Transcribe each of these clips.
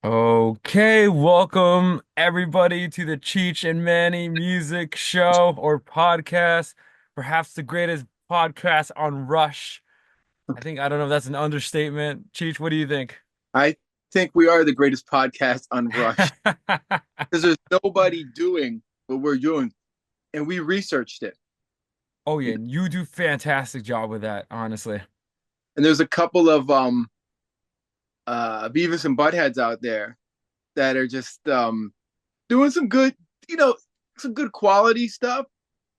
Okay, welcome everybody to the Cheech and Manny music show or podcast, perhaps the greatest podcast on Rush. I don't know if that's an understatement. Cheech, what do you think? I think we are the greatest podcast on Rush because there's nobody doing what we're doing, and we researched it. Oh You yeah, know? you do fantastic job with that, honestly. And there's a couple of Beavis and Buttheads out there that are just doing some good, you know, some good quality stuff.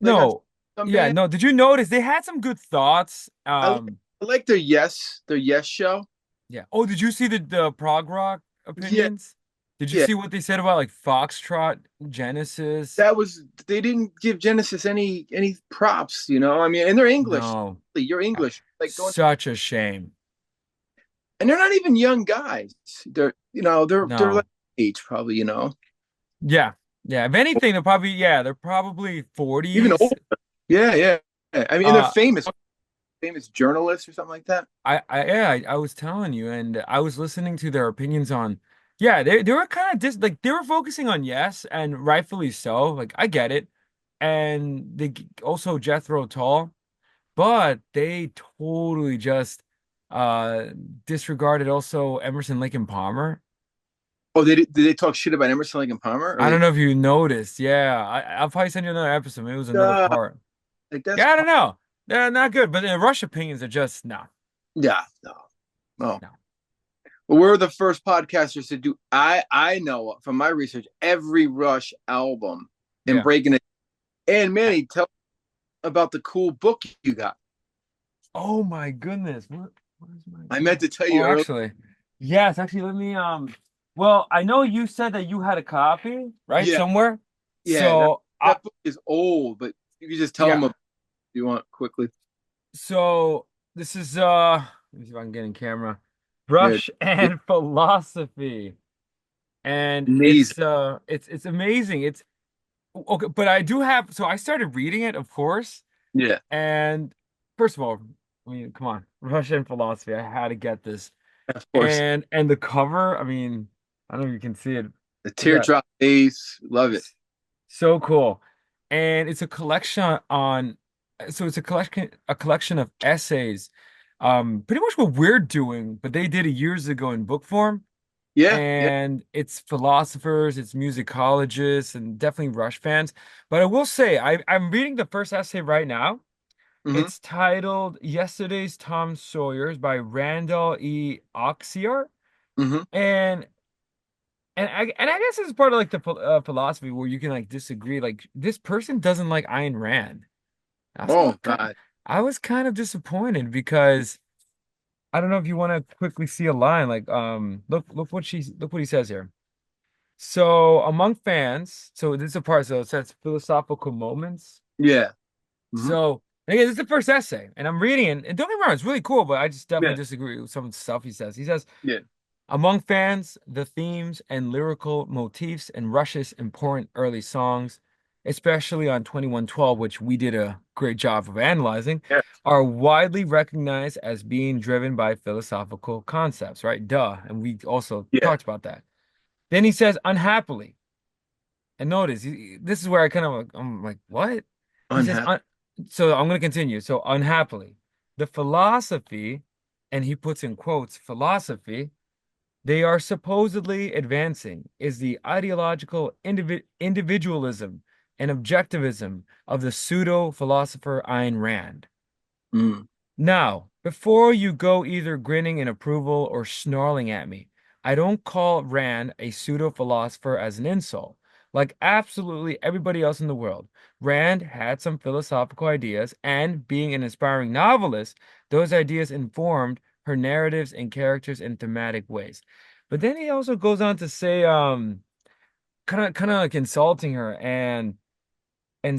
Like on No, some yeah, band, no, did you notice they had some good thoughts? I like their Yes show. Yeah. Oh, did you see the prog rock Yeah, opinions? Did you yeah. see what they said about like Foxtrot, Genesis? That was they didn't give Genesis any props. I mean, and they're English. No. You're English, like going. Such a shame. And they're not even young guys. They're like No. age probably. Yeah. Yeah. If anything, they're probably Even 40s. older. Yeah, yeah. I mean, and they're Uh famous journalists or something like that. I was telling you, and I was listening to their opinions on, yeah, they were kind of like they were focusing on Yes, and rightfully so. Like I get it. And they also Jethro Tull, but they totally just uh disregarded also Emerson, Lake and Palmer. Oh, did they talk shit about Emerson, Lake and Palmer? Or I don't know if you noticed. Yeah, I'll probably send you another episode. Maybe it was another uh, part. like that's Yeah, I don't know. They're not good, but the Rush opinions are just no, yeah, no. Oh. no. Well, we're the first podcasters to do I know from my research every Rush album and Yeah. breaking it. And Manny, tell about the cool book you got. Oh my goodness. What is my I meant book? to tell Oh, you earlier. actually, yes. Actually, let me well, I know you said that you had a copy, right? Yeah, Somewhere. yeah, that So, that book is old, but you can just tell them yeah. if you want quickly. So this is let me see if I can get in camera. Yeah, Rush and Philosophy. And amazing. it's amazing. It's okay, but I do have, so I started reading it, of course. Yeah, And first of all, I mean, come on, Russian philosophy. I had to get this. of course. And the cover, I mean, I don't know if you can see it. The Look at that. teardrop face, love it. So cool. And it's a collection on, so it's a collection of essays. Pretty much what we're doing, but they did it years ago in book form. Yeah, yeah. And it's philosophers, it's musicologists, and definitely Rush fans. But I will say, I'm reading the first essay right now. Hmm. It's titled "Yesterday's Tom Sawyers" by Randall E. Oxier, Hmm. and I guess it's part of like the philosophy where you can like disagree. Like this person doesn't like Ayn Rand. Oh God. I was kind of disappointed because I don't know if you want to quickly see a line like look what he says here. So among fans, so this is a part, so it says philosophical moments. Yeah. Hmm. So again, this is the first essay, and I'm reading it, and don't get me wrong, it's really cool, but I just definitely Yeah. disagree with some of the stuff he says. He says, Yeah. among fans, the themes and lyrical motifs in Rush's important early songs, especially on 2112, which we did a great job of analyzing, Yeah. are widely recognized as being driven by philosophical concepts, right? Duh. And we also Yeah. talked about that. Then he says, unhappily. And notice, this is where I'm like, what? He says, Unhappy. so I'm going to continue. So, unhappily, the philosophy, and he puts in quotes, philosophy, they are supposedly advancing is the ideological individualism and objectivism of the pseudo philosopher Ayn Rand. Mm. Now, before you go either grinning in approval or snarling at me, I don't call Rand a pseudo philosopher as an insult. Like absolutely everybody else in the world, Rand had some philosophical ideas, and being an inspiring novelist, those ideas informed her narratives and characters in thematic ways. But then he also goes on to say, kind of like insulting her and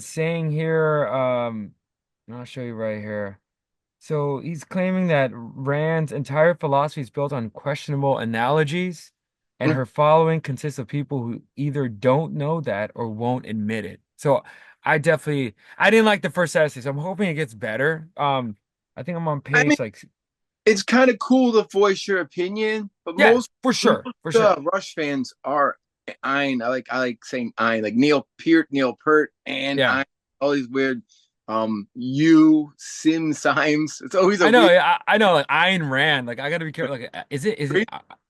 saying here, I'll show you right here. So he's claiming that Rand's entire philosophy is built on questionable analogies, and Mm. her following consists of people who either don't know that or won't admit it. So I didn't like the first essay, so I'm hoping it gets better. I think I'm on I mean, page like it's kind of cool to voice your opinion, but Yeah, most for most sure, for sure. Rush fans are Ein. I like saying Ein, like Neil Peart, and Yeah. Ein. All these weird you Sim Symes. It's always a I know, weird. I know, like Ayn Rand. Like I got to be careful. Like, is it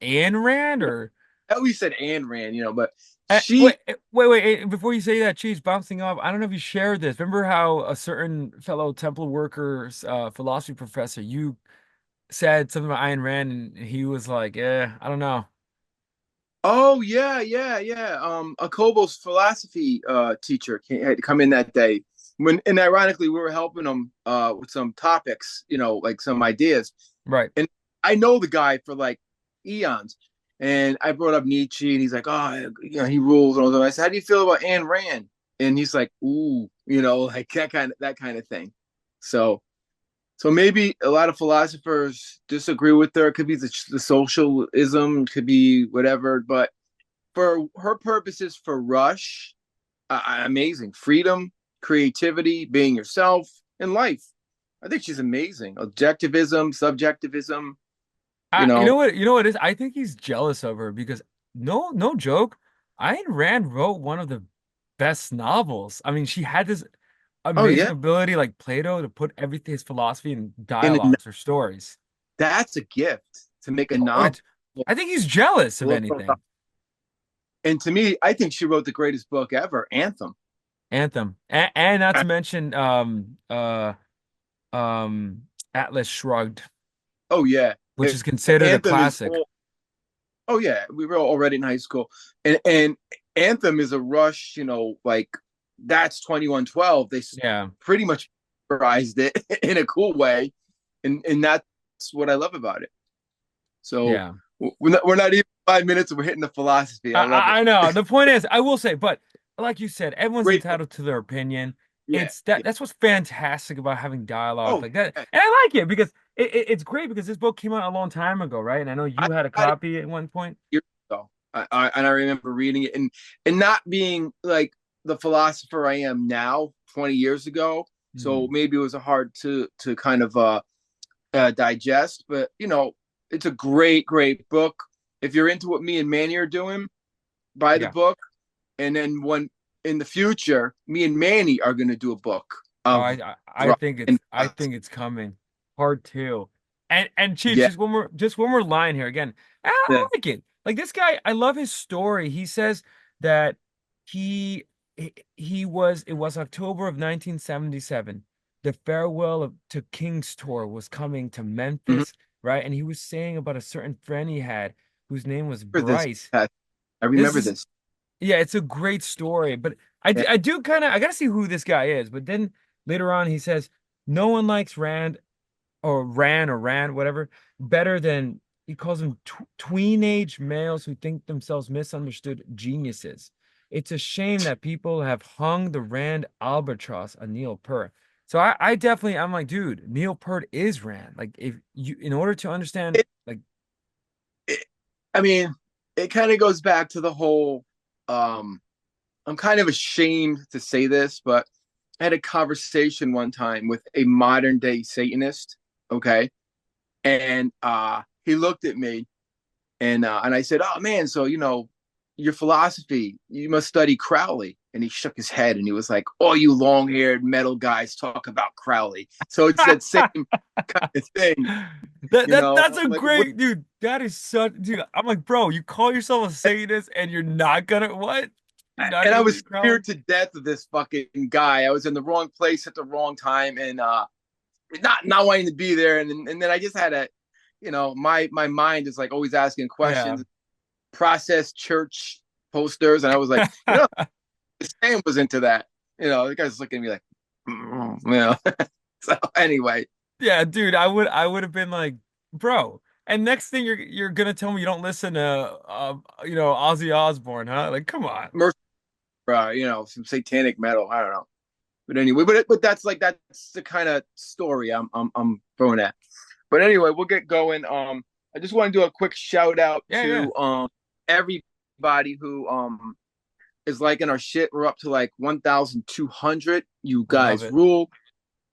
Ayn Rand or? At least said Ayn Rand, but she. Wait. Before you say that, Cheese, bouncing off. I don't know if you shared this. Remember how a certain fellow Temple workers, philosophy professor, you said something about Ayn Rand, and he was like, "Yeah, I don't know." Oh yeah. Akobo's philosophy teacher had to come in that day. And ironically, we were helping him with some topics, like some ideas. Right. And I know the guy for like eons. And I brought up Nietzsche, and he's like, "Oh, he rules." And all that. I said, "How do you feel about Ayn Rand?" And he's like, "Ooh, like that kind of thing." So, so maybe a lot of philosophers disagree with her. It could be the socialism, could be whatever. But for her purposes, for Rush, amazing freedom, creativity, being yourself in life. I think she's amazing. Objectivism, subjectivism, you You know know. what? You know what it is? I think he's jealous of her because no joke. Ayn Rand wrote one of the best novels. I mean, she had this Oh amazing yeah, ability, like Plato, to put everything, his philosophy in and dialogues or stories. that's a gift to make a Oh, novel. I think he's jealous of anything. And to me, I think she wrote the greatest book ever, Anthem. Anthem, and not to mention, Atlas Shrugged, Oh yeah, which is considered a Anthem is classic. all. Oh yeah, we were already in high school, and Anthem is a Rush. Like that's 2112. They Yeah, pretty much prized it in a cool way, and that's what I love about it. So yeah. we're not even 5 minutes, and we're hitting the philosophy. I love it. I know. The point is, I will say, but like you said, everyone's Great book. entitled to their opinion. Yeah, It's yeah. that's what's fantastic about having dialogue Oh, like that. yeah. And I like it because it's great because this book came out a long time ago, right? And I know I you had a got it copy at one point. years ago. And I remember reading it, and not being like the philosopher I am now 20 years ago. So Hmm. maybe it was hard to kind of digest, but it's a great book. If you're into what me and Manny are doing, buy the Yeah. book, and then when in the future, me and Manny are going to do a book Oh, of I rock think and it's coming. Part two. And Cheech, yeah, just one more line here again. I yeah. like it. Like this guy, I love his story. He says that he was it was October of 1977. The farewell to King's tour was coming to Mhm. Memphis, right? And he was saying about a certain friend he had whose name was For this, Bryce. I This remember is this. yeah, it's a great story, but Yeah. I do kind of I gotta see who this guy is. But then later on, he says no one likes Rand, whatever, better than he calls them tweenage males who think themselves misunderstood geniuses. It's a shame that people have hung the Rand albatross on Neil Peart. So I definitely I'm like, dude, Neil Peart is Rand. Like if you in order to understand It, like it, I mean, it kind of goes back to the whole. Um, I'm kind of ashamed to say this, but I had a conversation one time with a modern day Satanist. Okay, and he looked at me, and I said, "Oh man, so your philosophy, you must study Crowley." And he shook his head and he was like, "All you long-haired metal guys talk about Crowley." So it's that same kind of thing, that's a like what? great dude. That is such dude. I'm like, bro, you call yourself a Satanist and you're not gonna what? You're not And I gonna was read Crowley? scared to death of this fucking guy. I was in the wrong place at the wrong time, and not wanting to be there. And then I just had my mind is like always asking Yeah. questions, process church posters, and I was like, Sam was into that. The guy's looking at me like, So anyway, Yeah, dude, I would have been like, bro. And next thing you're gonna tell me you don't listen to Ozzy Osbourne, huh? Like, come on. Mercy, some satanic metal. I don't know, but anyway, but that's the kind of story I'm throwing at. But anyway, we'll get going. I just want to do a quick shout out Yeah, yeah. to everybody who is liking our shit. We're up to like 1,200. You Love guys it. rule.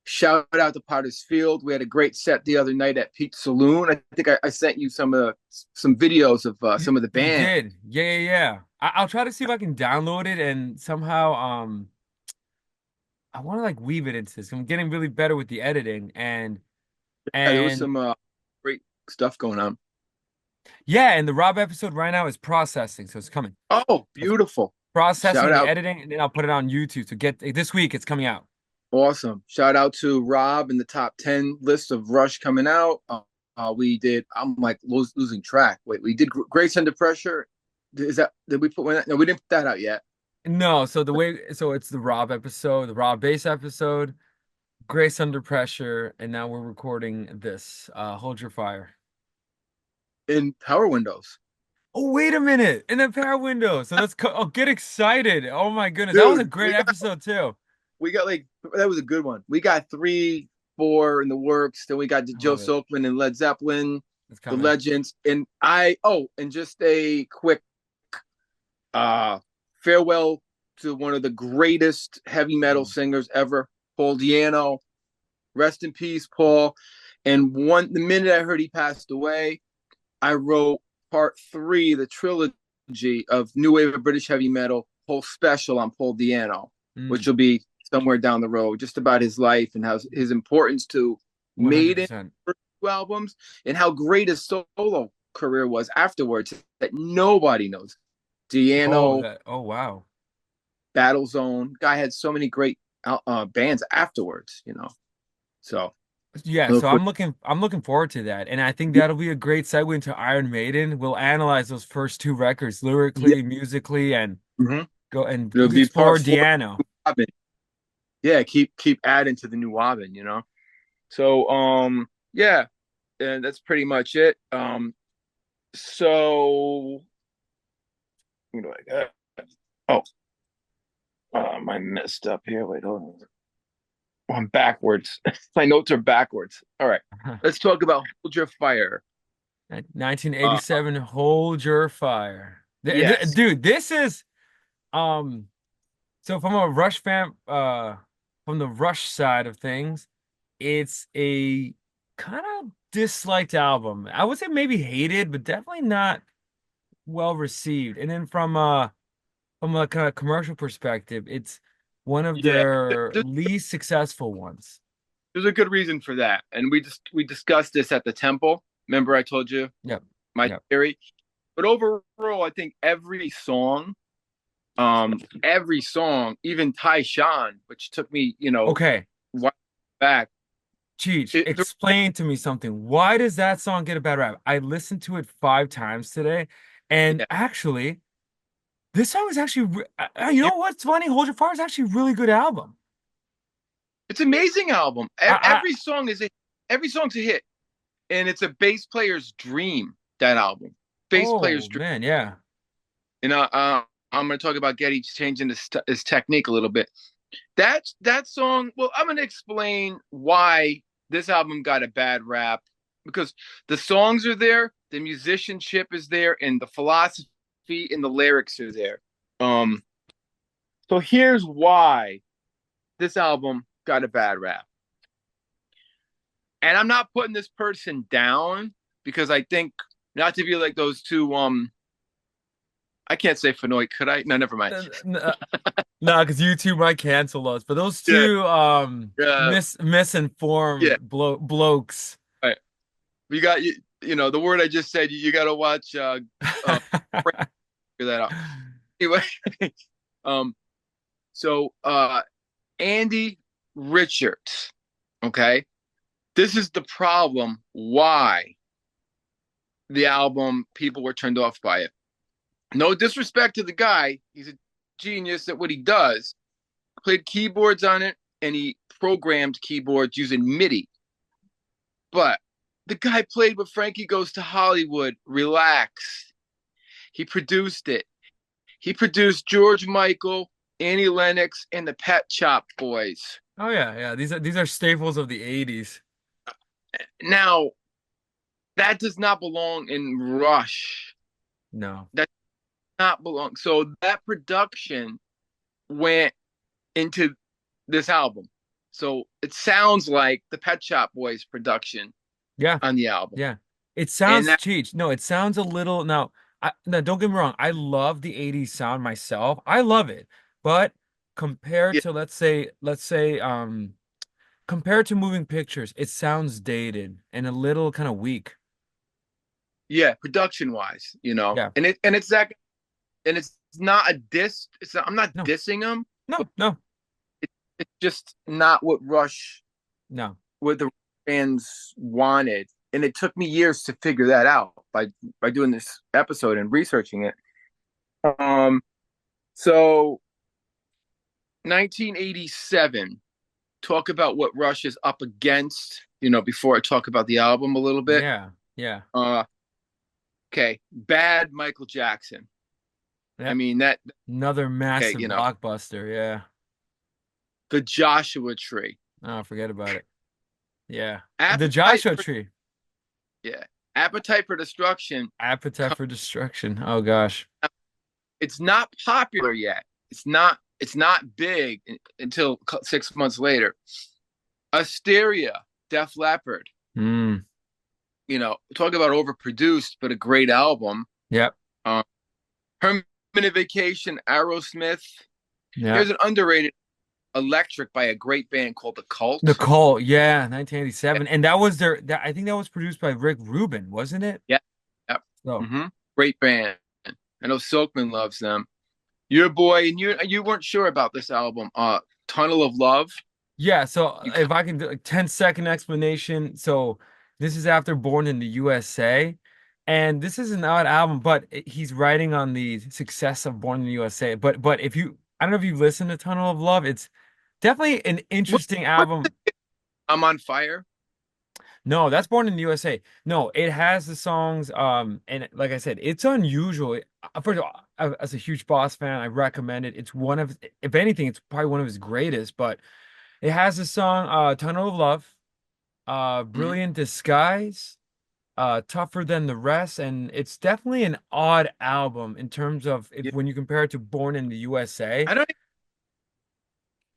Shout out to Potter's Field. We had a great set the other night at Pete's Saloon. I think I sent you some videos of some of the You band. did. Yeah, yeah, yeah. I'll try to see if I can download it and somehow I want to like weave it into this. I'm getting really better with the editing Yeah, there was and some great stuff going on. yeah, and the Rob episode right now is processing, so it's coming. Oh, It's beautiful. processing Shout the out. editing and then I'll put it on YouTube. So get this week it's coming out. Awesome. Shout out to Rob in the top 10 list of Rush coming out. We did, I'm like losing track. Wait, we did Grace Under Pressure. Did we put one? No, we didn't put that out yet. No, so it's the Rob episode, the Rob bass episode, Grace Under Pressure, and now we're recording this. Hold Your Fire. In Power Windows. Oh, wait a minute. In the power window. So oh, get excited. Oh my goodness. That was a Dude, great episode too. we got like, that was a good one. We got 3, 4 in the works. Then we got I Joe love it. Soapman and Led Zeppelin, It's the coming. Legends. And just a quick uh farewell to one of the greatest heavy metal Mm. singers ever, Paul Diano. Rest in peace, Paul. And the minute I heard he passed away, I wrote part 3, the trilogy of New Wave of British Heavy Metal, whole special on Paul Diano, which Mm. will be somewhere down the road, just about his life and how his importance to Maiden 100%. albums and how great his solo career was afterwards that nobody knows. Oh, Diano, that. Oh, wow. Battle Zone, guy had so many great bands afterwards, you know. So Yeah, I so look forward. I'm looking forward to that. And I think that'll be a great segue into Iron Maiden. We'll analyze those first two records Yeah, lyrically, musically, and mm-hmm. go and It'll be explore part 4. Diano. Yeah, keep adding to the new Wobbin, you know. So yeah, and that's pretty much it. So what do I got? Oh, I messed up here. Wait, hold on. Oh, I'm backwards. My notes are backwards. All right, let's talk about Hold Your Fire. Uh, 1987, Hold Your Fire. yes, Dude, this is um so from a Rush fan from the Rush side of things, it's a kind of disliked album. I would say maybe hated, but definitely not well received. And then from a kind of commercial perspective, it's one of yeah. their least successful ones. There's a good reason for that, and we discussed this at the temple. Remember, I told you Yep. my Yep. theory. But overall, I think every song, even Taishan, which took me, Okay. back. Cheech, It, explain to me something. Why does that song get a bad rap? I listened to it 5 times today, and yeah, actually, this song is actually, you know what's funny? Hold Your Fire is actually a really good album. it's an amazing album. I, Every song's a hit, and it's a bass player's dream. That album, bass oh player's dream. man, yeah. You know, I'm going to talk about Getty changing his technique a little bit. That song. Well, I'm going to explain why this album got a bad rap because the songs are there, the musicianship is there, and the philosophy and the lyrics are there. Um, so here's why this album got a bad rap. And I'm not putting this person down because I think not to be like those two. I can't say Fenoy, could I? No, never mind. No, because YouTube might cancel us. But those Yeah, two misinformed yeah. blokes. Right. You got the word I just said. You got to watch. Uh, figure that out. Anyway, um, so Andy Richards. Okay, this is the problem. Why the album people were turned off by it. No disrespect to the guy. He's a genius at what he does. Played keyboards on it and he programmed keyboards using MIDI. But the guy played with Frankie Goes to Hollywood. Relax. He produced it. He produced George Michael, Annie Lennox, and the Pet Shop Boys. Oh yeah, yeah. These are staples of the 80s. Now, that does not belong in Rush. No. That does not belong. So that production went into this album. So it sounds like the Pet Shop Boys production Yeah, on the album. yeah. It And sounds that, Cheech. No, it sounds a little now. No, don't get me wrong. I love the 80s sound myself. I love it. But compared yeah, to compared to moving pictures, it sounds dated and a little kind of weak. yeah, production wise, Yeah. and it's not a diss. It's not, I'm not No, dissing them, but no, no, it's just not no. what the fans wanted. And it took me years to figure that out by doing this episode and researching it. Um, so 1987. Talk about what Rush is up against. Before I talk about the album a little bit. Yeah, yeah. Uh, okay, Bad Michael Jackson. I Yep. mean that. Another Okay, massive blockbuster. Yeah. the Joshua Tree. Oh, forget about it. Yeah. The Appetite Joshua for Tree. yeah, Appetite for Destruction. Appetite for Destruction. Oh gosh. It's not popular yet. It's not big until 6 months later. Asteria, Def Leppard. Mm. Talk about overproduced, but a great album. Yep. Um, Permanent Vacation, Aerosmith. Yeah. Here's an underrated Electric by a great band called The Cult. The Call. Yeah, Yeah, 1987. And that was I think that was produced by Rick Rubin, wasn't it? yeah, yeah. So, Mm-hmm. Great band. I know Silkman loves them. Your boy, and you weren't sure about this album. Tunnel of Love. yeah, so You if I can do a 10-second explanation. So, this is after Born in the USA. And this is an odd album, but he's writing on the success of Born in the USA. But if you I don't know if you've listened to Tunnel of Love, it's definitely an what, interesting what album. I'm on fire. No, that's Born in the USA. No, it has the songs, and like I said, it's unusual. First of all, as a huge Boss fan, I recommend it. It's one of, if anything, it's probably one of his greatest. But it has the song, "Tunnel of Love," Mm-hmm. "Brilliant Disguise," "Tougher Than the Rest," and it's definitely an odd album in terms of if Yeah, when you compare it to Born in the USA. I don't think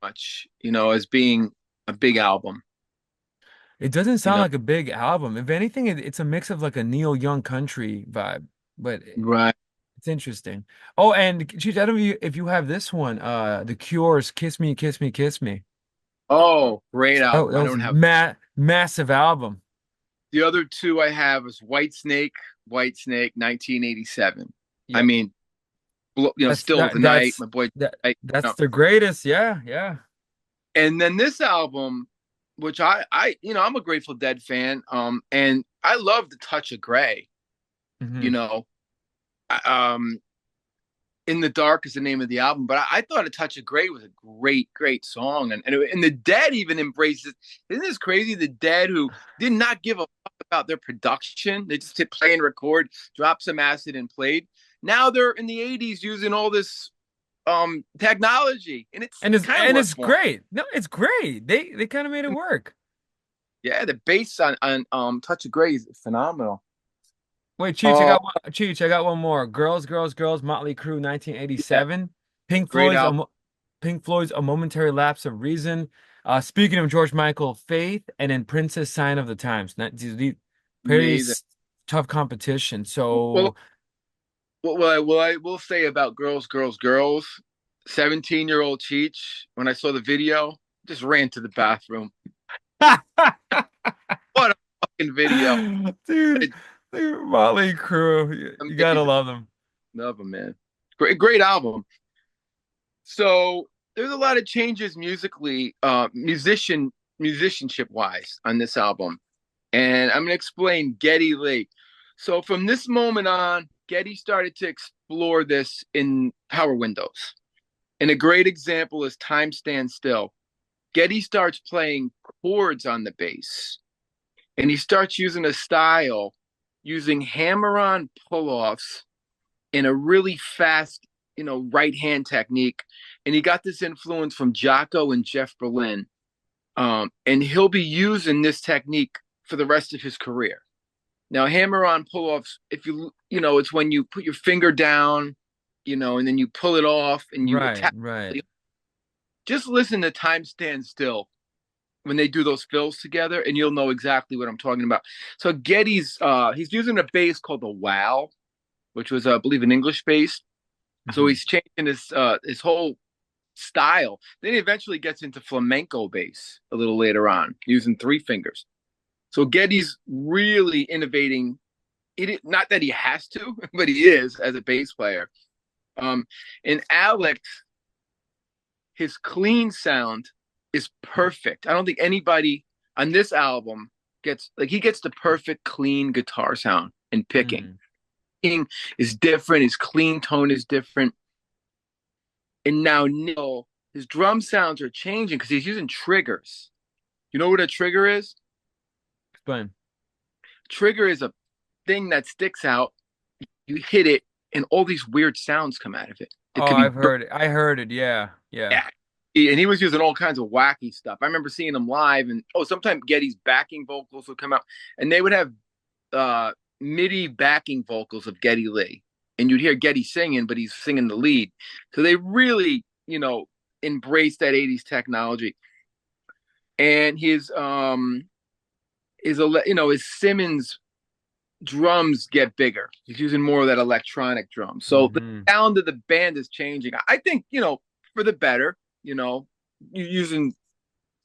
much, as being a big album. It doesn't You sound know, like a big album. If anything, it's a mix of like a Neil Young country vibe. But right? it's interesting. Oh, and Cheech, I don't know if you have this one, The Cure's "Kiss Me, Kiss Me, Kiss Me." Oh, great Oh, album. that I was don't a have massive album. the other two I have is White Snake, 1987. I Yep. mean, That's Still that Tonight, that's my boy. that I, that's the greatest. Yeah, yeah. And then this album, which I'm a Grateful Dead fan, and I love the Touch of Grey. You Hmm. know, um, In the Dark is the name of the album, but I thought A Touch of Grey was a great song, and the Dead even embraced it. Isn't this crazy? The Dead, who did not give a fuck about their production, they just hit play and record, dropped some acid and played. Now they're in the '80s using all this technology, and it's And kind of worked it's for them. great. No, it's great. They kind of made it work. Yeah, the bass on Touch of Grey is phenomenal. Wait, Cheech, Uh, I got one more. Girls, Girls, Girls, Motley Crue, yeah, 1987. Pink great Floyd's album, Pink Floyd's A Momentary Lapse of Reason. Speaking of George Michael, Faith, and then Princess Sign of the Times. Pretty amazing. tough competition. Well, So, I will say about Girls. 17-year-old Cheech, when I saw the video, just ran to the bathroom. What a fucking video. dude, It's Motley Crue, you gotta amazing. love them. Love him, man. Great album. So there's a lot of changes musically, musicianship wise on this album. And I'm gonna explain Geddy Lee. So from this moment on, Geddy started to explore this in Power Windows. And a great example is Time Stands Still. Geddy starts playing chords on the bass, and he starts using a style using hammer-on pull-offs in a really fast, right hand technique. And he got this influence from Jocko and Jeff Berlin. And he'll be using this technique for the rest of his career. Now, hammer on pull offs, if it's when you put your finger down, and then you pull it off and you Right, attack. right. Just listen to Time Stand Still. when they do those fills together, and you'll know exactly what I'm talking about. So Getty's he's using a bass called the Wow, which was I believe an English bass. So Hmm. he's changing his whole style. Then he eventually gets into flamenco bass a little later on, using three fingers. So Getty's really innovating. It not that he has to, but he is as a bass player. Um, and Alex, his clean sound is perfect. I don't think anybody on this album gets like he gets the perfect clean guitar sound and picking. Hmm. Picking is different. His clean tone is different. And now Neil, his drum sounds are changing because he's using triggers. You know what a trigger is? Explain. Trigger is a thing that sticks out. You hit it, and all these weird sounds come out of it. It Oh, could I've be heard it. I heard it. Yeah. Yeah. yeah. And he was using all kinds of wacky stuff. I remember seeing him live, and sometimes Getty's backing vocals would come out, and they would have uh, MIDI backing vocals of Geddy Lee, and you'd hear Geddy singing, but he's singing the lead. So they really, embraced that '80s technology. And his Simmons drums get bigger. He's using more of that electronic drum. So the Hmm. sound of the band is changing. I think, for the better, using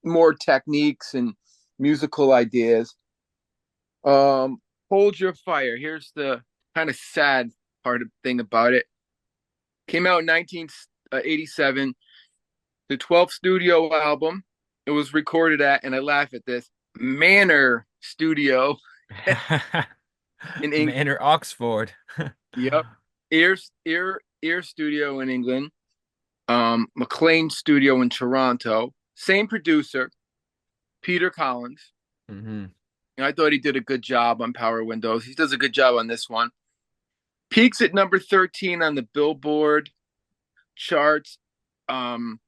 more techniques and musical ideas. Hold Your Fire. Here's the kind of sad part of thing about it. Came out in 1987, the 12th studio album. It was recorded at, and I laugh at this, Manor Studio in England. Manor Oxford. Yep. Ear Studio in England. McLean Studio in Toronto. Same producer, Peter Collins. Hmm. I thought he did a good job on Power Windows. He does a good job on this one. Peaks at number 13 on the Billboard charts. Um,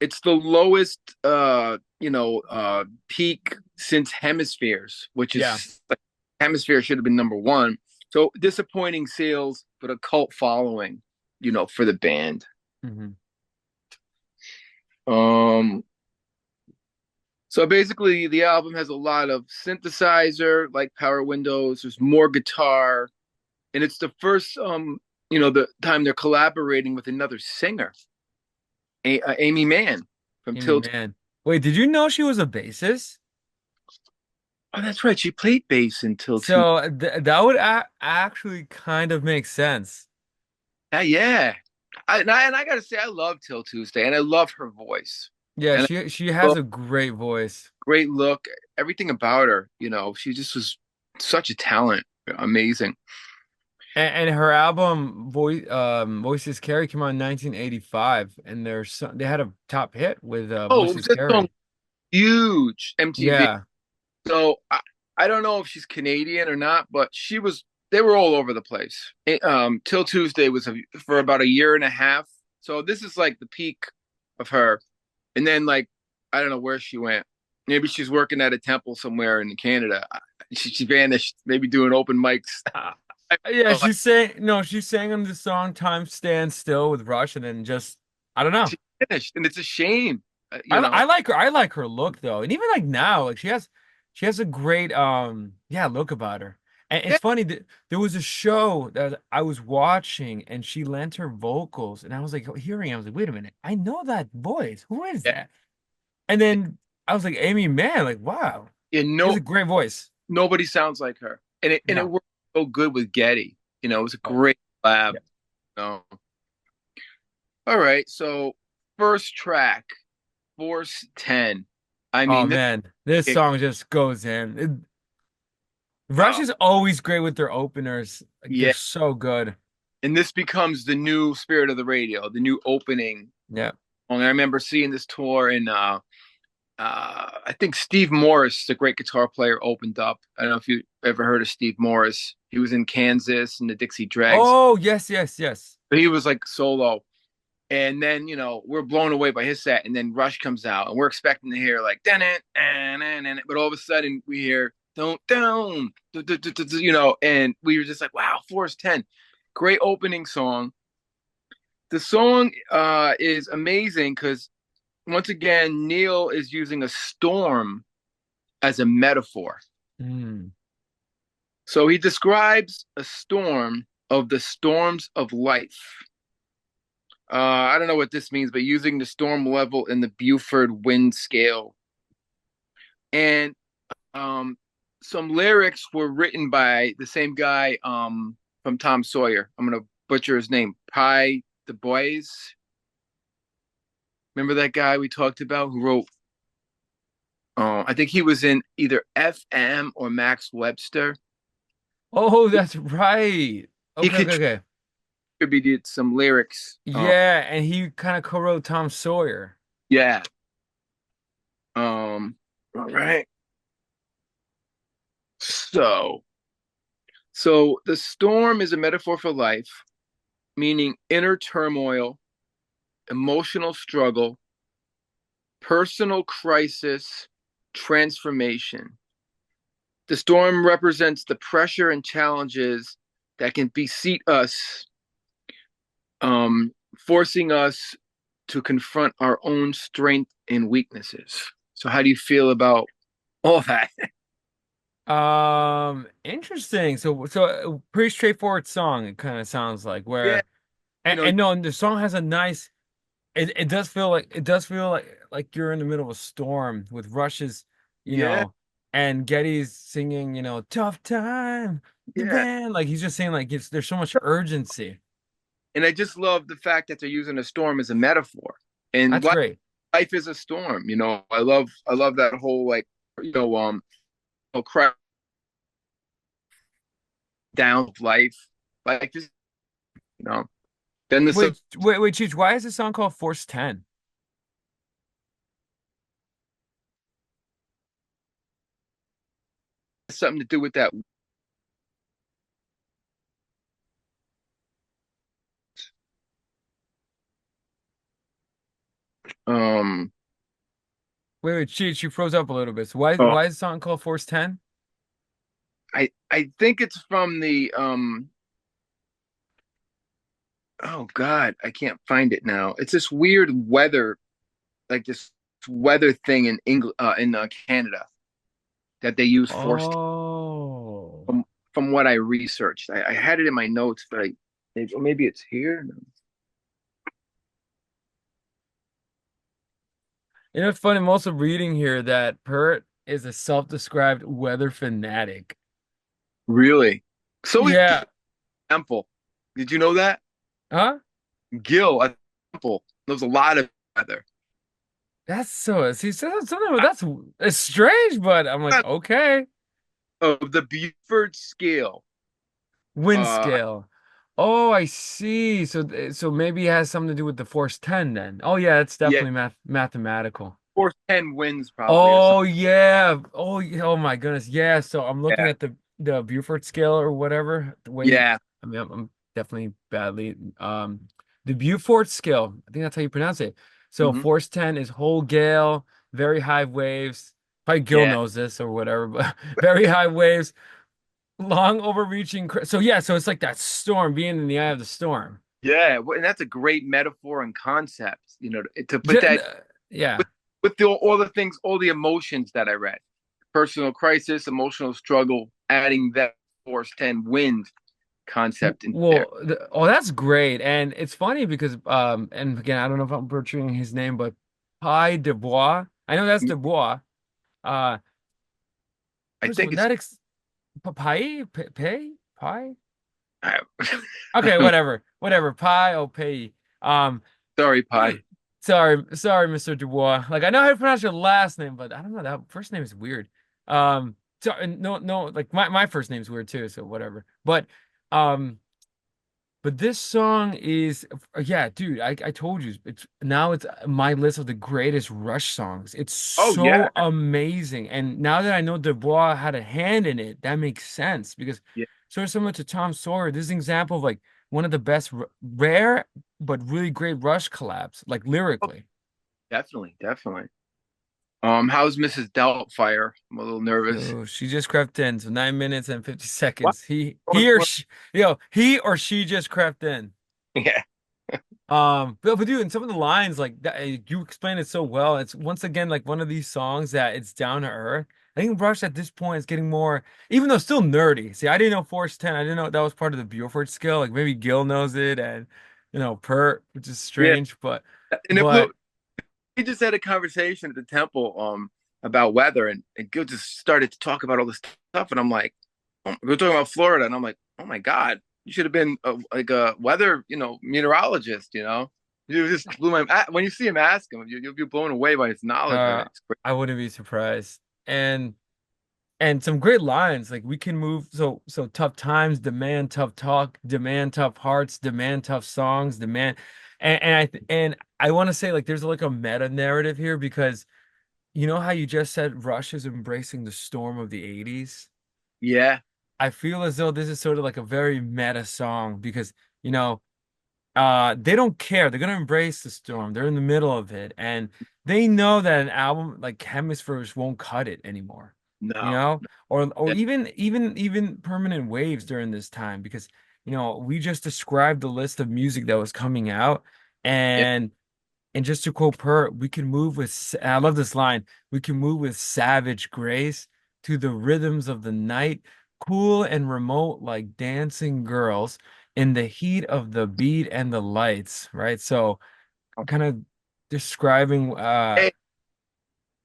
it's the lowest, peak since Hemispheres, which Yeah. is like Hemisphere should have been number one. So disappointing sales, but a cult following, for the band. Hmm. Um, so basically, the album has a lot of synthesizer, like Power Windows. There's more guitar, and it's the first, the time they're collaborating with another singer, Amy Mann from Amy Tilt. Man. Wait, did you know she was a bassist? Oh, that's right. She played bass until two. So that would actually kind of make sense. Yeah. And I gotta say, I love Till Tuesday, and I love her voice, Yeah, and she I has love a great voice. great look, everything about her. She just was such a talent, amazing. And her album Voices Carry came out in 1985 and they had a top hit with Oh, Voices that song Carry. huge MTV. Yeah. So I don't know if she's Canadian or not, but she was. They were all over the place. Till Tuesday was for about a year and a half. So this is like the peak of her, and then like I don't know where she went. Maybe she's working at a temple somewhere in Canada. She vanished. Maybe doing open mics. I Yeah, don't know. she sang on the song Time Stands Still with Rush and then just I don't know. She finished, and it's a shame. I like her. I like her look though. And even like now, like she has a great yeah, look about her. And Yeah, it's funny that there was a show that I was watching and she lent her vocals and I was like hearing, I was like, wait a minute, I know that voice. Who is yeah, that? And then I was like, Amy Mann, like, wow. yeah. She has No, a great voice. nobody sounds like her, and it No. worked so good with Getty. It was a Oh, great lab. yeah. So, all right, so first track, Force 10. I Oh mean, this man, this it, song just goes in. Rush wow, is always great with their openers. Like they're yeah, so good. and this becomes the new Spirit of the Radio, the new opening. Yeah. And I remember seeing this tour, and I think Steve Morris, the great guitar player, opened up. I don't know if you ever heard of Steve Morris. He was in Kansas and the Dixie Dregs. Oh, yes, yes, yes. But he was like solo. And then, we're blown away by his set. And then Rush comes out, and we're expecting to hear like, dun it, but all of a sudden we hear, don't, and we were just like, wow, Force 10. Great opening song. The song is amazing because once again, Neil is using a storm as a metaphor. Mm. So he describes a storm of the storms of life. I don't know what this means, but using the storm level in the Buford wind scale. And um, some lyrics were written by the same guy from Tom Sawyer. I'm going to butcher his name. Pi Du Bois. Remember that guy we talked about who wrote, I think he was in either FM or Max Webster. Oh, that's right. He Okay, okay, okay. contributed some lyrics. Yeah, and he kind of co-wrote Tom Sawyer. Yeah. All right. So, so the storm is a metaphor for life, meaning inner turmoil, emotional struggle, personal crisis, transformation. The storm represents the pressure and challenges that can beseat us, forcing us to confront our own strength and weaknesses. So, how do you feel about all that? Interesting. So pretty straightforward song, it kind of sounds like Yeah, where you know, and no, and the song has a nice it does feel like like you're in the middle of a storm with Rush's, you yeah, know, and Getty's singing, tough time, the yeah. band. Like he's just saying like there's so much urgency. And I just love the fact that they're using a storm as a metaphor. And That's great. life is a storm. I love that whole like crack down of life, like just you know. Then the sub Wait, Cheech, why is this song called Force 10? has something to do with that. Um, Wait, Cheech, you froze up a little bit. So why oh, why is the song called Force 10? I think it's from the oh God, I can't find it now. It's this weird weather, like this weather thing in England, in Canada that they use forced Oh. from from what I researched. I had it in my notes, but maybe it's here. No. It's funny. I'm also reading here that Pert is a self-described weather fanatic. Really? So is Yeah. Temple. Did you know that? Huh? Gil at Temple knows a lot of weather. That's so. See, so something. That's it's strange, but I'm like, okay. Of the Buford scale. Wind Uh, scale. Oh, I see. So maybe it has something to do with the Force 10 then. Oh yeah, it's yeah, definitely mathematical. 410 wins probably or Oh something. yeah. Oh yeah. Oh my goodness. Yeah. So I'm looking Yeah, at the Beaufort scale or whatever. The way yeah. I mean I'm definitely badly the Beaufort scale. I think that's how you pronounce it. So Hmm. force 10 is whole gale, very high waves. Probably Gil Yeah, knows this or whatever, but very high waves, long overreaching. So yeah, so it's like that storm being in the eye of the storm. yeah. And that's a great metaphor and concept. To put Ju- that yeah. with all the things, all the emotions that I read, personal crisis, emotional struggle, adding that force 10 wind concept in there. Oh, that's great. And it's funny because and again, I don't know if I'm butchering his name, but Pi Dubois. I know that's Dubois. Uh I first of all, think it's that ex Pi Pay? Pi? I, Okay, whatever. Whatever. Pi or Pay. Um sorry, he, Pi. sorry, Mr. Dubois. Like I know how to pronounce your last name, but I don't know, that first name is weird. So and no, like my first name's weird too, so whatever. Um But this song is, yeah, dude, I told you, it's my list of the greatest Rush songs. It's Oh yeah, so amazing. And now that I know Dubois had a hand in it, that makes sense because yeah. sort of similar to Tom Sawyer, this is an example of like one of the best rare but really great Rush collabs, like Oh, lyrically. definitely, definitely. How's Mrs. Doubtfire? I'm a little nervous. So she just crept in, so 9 minutes and 50 What? seconds. He or she just crept in. Yeah. But dude, and some of the lines like that, you explain it so well. It's once again like one of these songs that it's down to earth. I think Rush at this point is getting more, even though still nerdy. See, I didn't know Force 10. I didn't know that was part of the Buford skill. Like maybe Gil knows it, and Pert, which is Yeah, strange, and if but we just had a conversation at the temple about weather, and Gil just started to talk about all this stuff, and I'm like, we're talking about Florida, and I'm like, oh my god, you should have been like a weather, meteorologist, You just blew my. When you see him, ask him. You'll be blown away by his knowledge of uh, it. It's great. I wouldn't be surprised. And some great lines like we can move so tough times demand tough talk, demand tough hearts, demand tough songs, demand and I want to say like there's like a meta narrative here because you know how you just said Rush is embracing the storm of the 80s? Yeah, I feel as though this is sort of like a very meta song because you know they don't care. They're gonna embrace the storm. They're in the middle of it, and they know that an album like Hemispheres won't cut it anymore. You no, know, or yeah, even Permanent Waves during this time because we just described the list of music that was coming out, yeah. and just to quote Per, we can move with, and I love this line, we can move with savage grace to the rhythms of the night, cool and remote like dancing girls in the heat of the beat and the lights, right? So kind of describing Hey,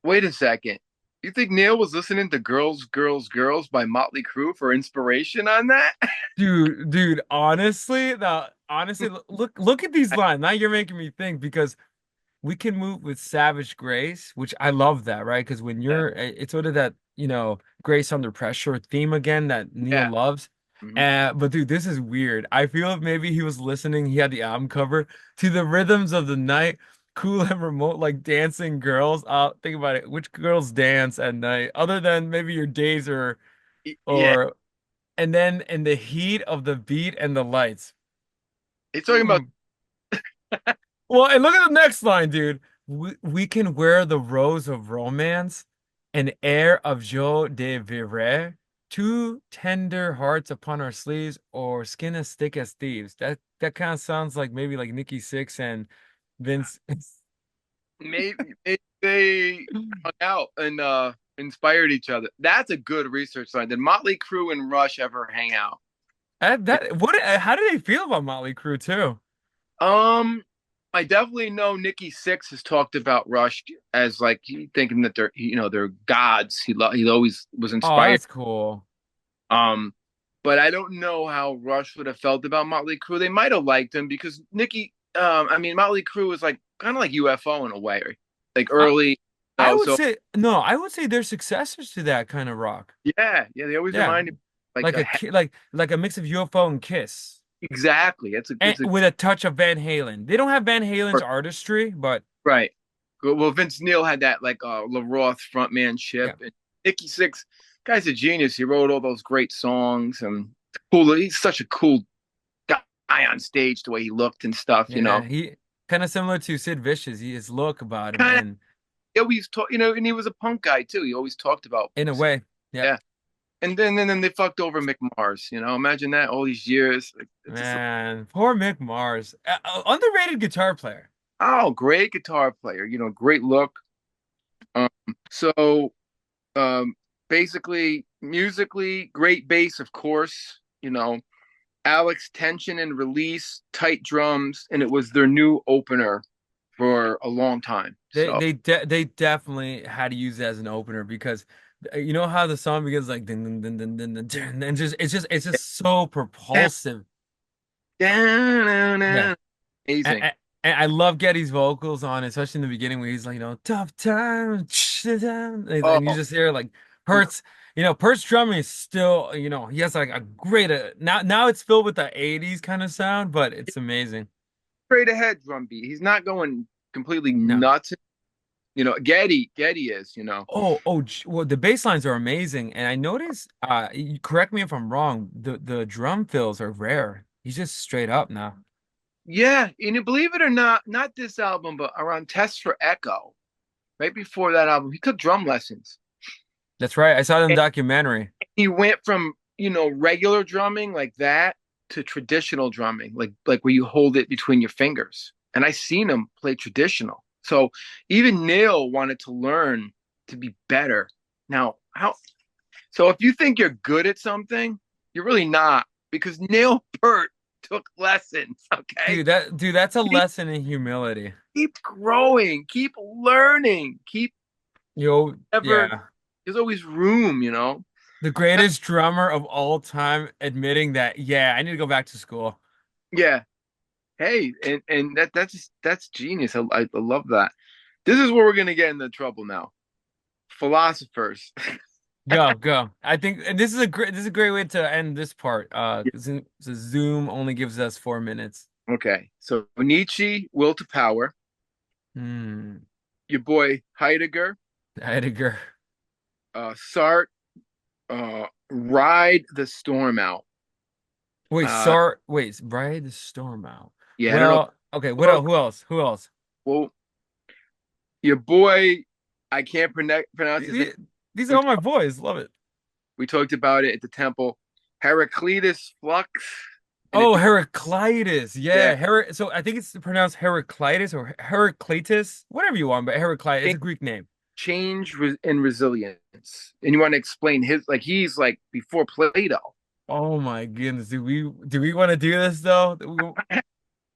wait a second. You think Neil was listening to "Girls, Girls, Girls" by Motley Crue for inspiration on that? dude, honestly, look at these lines. Now you're making me think because we can move with savage grace, which I love that, right? Because when Yeah, it's sort of that, grace under pressure theme again that Neil yeah. loves. Hmm. But dude, this is weird. I feel if maybe he was listening, he had the album cover to the rhythms of the night, cool and remote, like dancing girls. Think about it. Which girls dance at night, other than maybe your days Yeah. or, and then in the heat of the beat and the lights. He's talking about. Hmm. Well, and look at the next line, dude. We can wear the rose of romance, an air of joie de vivre, two tender hearts upon our sleeves, or skin as thick as thieves. That kind of sounds like maybe like Nikki Sixx and Vince. Maybe they hung out and inspired each other. That's a good research line. Did Motley Crue and Rush ever hang out? How do they feel about Motley Crue too? Um, I definitely know Nikki Sixx has talked about Rush as like thinking that they're gods. He always was Oh, inspired. that's cool. Um, but I don't know how Rush would have felt about Motley Crue. They might have liked him because I mean, Motley Crue was like kind of like UFO in a way, right? Like I, early. I would So say no, I would say they're successors to that kind of rock. yeah, yeah, they always Yeah. remind me like Like a like a mix of UFO and Kiss. exactly. And It's a with a touch of Van Halen. They don't have Van Halen's artistry, but right. Well, Vince Neil had that like LaRoth frontmanship, yeah. and Nikki Sixx, guy's a genius. He wrote all those great songs and cool. He's such a cool guy on stage, the way he looked and stuff. Yeah, he kind of similar to Sid Vicious. He his look about him Kind of and he always talk, and he was a punk guy too. He always talked about in a way. Yeah. yeah. And then they fucked over McMars. Imagine that all these years. Like, it's just Man, poor Mick Mars. Underrated guitar player. great guitar player. Great look. Um, so um, basically, musically, great bass, of course. Alex tension and release, tight drums, and it was their new opener for a long time. So They definitely had to use it as an opener because you know how the song begins like dun, dun, dun, dun, dun, dun, dun, and it's just so propulsive. Yeah. And, amazing. and, and I love Getty's vocals on it, especially in the beginning where he's like, tough time, and you Oh, just hear like Pert's, Pert's drumming is still, he has like a great now it's filled with the 80s kind of sound, but it's amazing. straight ahead drum beat. He's not going completely No. nuts. Getty is. Well, the bass lines are amazing, and I noticed, correct me if I'm wrong, the drum fills are rare. He's just straight up now. Yeah, and you believe it or not this album, but around Test for Echo, right before that album, he took drum lessons. That's right. I saw it in And the documentary. he went from regular drumming like that to traditional drumming, like where you hold it between your fingers. And I seen him play traditional. So even Neil wanted to learn to be better. Now, how so if you think you're good at something, you're really not because Neil Peart took lessons, okay? Dude, that's a Keep, lesson in humility. keep growing, keep learning, keep Yo, ever yeah. there's always room, you know? The greatest drummer of all time admitting that, yeah, I need to go back to school. Yeah. Hey, and that's genius. I love that. This is where we're gonna get into trouble now. Philosophers. Go, go. I think and this is a great way to end this part. Zoom only gives us 4 minutes. Okay, so Nietzsche, will to power. Hmm. Your boy Heidegger, Heidegger. Sartre, ride the storm out. Uh, Wait, ride the storm out. yeah, I don't know. Well, okay, what Well, else? Who else? Who else? well, your boy, I can't pronounce his name. These, these are We all my boys. Love it. we talked about it at the temple. Heraclitus Flux, and if Oh, you Heraclitus. yeah, Yeah, so I think it's pronounced Heraclitus or Heraclitus, whatever you want, but Heraclitus, it's change, a Greek name. and resilience, and you want to explain his like he's like before Plato. Oh my goodness. Do we want to do this though?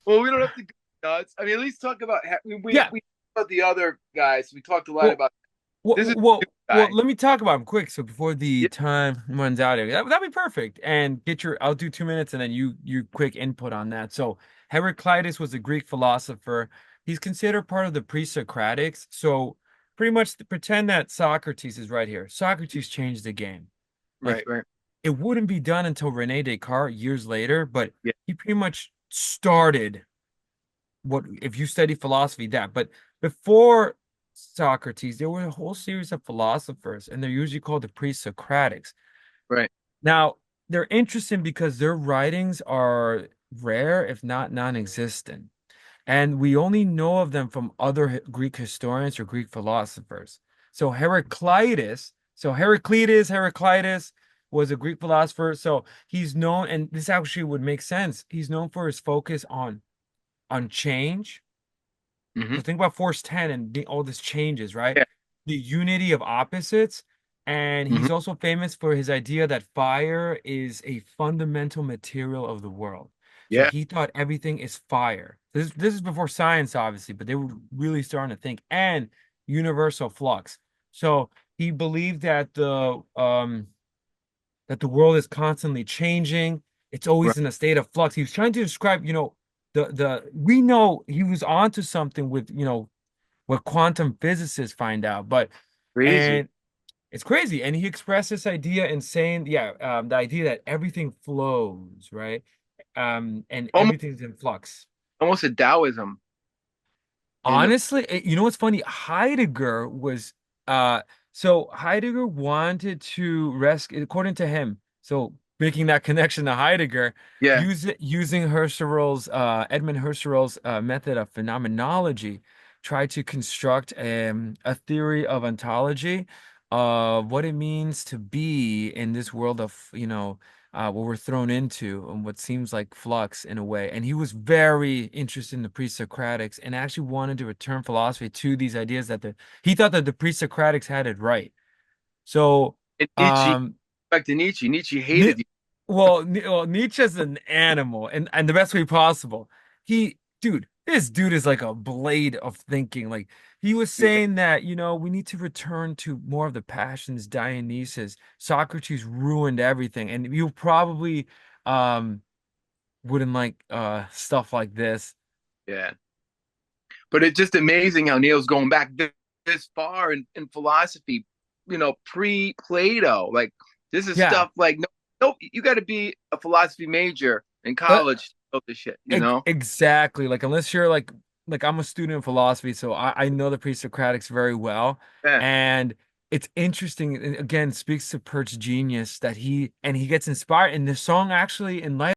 Well, we don't have to go nuts. I mean, at least talk about Yeah. we talked about the other guys. We talked a lot Well, about Well, this is a well, new well, guy. let me talk about them quick. So before the Yeah, time runs out, that'd be perfect. And I'll do 2 minutes and then you quick input on that. So Heraclitus was a Greek philosopher. He's considered part of the pre-Socratics. So pretty much pretend that Socrates is right here. Socrates changed the game. Like right. it wouldn't be done until Rene Descartes years later, but Yeah, he pretty much started what if you study philosophy that but before Socrates there were a whole series of philosophers and they're usually called the pre-Socratics. right. Now they're interesting because their writings are rare if not non-existent and we only know of them from other Greek historians or Greek philosophers. So Heraclitus was a Greek philosopher, so he's known, and this actually would make sense, he's known for his focus on change. Hmm. So think about Force 10 and all this changes, right? Yeah. The unity of opposites. And Hmm. he's also famous for his idea that fire is a fundamental material of the world. So Yeah. he thought everything is fire. This is before science, obviously, but they were really starting to think and universal flux. So he believed that the world is constantly changing. It's Right. always in a state of flux. He was trying to describe, the we know he was onto something with, what quantum physicists find out, but Crazy. and it's crazy. And he expressed this idea in saying, yeah, the idea that everything flows, right? And Almost everything's in flux. almost a Taoism in a Honestly, you know what's funny? Uh Heidegger wanted to rescue, according to him. So making that connection to Heidegger, yeah. using Edmund Husserl's method of phenomenology, tried to construct a theory of ontology of what it means to be in this world of, what we're thrown into and what seems like flux in a way. And he was very interested in the pre-Socratics and actually wanted to return philosophy to these ideas he thought that the pre-Socratics had it right. So, And Nietzsche, um, back to Nietzsche. Nietzsche Ni hated you. well, Nietzsche's an animal and the best way possible. This dude is like a blade of thinking. Like he was Yeah. saying that, we need to return to more of the passions, Dionysus. Socrates ruined everything. And you probably um wouldn't like stuff like this. Yeah. But it's just amazing how Neil's going back this far in philosophy, pre-Plato. Like this is Yeah. stuff like no, you got to be a philosophy major in Uh, college to know this shit. exactly. Like unless you're like I'm a student of philosophy, so I know the pre-Socratics very well. Yeah. And it's interesting, and again, speaks to Pert's genius that he gets inspired. And the song actually in light.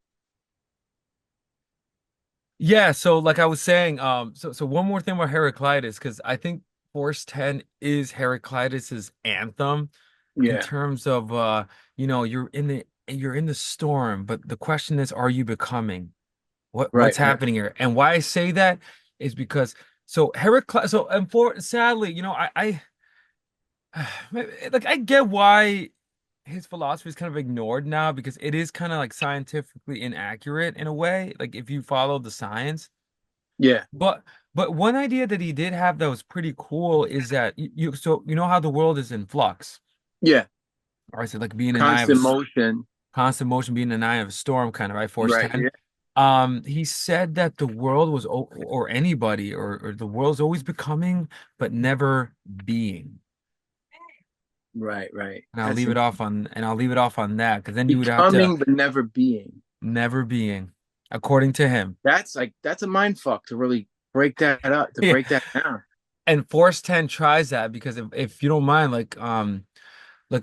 Yeah, so like I was saying, so one more thing about Heraclitus, because I think Force 10 is Heraclitus's anthem in Yeah. terms of you're you're in the storm, but the question is, are you becoming? What's Right, right. happening here? And why I say that is because so Heraclitus. So and for sadly, like I get why his philosophy is kind of ignored now because it is kind of like scientifically inaccurate in a way. Like if you follow the science, Yeah, but one idea that he did have that was pretty cool is that so you know how the world is in flux, yeah. or is it like being an eye of Constant motion. constant motion being an eye of a storm kind of right force Right. 10. Yeah. He said that the world was or anybody or the world's always becoming but never being. Right, right. And That's in- I'll leave it off on that because then you would have to becoming but never being. never being according to him. That's a mind fuck to really break that up, to Yeah. break that down. And Force 10 tries that because if you don't mind like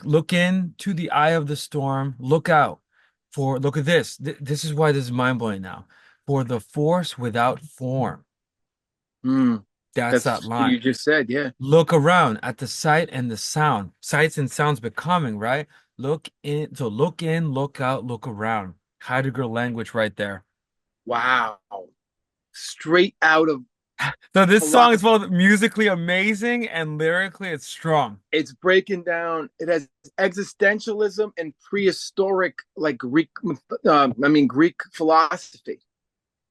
look into the eye of the storm, look out for look at this. This is why this is mind-blowing now. For the force without form. Hmm. That's that That's what line. you just said. Yeah. Look around at the sight and the sound. Sights and sounds becoming, right? Look in, look out, look around. Heidegger language right there. Wow. Straight out of So this song is philosophy. both musically amazing and lyrically it's strong. It's breaking down. It has existentialism and prehistoric, like Greek. Greek philosophy.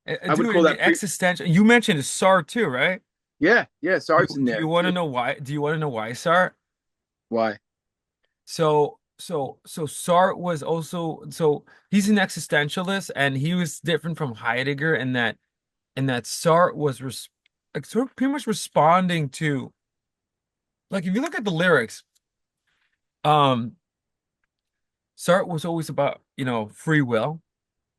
I would Dude, call in the that pre. existential, you mentioned Sartre too, right? Yeah, yeah. Sartre's in Do you there. want to know why? Do you want to know why Sartre? Why? So Sartre was also so he's an existentialist and he was different from Heidegger in that Sartre was like sort of pretty much responding to like if you look at the lyrics, um Sartre was always about, free will.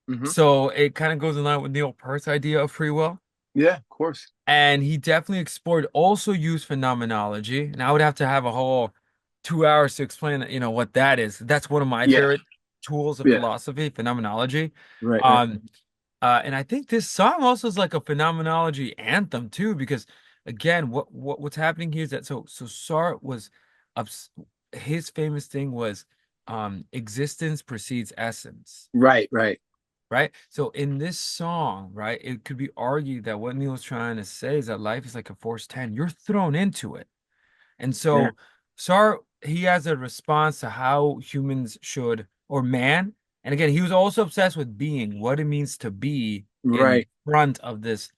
Hmm. So it kind of goes in line with Neil Peart's idea of free will. Yeah, of course. And he definitely explored also used phenomenology. And I would have to have a whole 2 hours to explain, what that is. That's one of my Yeah, favorite tools of yeah. philosophy, phenomenology. Right, right. Um, and I think this song also is like a phenomenology anthem too, because again, what's happening here is that so Sartre was obs his famous thing was existence precedes essence. Right, right. Right? So in this song, right, it could be argued that what Neil was trying to say is that life is like a force 10. You're thrown into it. And Yeah. so Sar he has a response to how humans should or man. And again, he was also obsessed with being, what it means to be in Right, front of this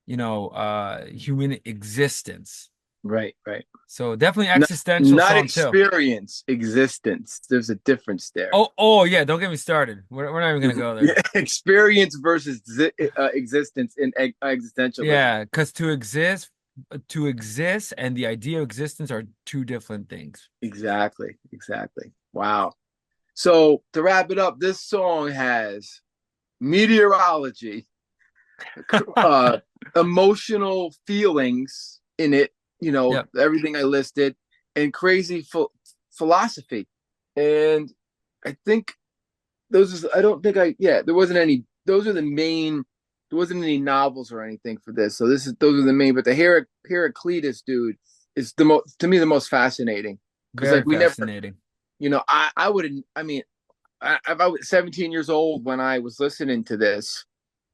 human existence. right, right. So definitely Not, existential not song too. experience, existence. There's a difference there. Oh yeah, don't get me started. We're not even gonna go Yeah, there. experience versus existence in existentialism. Yeah, because to exist and the idea of existence are two different things. Exactly, exactly. Wow. So to wrap it up, this song has meteorology, uh, emotional feelings in it. Yep, Everything I listed, and crazy philosophy. And I think I don't think there wasn't any, those are the main, there wasn't any novels or anything for this. So those are the main, but the Heraclitus dude is to me, the most fascinating. Cause very like we never, fascinating. I wouldn't, if I was 17 years old when I was listening to this,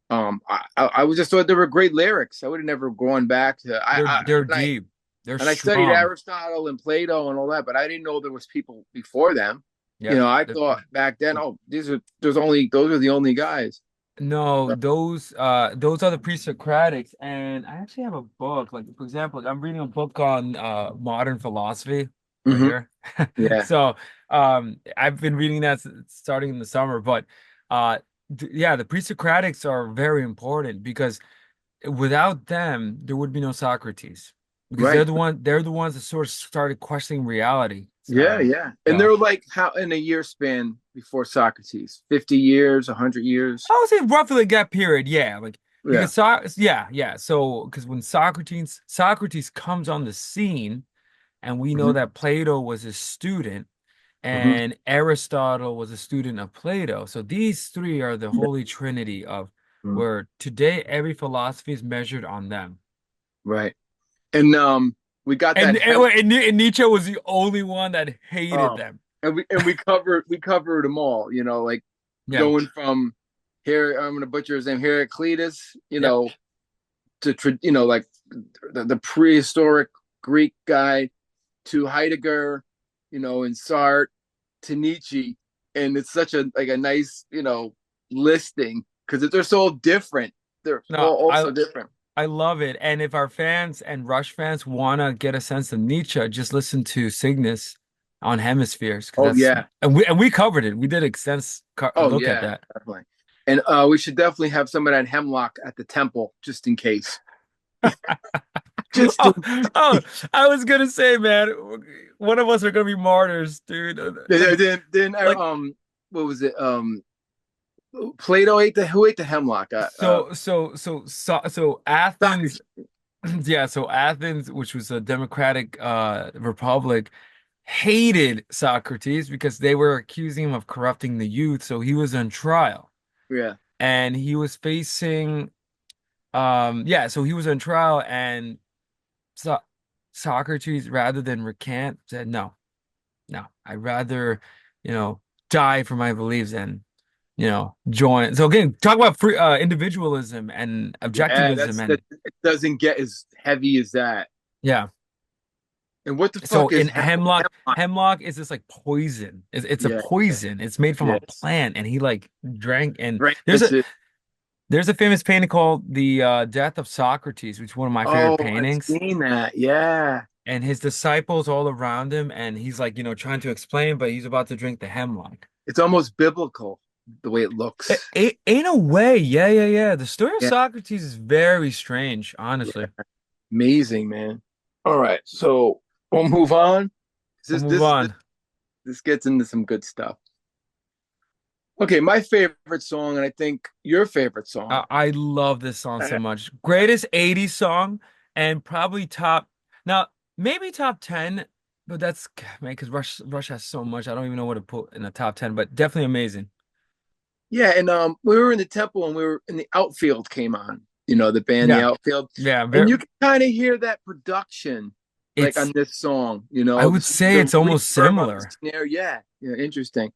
I was just thought there were great lyrics. I would have never gone back to, They're deep. They're and I studied strong. Aristotle and Plato and all that, but I didn't know there was people before them. Yep. I thought back then, oh, those are the only guys. No, those are the pre-Socratics, and I actually have a book. Like for example, like I'm reading a book on modern philosophy right Hmm. here. Yeah, So I've been reading that starting in the summer, but yeah, the pre-Socratics are very important because without them, there would be no Socrates because right. they're the ones that sort of started questioning reality. Yeah, yeah. And So they're like how in a year span before Socrates, 50 years, 100 years. I would say roughly like that period, yeah, like Yeah. because yeah. So because when Socrates comes on the scene, and we know Hmm. that Plato was a student Hmm. and Aristotle was a student of Plato. So these three are the Yeah. holy trinity of Mhm. where today every philosophy is measured on them. Right. And we got that And, hell. and Nietzsche was the only one that hated Oh, them. and we covered them all. Like Yeah. going from here. I'm gonna butcher his name, Heraclitus. Yep. Like the prehistoric Greek guy to Heidegger, and Sartre to Nietzsche, and it's such a nice listing because they're so different. They're No, all so different. I love it. And if our fans and Rush fans want to get a sense of Nietzsche, just listen to Cygnus on Hemispheres because Oh that's yeah, and we covered it. We did extensive oh look at yeah, that. definitely. And we should definitely have some of that hemlock at the temple just in case. Just Oh, in oh, case. I was gonna say, man, one of us are gonna be martyrs, dude. Then Like what was it? Plato ate the who ate the hemlock? so Athens, Socrates. yeah, so Athens, which was a democratic republic, hated Socrates because they were accusing him of corrupting the youth. So he was on trial Yeah, and he was facing yeah, so he was on trial and so Socrates, rather than recant, said no, no, I'd rather, you know, die for my beliefs and, join. So again, talk about free individualism and yeah. objectivism That and it doesn't get as heavy as that. yeah. And what the So fuck in is hemlock, hemlock? hemlock is this like poison. It's a Yeah, poison. It's made from a yes. plant, and he like drank. And Right. there's That's a it. there's a famous painting called "The Death of Socrates," which is one of my favorite Oh, I've paintings. seen that. Yeah. And his disciples all around him, and he's like, trying to explain, but he's about to drink the hemlock. It's almost biblical the way it looks. In a way, yeah, yeah, yeah. The story of Yeah. Socrates is very strange, Yeah. honestly. Amazing, man. All right. So we'll move on. We'll This move this this on. this gets into some good stuff. Okay, my favorite song, and I think your favorite song. I love this song so Uh, much. Greatest 80s song and probably top now maybe top 10, but that's man, because Rush has so much. I don't even know what to put in the top 10, but definitely amazing. Yeah, and we were in the temple and we were in the outfield came on, the band The Yeah. Outfield. Yeah, And very you can kind of hear that production like it's on this song, I would say the it's almost reverb on the similar. snare. Yeah, yeah, interesting.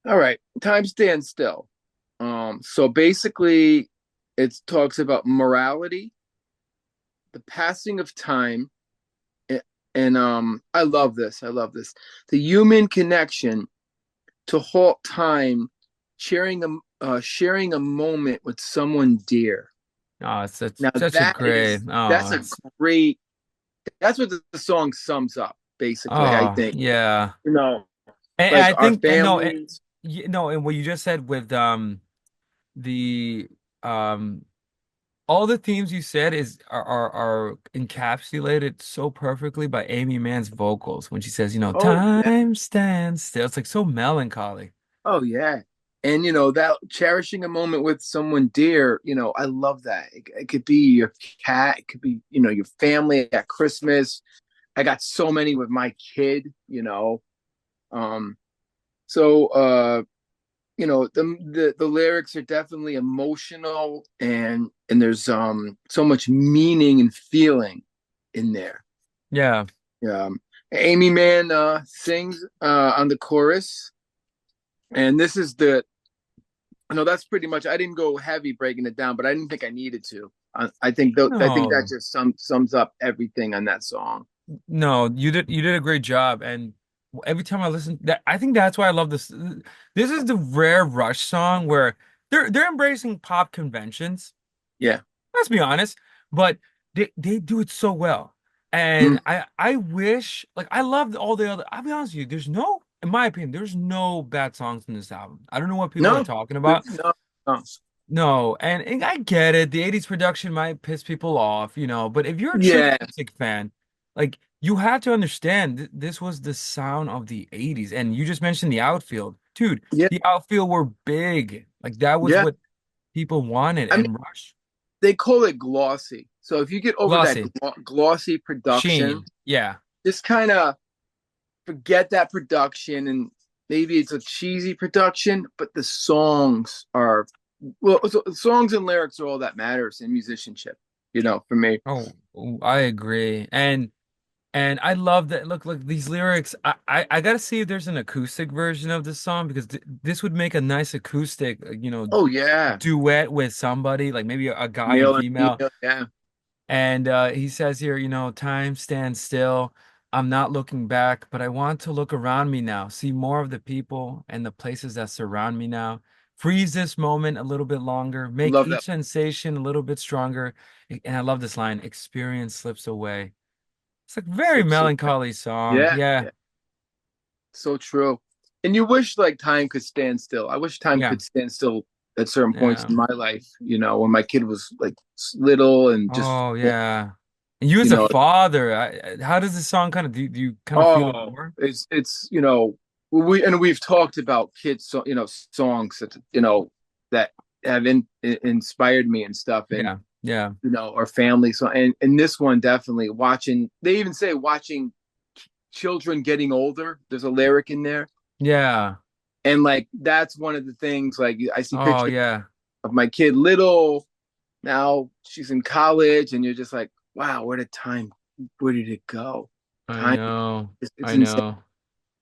All right, time stands still. So basically it talks about morality, the passing of time, and I love this. I love this. The human connection to halt time, sharing a moment with someone dear. Oh, it's Now such a great. that's Oh, a great. That's what the song sums up. Basically, I think yeah. you know, And like I our think and no, families. no, and what you just said with the um all the themes you said are encapsulated so perfectly by Amy Mann's vocals when she says, Oh yeah, time stands still. It's like so melancholy. oh yeah, and that cherishing a moment with someone dear. I love that. It could be your cat. It could be your family at Christmas. I got so many with my kid. Um, so the lyrics are definitely emotional and there's so much meaning and feeling in there. Yeah. Amy Mann sings on the chorus, and this is the no, that's pretty much. I didn't go heavy breaking it down, but I didn't think I needed to. I think that No. just sums up everything on that song. No, you did a great job. And every time I listen that I think that's why I love this. This is the rare Rush song where they're embracing pop conventions. Yeah. Let's be honest, but they do it so well. Mm. And I wish like I loved all the other. I'll be honest with you, in my opinion, there's no bad songs in this album. I don't know what people are No, talking about. no, no. No, and I get it. The 80s production might piss people off, but if you're a true Yeah, music fan, like you have to understand this was the sound of the 80s. And you just mentioned the outfield. Dude, yeah, the outfield were big. Like that was yeah. what people wanted. I mean, And Rush, they call it glossy. So if you get over that glossy, glossy production, sheen. Yeah. just kind of forget that production and maybe it's a cheesy production, but the songs are well, so songs and lyrics are all that matters in musicianship, for me. Oh, I agree. And And I love that. Look, these lyrics. I gotta see if there's an acoustic version of this song because th this would make a nice acoustic, Oh yeah, duet with somebody, like maybe a guy and male and female. female. Yeah, And he says here, time stands still. I'm not looking back, but I want to look around me now, see more of the people and the places that surround me now. Freeze this moment a little bit longer, make love each that. sensation a little bit stronger. And I love this line, experience slips away. It's like very Slips away. melancholy song. Yeah, Yeah. yeah, so true. And you wish like time could stand still. I wish time Yeah. could stand still at certain points Yeah. in my life. When my kid was like little and just, Oh, yeah. And you you as a know, father, how does this song kind of do you kind of feel it oh, more? we've talked about kids, songs that that have inspired me and stuff, and Yeah. Yeah. our family. So, and this one definitely watching. They even say watching children getting older. There's a lyric in there, Yeah. and like that's one of the things. Like I see Oh, pictures yeah. of my kid little. Now she's in college, and you're just like, wow, where did it go? I Time, know. it's I insane. know.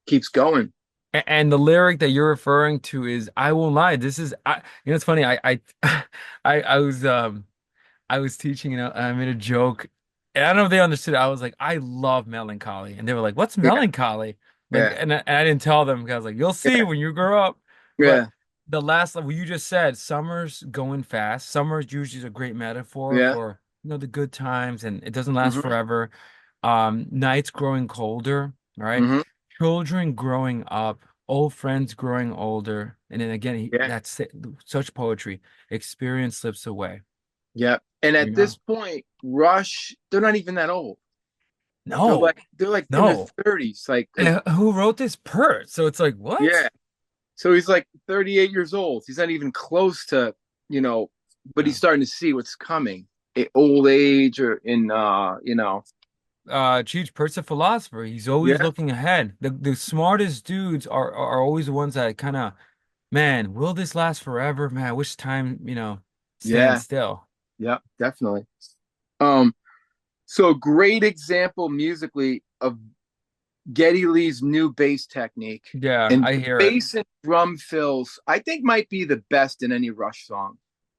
Keeps going. And the lyric that you're referring to is I won't lie. This is it's funny. I was teaching, I made a joke. And I don't know if they understood it. I was like, I love melancholy. And they were like, what's Yeah, melancholy? Like, yeah, and I didn't tell them because I was like, you'll see yeah, when you grow up. But yeah, the last level you just said, summer's going fast. Summer's usually a great metaphor yeah. for, the good times and it doesn't last Hmm. forever. Nights growing colder, right? Hmm. Children growing up, old friends growing older. And then again, Yeah, that's such poetry. Experience slips away, yeah. And you at this know? point, Rush, they're not even that old. No, They're like in their no. 30s. Like And who wrote this Pert? So it's like, yeah. what? So he's like 38 years old. He's not even close to, you know, but Yeah. he's starting to see what's coming. Old age or Cheech Pert's a philosopher. He's always yeah, looking ahead. The smartest dudes are always the ones that kind of, man, will this last forever? Man, I wish time, stands yeah, still. yeah, definitely. Um, so great example musically of Geddy Lee's new bass technique. Yeah, And I the hear it. bass and drum fills, I think might be the best in any Rush song.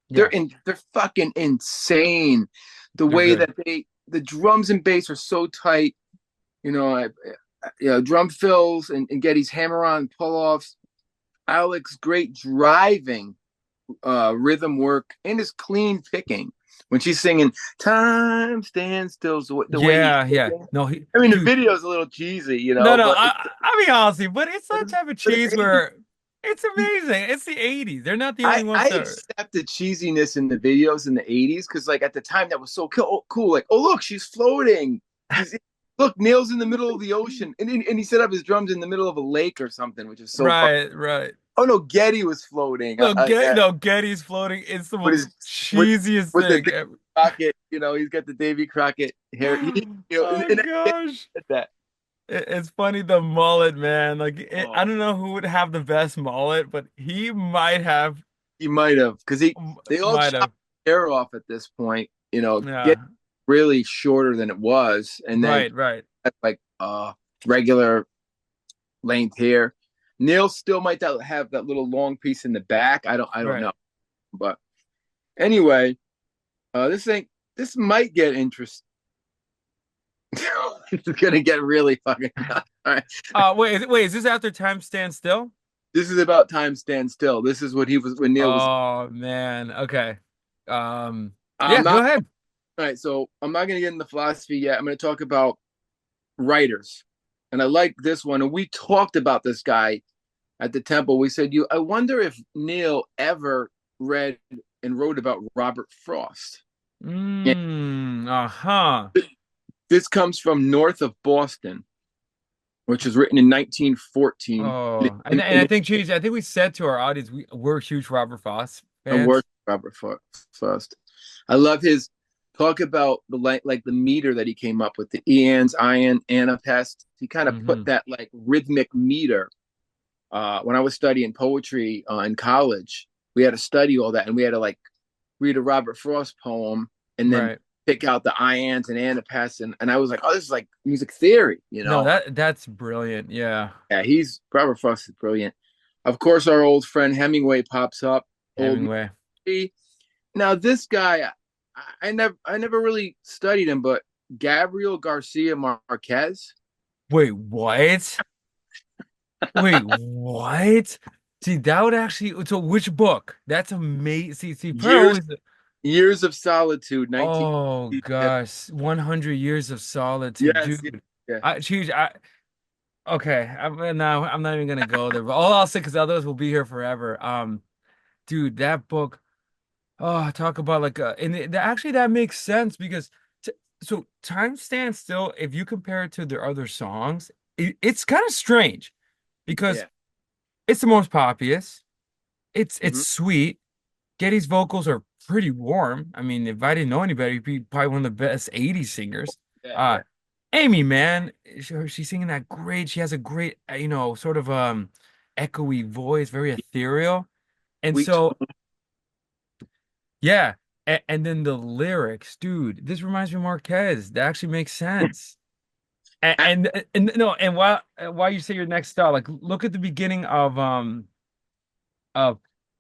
Yeah, They're fucking insane. The they're way good. that the drums and bass are so tight, drum fills and Geddy's hammer on pull offs. Alex great driving, rhythm work, and his clean picking. When she's singing "Time Stands Still," the way he's Yeah, yeah. picking. No, I mean, the dude. video's a little cheesy, No, no. but I mean, honestly, but it's that type of but it's cheese 80s. where it's amazing. It's the '80s. They're not the I only ones I that are. accepted cheesiness in the videos in the 80s because like at the time that was so cool. Like, oh look, she's floating. She's look, Neil's in the middle of the ocean, and he set up his drums in the middle of a lake or something, which is so fun. Right, right. Oh no, Getty was floating. No, Getty's floating. It's the With most his with cheesiest with the thing Davy ever. Crockett, he's got the Davy Crockett hair. Oh And I gosh. get that. It's funny the mullet, man. Like I Oh, don't know who would have the best mullet, but he mihe have he might have because they all might chopped have. their hair off at this point. Get Yeah. really shorter than it was, and then Right, right. that's like regular length hair. Neil still might have that little long piece in the back. I don't Right. know, but anyway, this might get interesting. It's gonna get really fucking nuts. All right. Wait, is this after Time Stand Still? This is about time stand still. This is what he was when Neil was. Oh man. Okay. I'm Yeah, go not ahead. all right. So I'm not gonna get into philosophy yet. I'm gonna talk about writers, and I like this one. And we talked about this guy at the temple. We said, I wonder if Neil ever read and wrote about Robert Frost. And Uh-huh. this comes from north of Boston, which was written in 1914. Oh, and I think, geez, I think we said to our audience we're huge Robert Frost I worked fans. with Robert Frost. I love his talk about like the meter that he came up with, the eans, ion, anapest. He kind of put Hmm. that like rhythmic meter. When I was studying poetry in college, we had to study all that, and we had to like read a Robert Frost poem and then Right. pick out the ions and antipaths, and I was like, oh, this is like music theory, you No, know? that's brilliant. Yeah. Yeah, he's Robert Frost is brilliant. Of course, our old friend Hemingway pops up. Old Hemingway. man. Now this guy, I never really studied him, but Gabriel Garcia Marquez. Wait, what? Wait, what? See, that would actually, so which book? That's amazing. See, Pearl Years always, Years of Solitude, 19. oh gosh, 100 Years of Solitude, Yes, yes, dude. yeah. Okay, I'm not even gonna go there, but all I'll say, because others will be here forever. Dude, that book, oh, talk about like, actually that makes sense because, t so Time Stands Still, if you compare it to their other songs, it's kind of strange because Yeah. it's the most populous. It's Hmm. sweet. Getty's vocals are pretty warm. I mean, if I didn't know anybody, he'd be probably one of the best 80s singers. Yeah, Uh, yeah. Amy, man, she's singing that great. She has a great, sort of echoey voice, very ethereal. And Sweet. so, yeah. And then the lyrics, dude, this reminds me of Marquez. That actually makes sense. And no, and while you say your next style, like look at the beginning of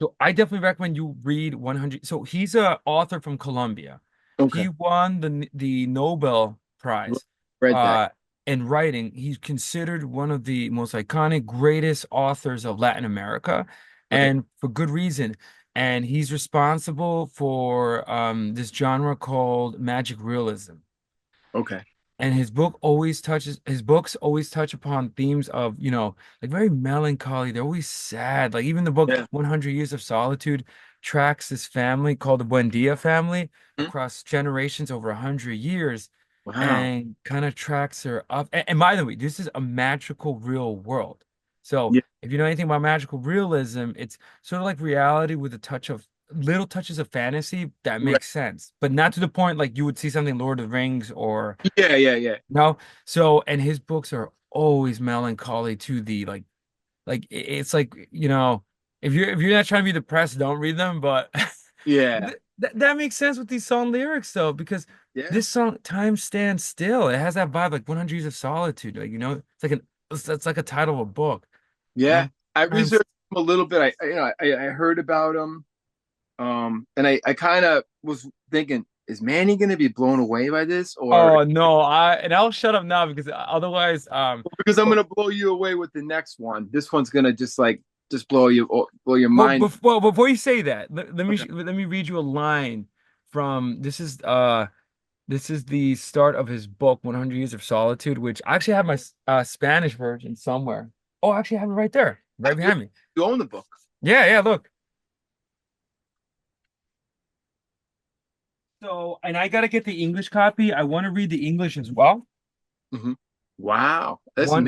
so I definitely recommend you read 100. So he's a author from Colombia. Okay. He won the Nobel Prize Read that. uh in writing. He's considered one of the most iconic, greatest authors of Latin America, Right. and for good reason. And he's responsible for this genre called magic realism. Okay. And his books always touch upon themes of, like very melancholy. They're always sad. Like even the book Yeah. 100 Years of Solitude tracks this family called the Buendia family Hmm? across generations over 100 years Wow. and kind of tracks her up. And by the way, this is a magical real world. So Yeah. if you know anything about magical realism, it's sort of like reality with a touch of little touches of fantasy that Right. makes sense, but not to the point like you would see something Lord of the Rings or Yeah, yeah, yeah. no. So, and his books are always melancholy to the it's like, if you're not trying to be depressed, don't read them. But Yeah. that makes sense with these song lyrics though, because Yeah. this song Time Stands Still, it has that vibe like 100 Years of Solitude. Like, it's like a title of a book, you Yeah. know? I Time researched him a little bit. I heard about him. And I kind of was thinking, is Manny gonna be blown away by this, or Oh no, I'll shut up now because otherwise, because I'm but gonna blow you away with the next one? This one's gonna just blow your Well, mind. before you say that, Okay. let me read you a line from this is the start of his book 100 Years of Solitude, which I actually have my Spanish version somewhere. Oh, I actually have it right there, right You behind me. you own the book. Yeah, yeah, look. So, and I gotta get the English copy. I want to read the English as well. Hmm. Wow, that's One,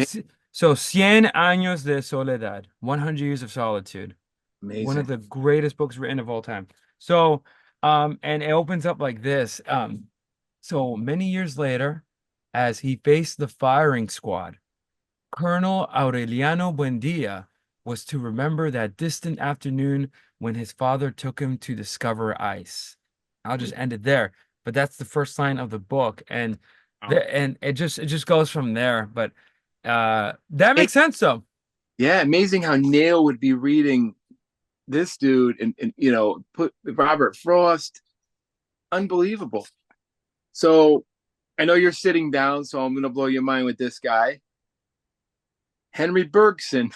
so Cien Años de Soledad, 100 Years of Solitude. One of amazing. the greatest books written of all time. So, and it opens up like this. So many years later, as he faced the firing squad, Colonel Aureliano Buendia was to remember that distant afternoon when his father took him to discover ice. I'll just end it there, but that's the first line of the book, and Wow. there and it just goes from there. But that makes sense though. Yeah, amazing how Neil would be reading this dude and put Robert Frost. Unbelievable. So I know you're sitting down, so I'm gonna blow your mind with this guy, Henry Bergson.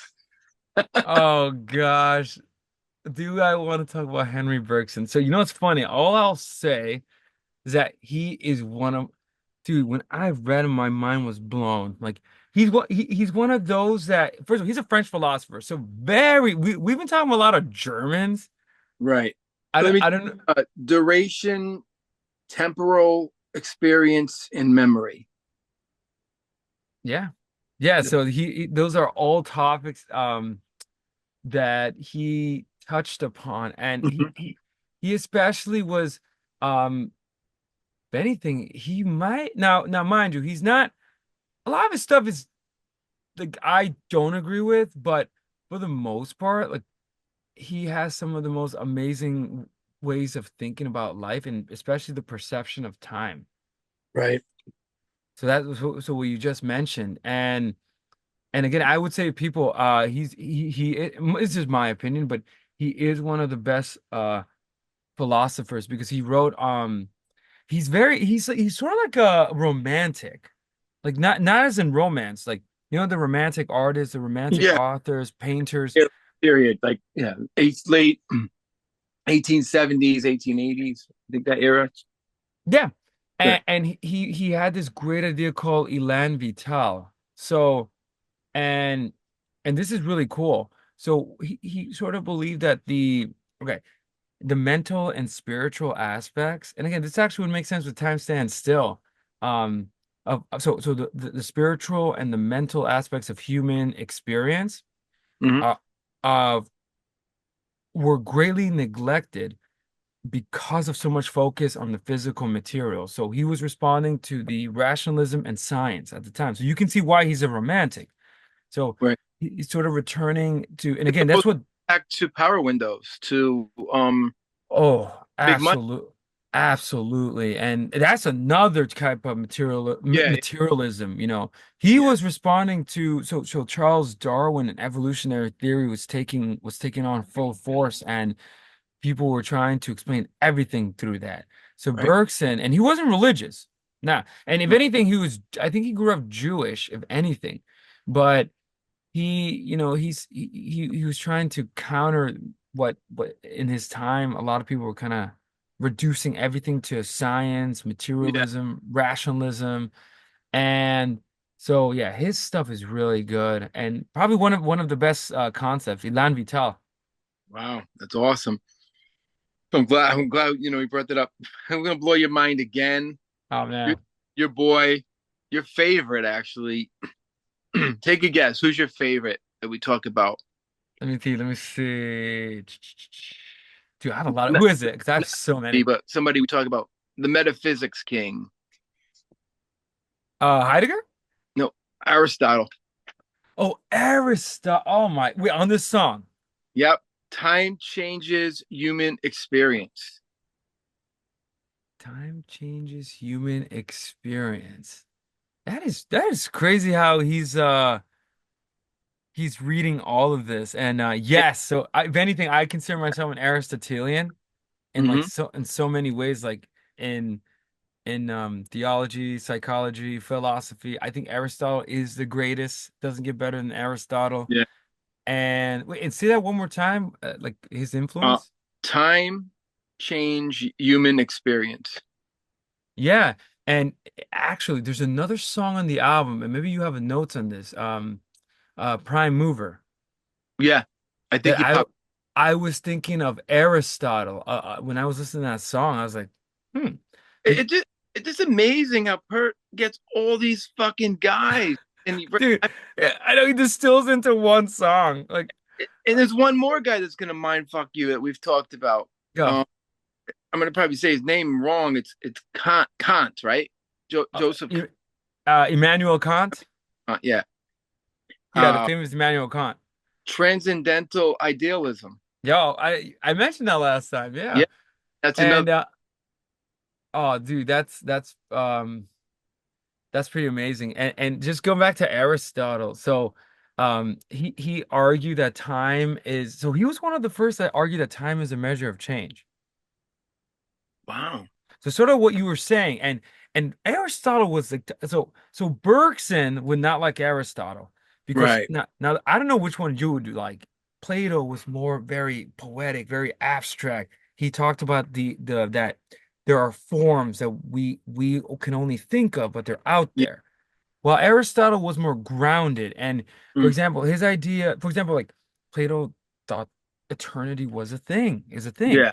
Oh gosh. Do I want to talk about Henry Bergson? So you know what's funny? All I'll say is that he is one of, dude, when I read him, my mind was blown. Like he's one of those that first of all, he's a French philosopher. So we've been talking about a lot of Germans. Right. So let me I don't duration, temporal experience, and memory. yeah. Yeah, so those are all topics that he touched upon, and Mhm. he especially was um if anything, he might now mind you, he's not a lot of his stuff is like I don't agree with, but for the most part, like he has some of the most amazing. ways of thinking about life and especially the perception of time. Right. So that was so what you just mentioned. And again, I would say people this is my opinion, but he is one of the best philosophers because he wrote he's sort of like a romantic. Like not as in romance, like the romantic artists, the romantic Yeah. authors, painters. Yeah. Period. Like, yeah, late 1870s, 1880s. I think that era. Yeah. Good. And he had this great idea called Elan Vital. So and this is really cool. So he sort of believed that okay, the mental and spiritual aspects, and again, this actually would make sense with time stands still. So the spiritual and the mental aspects of human experience Hmm. uh, uh were greatly neglected because of so much focus on the physical material. So he was responding to the rationalism and science at the time. So you can see why he's a romantic. So Right. he's sort of returning to, and It's again, that's almost what, back to Power Windows to oh, Big Money. absolutely. And that's another type of Yeah. materialism, He Yeah. was responding to, so Charles Darwin and evolutionary theory was taking on full force, and people were trying to explain everything through that. So Right. Bergson, and he wasn't religious. Nah. And if Mm. anything, I think he grew up Jewish, if anything. But he was trying to counter what in his time a lot of people were kind of reducing everything to science, Yeah. materialism, rationalism, and so yeah, his stuff is really good and probably one of the best concepts, Elan Vital. Wow. That's awesome. I'm glad you brought that up. I'm gonna blow your mind again. Oh Your, man, your boy, your favorite actually. Take a guess. Who's your favorite that we talk about? let me see. Dude, I have a lot of, Not, who is it? Because I have not so me, many. but somebody we talk about. The metaphysics king. Heidegger. No, Aristotle. Oh, Aristotle. Oh my, wait, on this song. Yep. Time changes human experience. Time changes human experience. That is crazy how he's reading all of this. And yes, so if anything, I consider myself an Aristotelian in like Mm-hmm. so many ways, like in theology, psychology, philosophy. I think Aristotle is the greatest. Doesn't get better than Aristotle. Yeah. And wait, and say that one more time, like his Uh, influence. time change human experience. Yeah. And actually, there's another song on the album, and maybe you have a notes on this. Prime Mover. Yeah. I think That he I popped. I was thinking of Aristotle when I was listening to that song. I was like, hmm. It, it just it's just amazing how Pert gets all these fucking guys. And Dude, yeah, I know he distills into one song. Like, there's one more guy that's gonna mind fuck you that we've talked about. go. Um, I'm gonna probably say his name wrong. It's Kant, right? Uh, Joseph. E- Immanuel Kant. Yeah. Yeah, the Uh, famous Immanuel Kant. transcendental idealism. Yo, I mentioned that last time. Yeah. Yeah, that's another. And oh, dude, that's pretty amazing. And just going back to Aristotle. So, he argued that time is so he was one of the first that argued that time is a measure of change. Wow. So sort of what you were saying, and Aristotle was like so Bergson would not like Aristotle because Right. now I don't know which one you would do. Like Plato was more very poetic, very abstract. He talked about the that there are forms that we can only think of, but they're out Yeah. there. While Aristotle was more grounded, and for Mm. example, his idea, for example, like Plato thought eternity was is a thing. Yeah.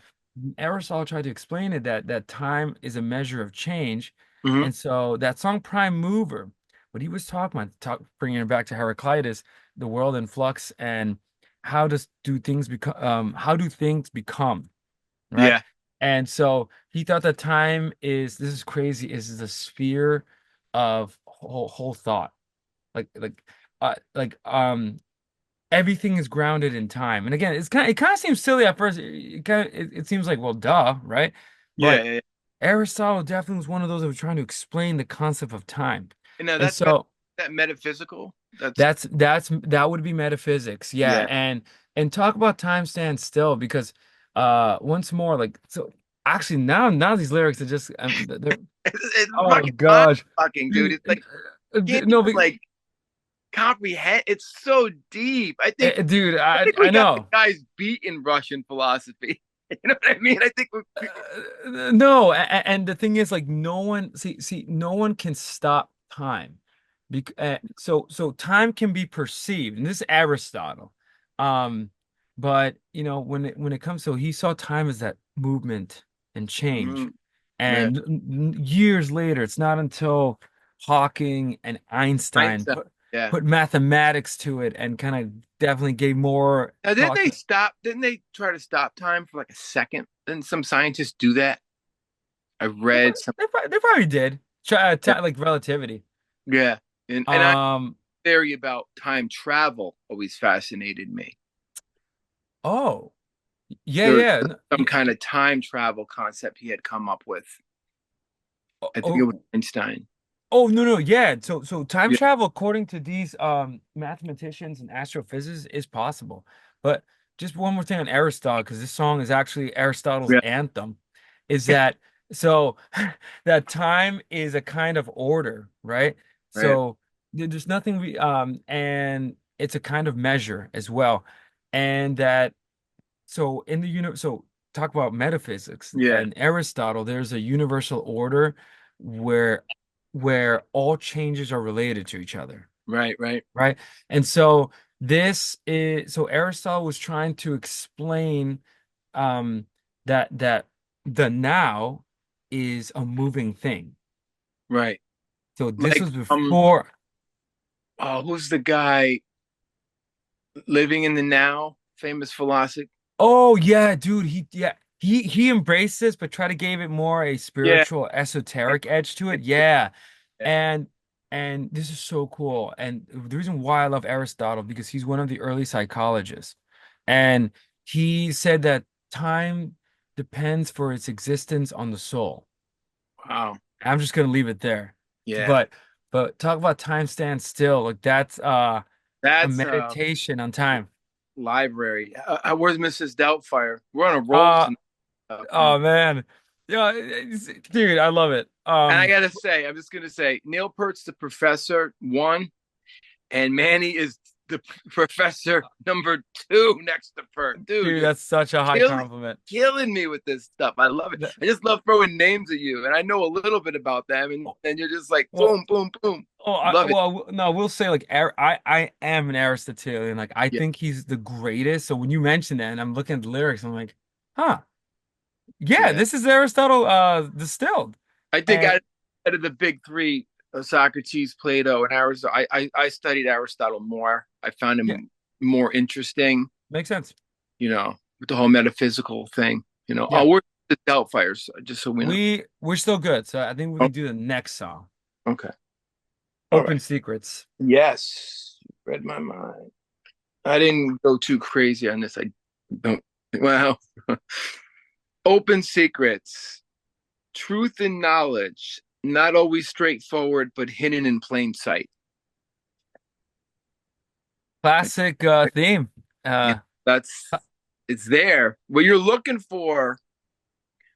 Aristotle tried to explain it that time is a measure of change, Hmm. and so that song Prime Mover, what he was talking about, bringing it back to Heraclitus, the world in flux, and how do things become, right? Yeah. And so he thought that time is this is crazy, is the sphere of whole thought. Like everything is grounded in time. And again, it kind of seems silly at first. It seems like, well, duh, right? Yeah, But yeah, yeah. Aristotle definitely was one of those that was trying to explain the concept of time. And now And that's so that metaphysical. That's that would be metaphysics. Yeah. yeah. And talk about time stands still because once more, like so actually now these lyrics are just they're It's oh fucking mind gosh. fucking, dude. Dude, It's like can't no, even like comprehend. It's so deep. dude, I think we I got the know. guys beat in Russian philosophy. You know what I mean? I think No, and the thing is, like, no one no one can stop time, so time can be perceived, and this is Aristotle. But when it comes to he saw time as that movement and change, mm, yeah, and years later, it's not until Hawking and Einstein Einstein. Yeah. put mathematics to it and kind of definitely gave more Now, didn't thought. they stop? Didn't they try to stop time for like a second? Didn't some scientists do that? I read some. They probably did. Try, Yeah, like relativity. yeah. And I Um. theory about time travel always fascinated me. Oh. Yeah. There was Yeah. some kind of time travel concept he had come up with. I think it was Oh. Einstein. Oh no no yeah. So time Yeah, travel according to these mathematicians and astrophysicists is possible. But just one more thing on Aristotle because this song is actually Aristotle's yeah, anthem. Is that so that time is a kind of order, right? right, So there's nothing we and it's a kind of measure as well. And that so in the universe, so talk about metaphysics yeah, and Aristotle, there's a universal order where all changes are related to each other, right, right, right? And so this is so Aristotle was trying to explain um that the now is a moving thing. right. So this Like, was before. oh, who's the guy living in the now? Famous philosopher. Oh yeah, dude. He embraced this, but try to give it more a Yeah, spiritual, yeah, esoteric edge to it. Yeah, yeah. and this is so cool. And the reason why I love Aristotle because he's one of the early psychologists, and he said that time depends for its existence on the soul. Wow. I'm just gonna leave it there, Yeah, but talk about time stands still. Like that's a that's meditation on time. library. Where's Mrs. Doubtfire? We're on a roll Uh tonight. Come on. Oh man. Yeah, dude, I love it. And I gotta say, I'm just gonna say, Neil Peart's the professor one, and Manny is the professor number two next to Pert. Dude, Dude, you're that's such a high killing compliment. killing me with this stuff. I love it. Th- I just love throwing names at you, and I know a little bit about them, and oh, then you're just like Well, boom, boom, boom. I, Love it. well, no, we'll say like I am an Aristotelian. Like I Yeah, think he's the greatest. So when you mention that and I'm looking at the lyrics, I'm like, huh, yeah, yeah. this is Aristotle distilled. I think And out of the big three, Socrates, Plato, and Aristotle, I studied Aristotle more. I found yeah, him more interesting, makes sense. with the whole metaphysical thing. Yeah. We're the Doubtfires, just so we know. We're still good. So I think we Oh, can do the next song. okay. All Open right. Secrets. Yes. Read my mind. I didn't go too crazy on this. I don't. Well, open secrets, truth and knowledge, not always straightforward, but hidden in plain sight. Classic theme. Yeah, Uh that's it's there. What you're looking for,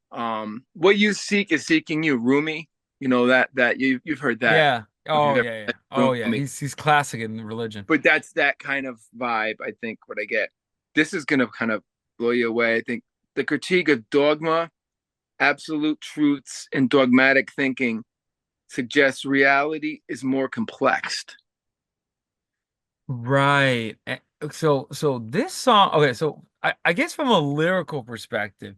what you seek is seeking you. Rumi, that you've heard that Yeah. if Oh you've ever yeah, yeah. read Oh yeah. Rumi. He's classic in religion. But that's that kind of vibe. I think what I get. This is gonna kind of blow you away. I think the critique of dogma, absolute truths, and dogmatic thinking suggests reality is more complex. Right. So this song, okay, so I guess from a lyrical perspective,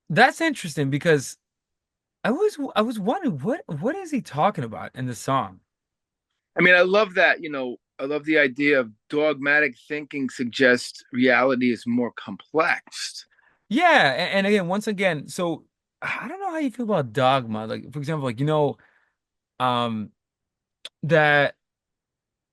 that's interesting because I was wondering what is he talking about in the song? I mean, I love that. I love the idea of dogmatic thinking suggests reality is more complex. Yeah, and again, once again, so I don't know how you feel about dogma. Like for example, like um that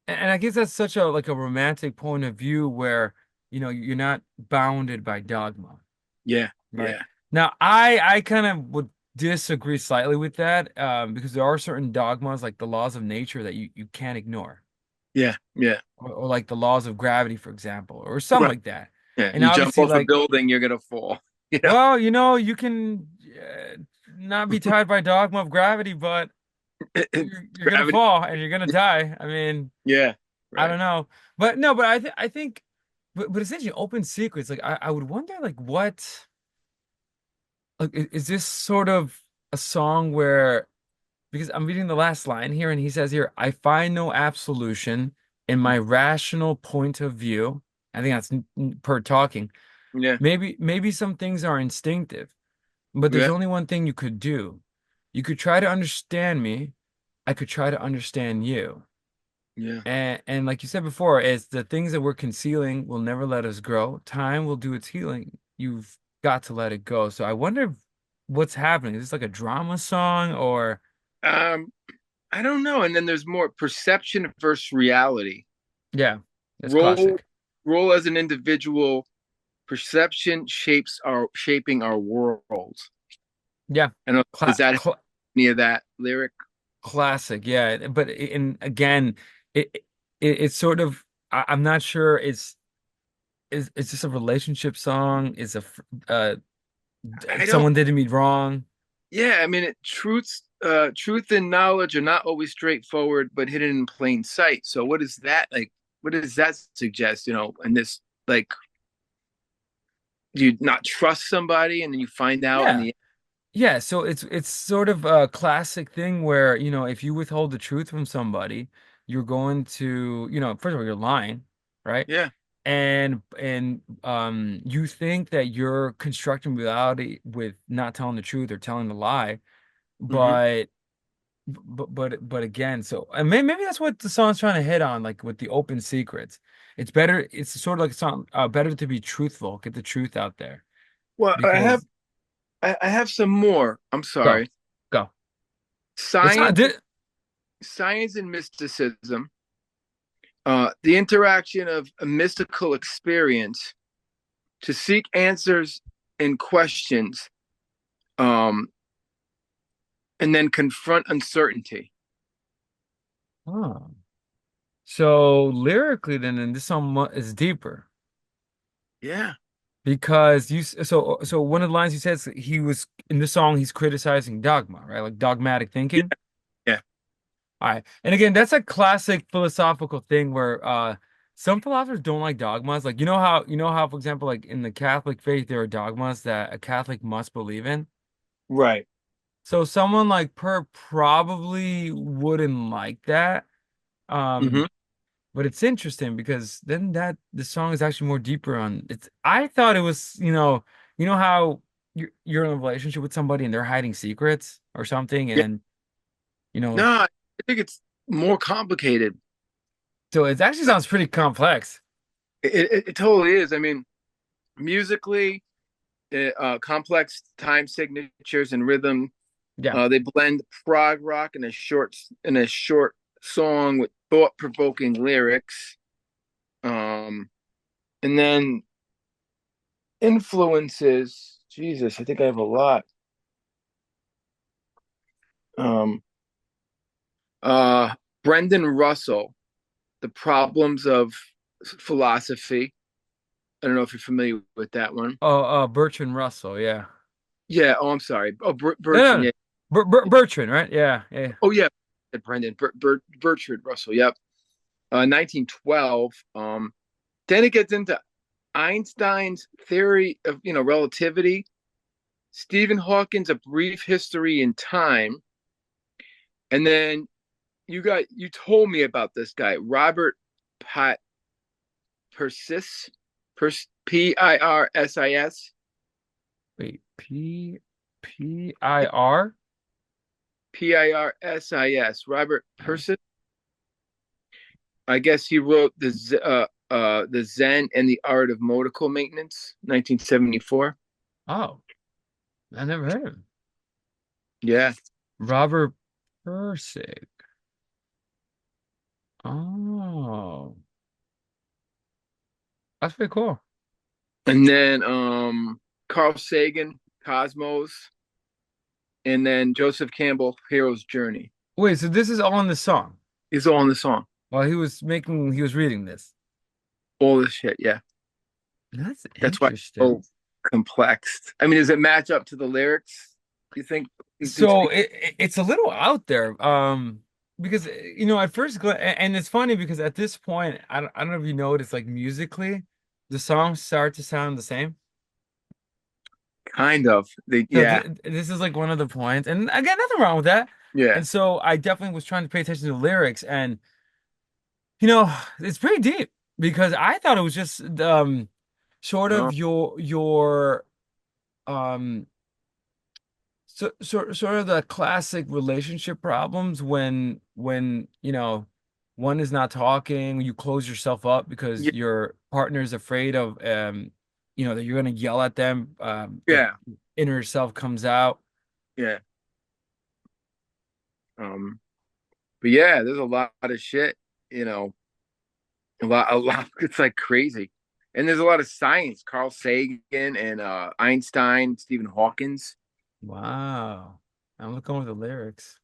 And I guess that's such a like a romantic point of view where, you're not bounded by dogma, Yeah, right? yeah, Now, I kind of would disagree slightly with that, because there are certain dogmas like the laws of nature that you can't ignore, yeah, yeah. or like the laws of gravity, for example, or something Right. like that. Yeah. And You jump obviously, off a like, building, you're gonna fall. You know, well, you can not be tied by dogma of gravity, but you're gonna gravity. fall and you're gonna die. I mean, Yeah. I Right. don't know, but no, but I think, but essentially, open secrets. Like, I would wonder, like, what, like, is this sort of a song where, because I'm reading the last line here, and he says here, I find no absolution in my rational point of view. I think that's per talking. Yeah. Maybe some things are instinctive, but there's Yeah. only one thing you could do. You could try to understand me. I could try to understand you. Yeah. And like you said before, it's the things that we're concealing will never let us grow. Time will do its healing. You've got to let it go. So I wonder what's happening. Is this like a drama song or Um, I don't know. And then there's more perception versus reality. yeah, that's Role classic. role as an individual, perception shaping our world. Yeah. And does Cla that have cl any of that lyric? Classic. Yeah. But in again, it's sort of I'm not sure is this a relationship song? I don't. Someone did me wrong? Yeah, I mean, truth and knowledge are not always straightforward, but hidden in plain sight. So, what is that like? What does that suggest? And this, like, do you not trust somebody, and then you find out in Yeah. the Yeah, so it's sort of a classic thing where, if you withhold the truth from somebody, you're going to, first of all, you're lying, right? yeah, And you think that you're constructing reality with not telling the truth or telling the lie, hmm but but again, so and maybe that's what the song's trying to hit on, like with the open secrets. It's sort of like a song, better to be truthful, get the truth out there Well, I have because I have some more. I'm go, sorry. go. It's not. Science, science and mysticism. The interaction of a mystical experience to seek answers and questions, um, and then confront uncertainty. Oh. So lyrically, then this song is deeper Yeah, because so one of the lines he says he was in this song he's criticizing dogma, right? Like dogmatic yeah, thinking. yeah. All right, and again, that's a classic philosophical thing where some philosophers don't like dogmas. Like you know how for example like in the Catholic faith there are dogmas that a Catholic must believe in. Right. So someone like Per probably wouldn't like that. hmm Um, But it's interesting because then that the song is actually more deeper on it's I thought it was, how you're in a relationship with somebody and they're hiding secrets or something and Yeah. then, No, I think it's more complicated. so it actually sounds pretty complex. It totally is. I mean, musically, complex time signatures and rhythm. Yeah. They blend prog rock in a short song with thought provoking lyrics. Um, and then influences. Jesus, I think I have a lot. Um, uh, Brendan Russell, The Problems of Philosophy. I don't know if you're familiar with that one. Oh, Bertrand Russell, yeah. Yeah. Oh, I'm sorry. Oh, No, no, Bertrand. no. Yeah. Bertrand, right? Yeah, yeah. Oh, yeah. Brendan. Bertrand Russell. Yep. 1912. Then it gets into Einstein's theory of relativity, Stephen Hawking's A Brief History in Time, and then you told me about this guy Robert Pat Persis, Pirsis, Wait, P-I-R? Pirsis, Robert Persis. I guess he wrote the Zen and the Art of Motorcycle Maintenance, 1974. Oh, I never heard of him. Yeah. Robert Pirsig. Oh, that's pretty cool. And then Carl Sagan, Cosmos, and then Joseph Campbell, Hero's Journey. Wait, so this is all in the song It's all in the song. while he was reading this. All this shit, yeah. That's That's why it's interesting. so complex. I mean, does it match up to the lyrics? You think? You So think it's a little out there, because at first and it's funny because at this point, I don't know if you noticed, like musically, the songs start to sound the same. kind of? So Yeah, this is like one of the points, and again, nothing wrong with that. yeah. And so I definitely was trying to pay attention to the lyrics, and it's pretty deep because I thought it was just sort No, of your um sort of the classic relationship problems when one is not talking, you close yourself up because yeah, your partner is afraid of that you're gonna yell at them, the yeah, inner self comes out. yeah. Um, but yeah, there's a lot of shit. You know, a lot. It's like crazy, and there's a lot of science. Carl Sagan and Einstein, Stephen Hawkins. Wow. I'm looking over the lyrics.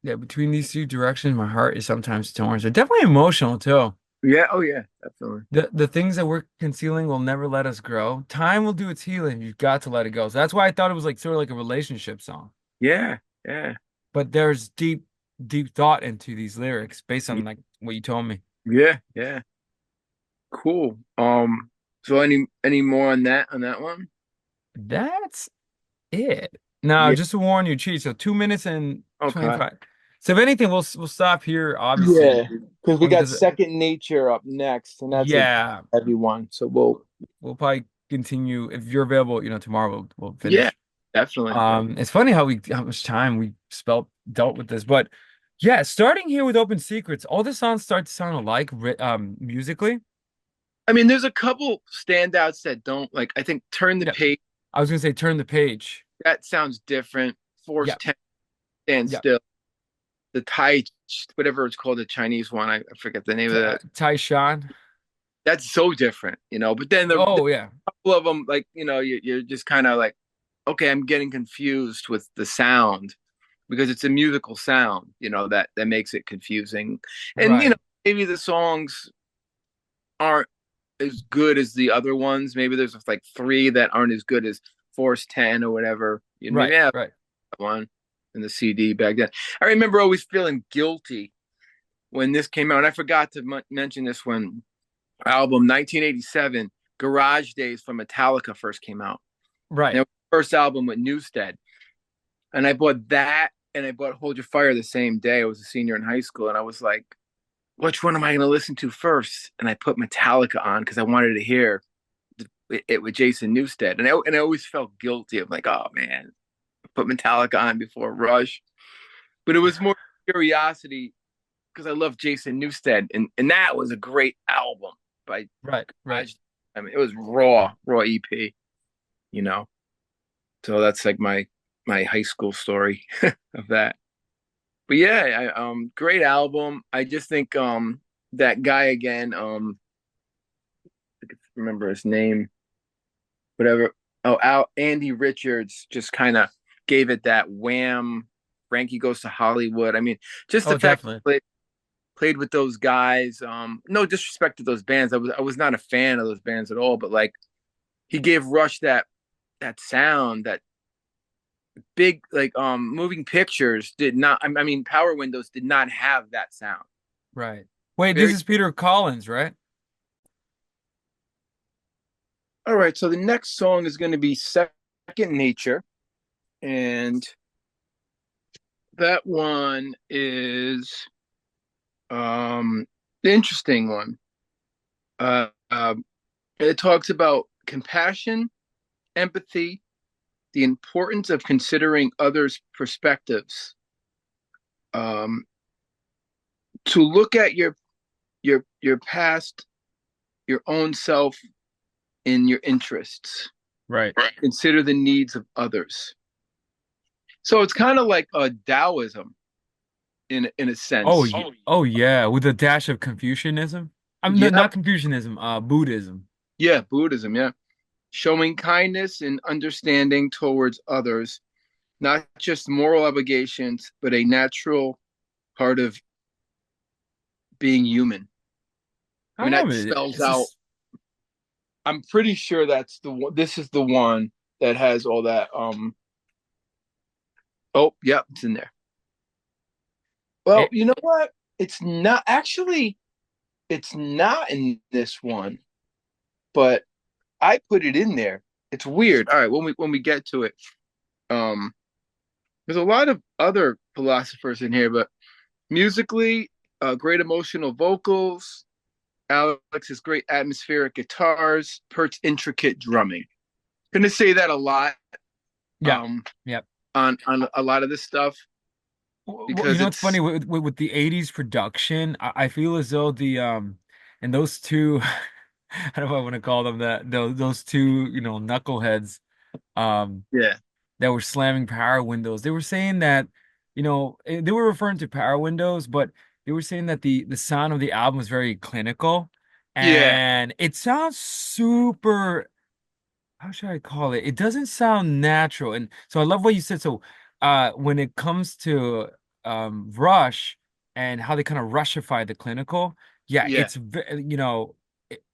Yeah, between these two directions, my heart is sometimes torn. So definitely emotional too. Yeah, oh yeah, definitely. The things that we're concealing will never let us grow. Time will do its healing. You've got to let it go. So that's why I thought it was like sort of like a relationship song. Yeah, yeah, But there's deep thought into these lyrics based on like what you told me. yeah, yeah. Cool. So any more on that one? That's it. Now, Yeah. just to warn you, Cheat, so 2 minutes and Okay. 25. So if anything, we'll stop here, obviously. Yeah, because we got Because Second Nature up next, and that's a yeah, heavy one. So we'll, we'll probably continue if you're available, tomorrow we'll yeah, finish. definitely. It's funny how much time we spelt dealt with this, but yeah, starting here with Open Secrets, all the songs start to sound alike, musically. I mean, there's a couple standouts that don't like. I think Turn the Yeah, Page, I was gonna say Turn the Page. that sounds different. Force Yeah, 10, Stand yeah. Still. The Tai, whatever it's called, the Chinese one, I forget the name of that. Tyshawn. That's so different, you know. But then the Oh yeah, couple of them, like, you're just kind of like, okay, I'm getting confused with the sound because it's a musical sound, that makes it confusing. And right, maybe the songs aren't as good as the other ones. Maybe there's like three that aren't as good as Force 10 or whatever. Maybe right, I have right. one in the CD back then. I remember always feeling guilty when this came out. And I forgot to mention this when album 1987, Garage Days from Metallica first came out. And Right. it was the first album with Newsted. And I bought that and I bought Hold Your Fire the same day. I was a senior in high school and I was like, which one am I going to listen to first? And I put Metallica on because I wanted to hear it with Jason Newsted. And I always felt guilty. I'm like, oh man, I put Metallica on before Rush. But it was more curiosity because I love Jason Newsted. And that was a great album by Right, right. Garage. I mean, it was raw EP, you know. So that's like my high school story of that. But yeah, great album. I just think that guy again, I can remember his name, whatever. Oh, Andy Richards just kind of gave it that wham. Frankie Goes to Hollywood. I mean, just the Oh, fact definitely. that played with those guys. No disrespect to those bands. I was not a fan of those bands at all, but like he gave Rush that sound, that big like moving pictures did not. I mean, Power Windows did not have that sound. Right. Wait, this Very is Peter Collins, right? all right. So the next song is going to be Second Nature, and that one is the interesting one. Uh, uh, it talks about compassion, empathy, the importance of considering others' perspectives. Um, to look at your past, your own self, in your interests. Right. Consider the needs of others. So it's kind of like a Taoism in a Oh, sense. oh yeah, with a dash of Confucianism. I'm not, Yep. not Confucianism, Buddhism. Yeah, Buddhism, yeah. Showing kindness and understanding towards others, not just moral obligations, but a natural part of being human. I I mean, love that it. spells It's out. just I'm pretty sure that's the one. This is the one that has all that. Oh, yep, it's in there. Well, it. you know what? It's not actually. It's not in this one, but I put it in there. It's weird. All right, when we get to it, um, there's a lot of other philosophers in here, but musically, great emotional vocals. Alex's great atmospheric guitars, Pert's intricate drumming. Gonna say that a lot Yeah, um, yeah. on a lot of this stuff Well, you because know what's funny it's with the 80s production, I feel as though the and those two I don't know if I want to call them that those two, knuckleheads um yeah that were slamming power windows. They were saying that, they were referring to power windows, but they were saying that the sound of the album was very clinical yeah and it sounds super, how should I call it? It doesn't sound natural. And so I love what you said. So when it comes to Rush and how they kind of rushify the clinical, yeah, yeah it's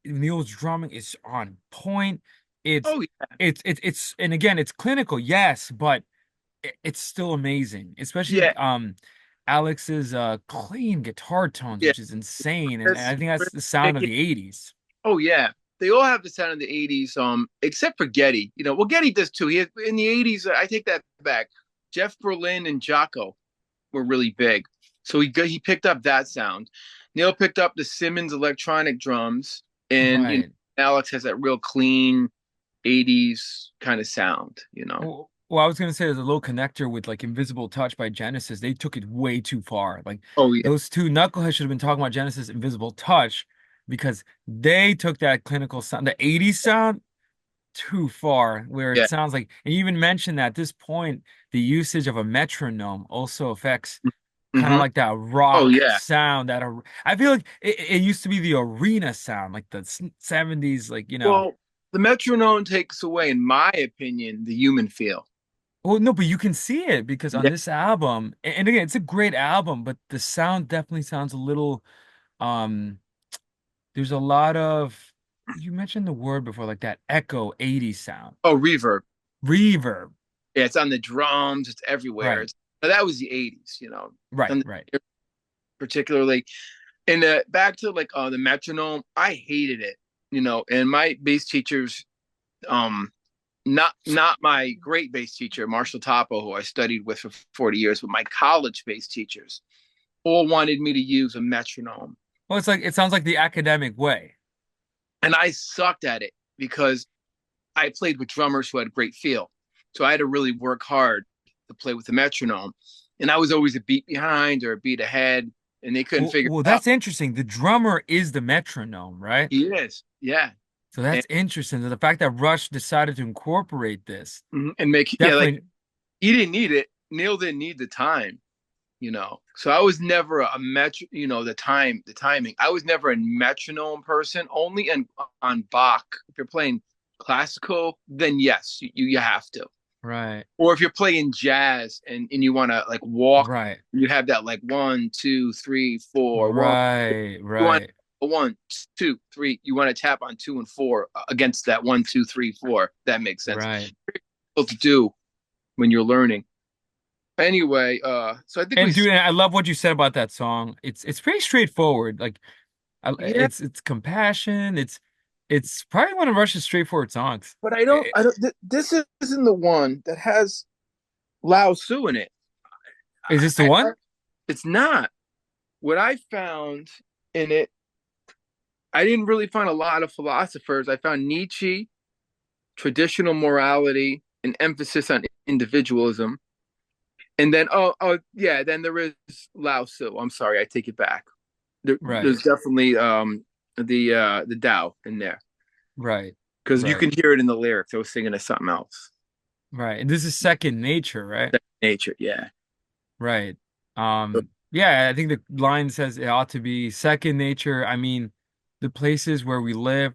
Neil's drumming is on point. It's oh yeah it's and again it's clinical, yes, but it's still amazing, especially yeah Alex's clean guitar tones, yeah which is insane. And Chris, I think that's Chris, the sound of the 80s. oh yeah, they all have the sound of the '80s, except for Getty. Well, Getty does too. He in the '80s. I take that back. Jeff Berlin and Jocko were really big, so he picked up that sound. Neil picked up the Simmons electronic drums, and Right. Alex has that real clean '80s kind of sound. Well, I was gonna say there's a little connector with like Invisible Touch by Genesis. They took it way too far. Like Oh yeah, those two knuckleheads should have been talking about Genesis Invisible Touch because they took that clinical sound, the 80s sound, too far, where it yeah, sounds like, and you even mentioned that at this point, the usage of a metronome also affects kind of hmm like that oh rock yeah, sound I feel like it used to be the arena sound, like the 70s, like. Well, the metronome takes away, in my opinion, the human feel. Well, no, but you can see it because on Yeah. this album, and again, it's a great album, but the sound definitely sounds a little, um, there's a lot of, you mentioned the word before, like that echo 80s sound. Oh, reverb. Reverb. Yeah, it's on the drums. It's everywhere. Right, It's but that was the '80s. right, And right. particularly, and back to like the metronome. I hated it. And my bass teachers, um, not my great bass teacher, Marshall Topo, who I studied with for 40 years, but my college bass teachers all wanted me to use a metronome, Well, it sounds like the academic way. and I sucked at it because I played with drummers who had great feel. So I had to really work hard to play with the metronome. And I was always a beat behind or a beat ahead, and they couldn't figure Well, it out. that's interesting. The drummer is the metronome, right? He is, yeah. So And, that's interesting. The fact that Rush decided to incorporate this and make, yeah, like definitely, he didn't need it. Neil didn't need the time. So I was never a metro, the timing. I was never a metronome person, only on Bach. If you're playing classical, then yes, you have to. right, Or if you're playing jazz and you want to like walk, right, you have that like 1, 2, 3, 4, one. right, You want right. a 1, 2, 3. You want to tap on 2 and 4 against that 1, 2, 3, 4. That makes sense. Right. What to do when you're learning. Anyway, so I think And dude, I love what you said about that song. It's pretty straightforward. Like yeah, it's compassion. It's probably one of Rush's straightforward songs. but I don't. This isn't the one that has Lao Tzu in it. Is this the I one? it's not. What I found in it, I didn't really find a lot of philosophers. I found Nietzsche, traditional morality, an emphasis on individualism. And then, oh yeah, then there is Lao Tzu. I'm sorry, I take it back. Right, There's definitely the Tao in there right, because you right, can hear it in the lyrics. I was singing to something else. right. And this is second nature, right? nature. Yeah. Right. Yeah, I think the line says it ought to be second nature. I mean, the places where we live,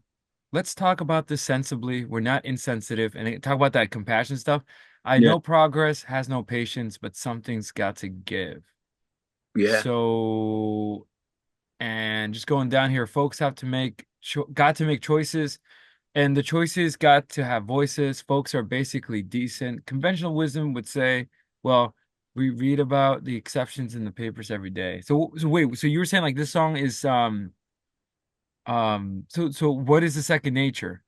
let's talk about this sensibly. We're not insensitive and talk about that compassion stuff. I Yeah. know progress has no patience, but something's got to give. Yeah. So, and just going down here, folks have to got to make choices. And the choices got to have voices. Folks are basically decent. Conventional wisdom would say, well, we read about the exceptions in the papers every day. So wait, so you were saying like this song is so what is the second nature?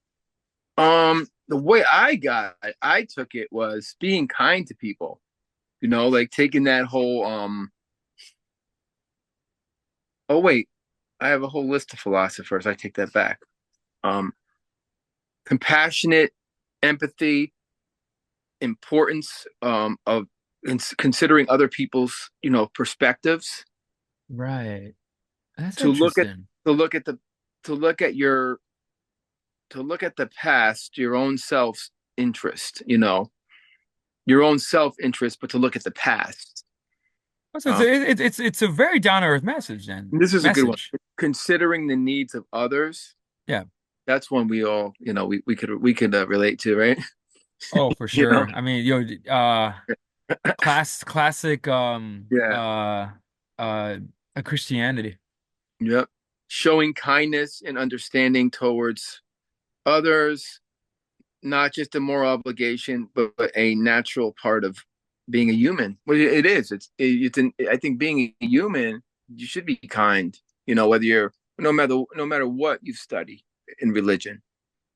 The way I took it was being kind to people, like taking that whole oh wait, I have a whole list of philosophers. I take that back. Um, Compassionate, empathy, importance of considering other people's, perspectives, Right. That's to look at interesting. to look at the to look at your to look at the past, your own self interest, your own self interest, but to look at the past. So Um, it's a very down to earth message then. this is a good one. Message. Considering the needs of others. Yeah. That's one we all, we could relate to, right? Oh, for you know, sure. I mean, classic yeah, uh Christianity. yep. Showing kindness and understanding towards others, not just a moral obligation, but a natural part of being a human. Well, it is. I think being a human, you should be kind. Whether you're no matter what you study in religion,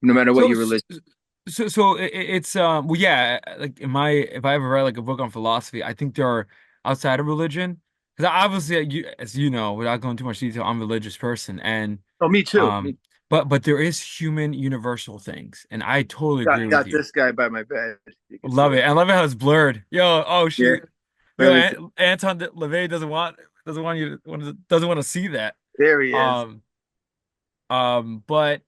no matter what So your religion. it's well yeah, like if I ever read like a book on philosophy, I think there are outside of religion, because obviously as you know, without going too much detail, I'm a religious person, and Oh, me too. um but there is human universal things, and I totally agree with Got you. this guy by my bed. You can see Love it. him. I love it how it's blurred. Yo, oh Yeah, shoot. Yo, let me see. Anton LaVey doesn't want to see that. There he is. Um but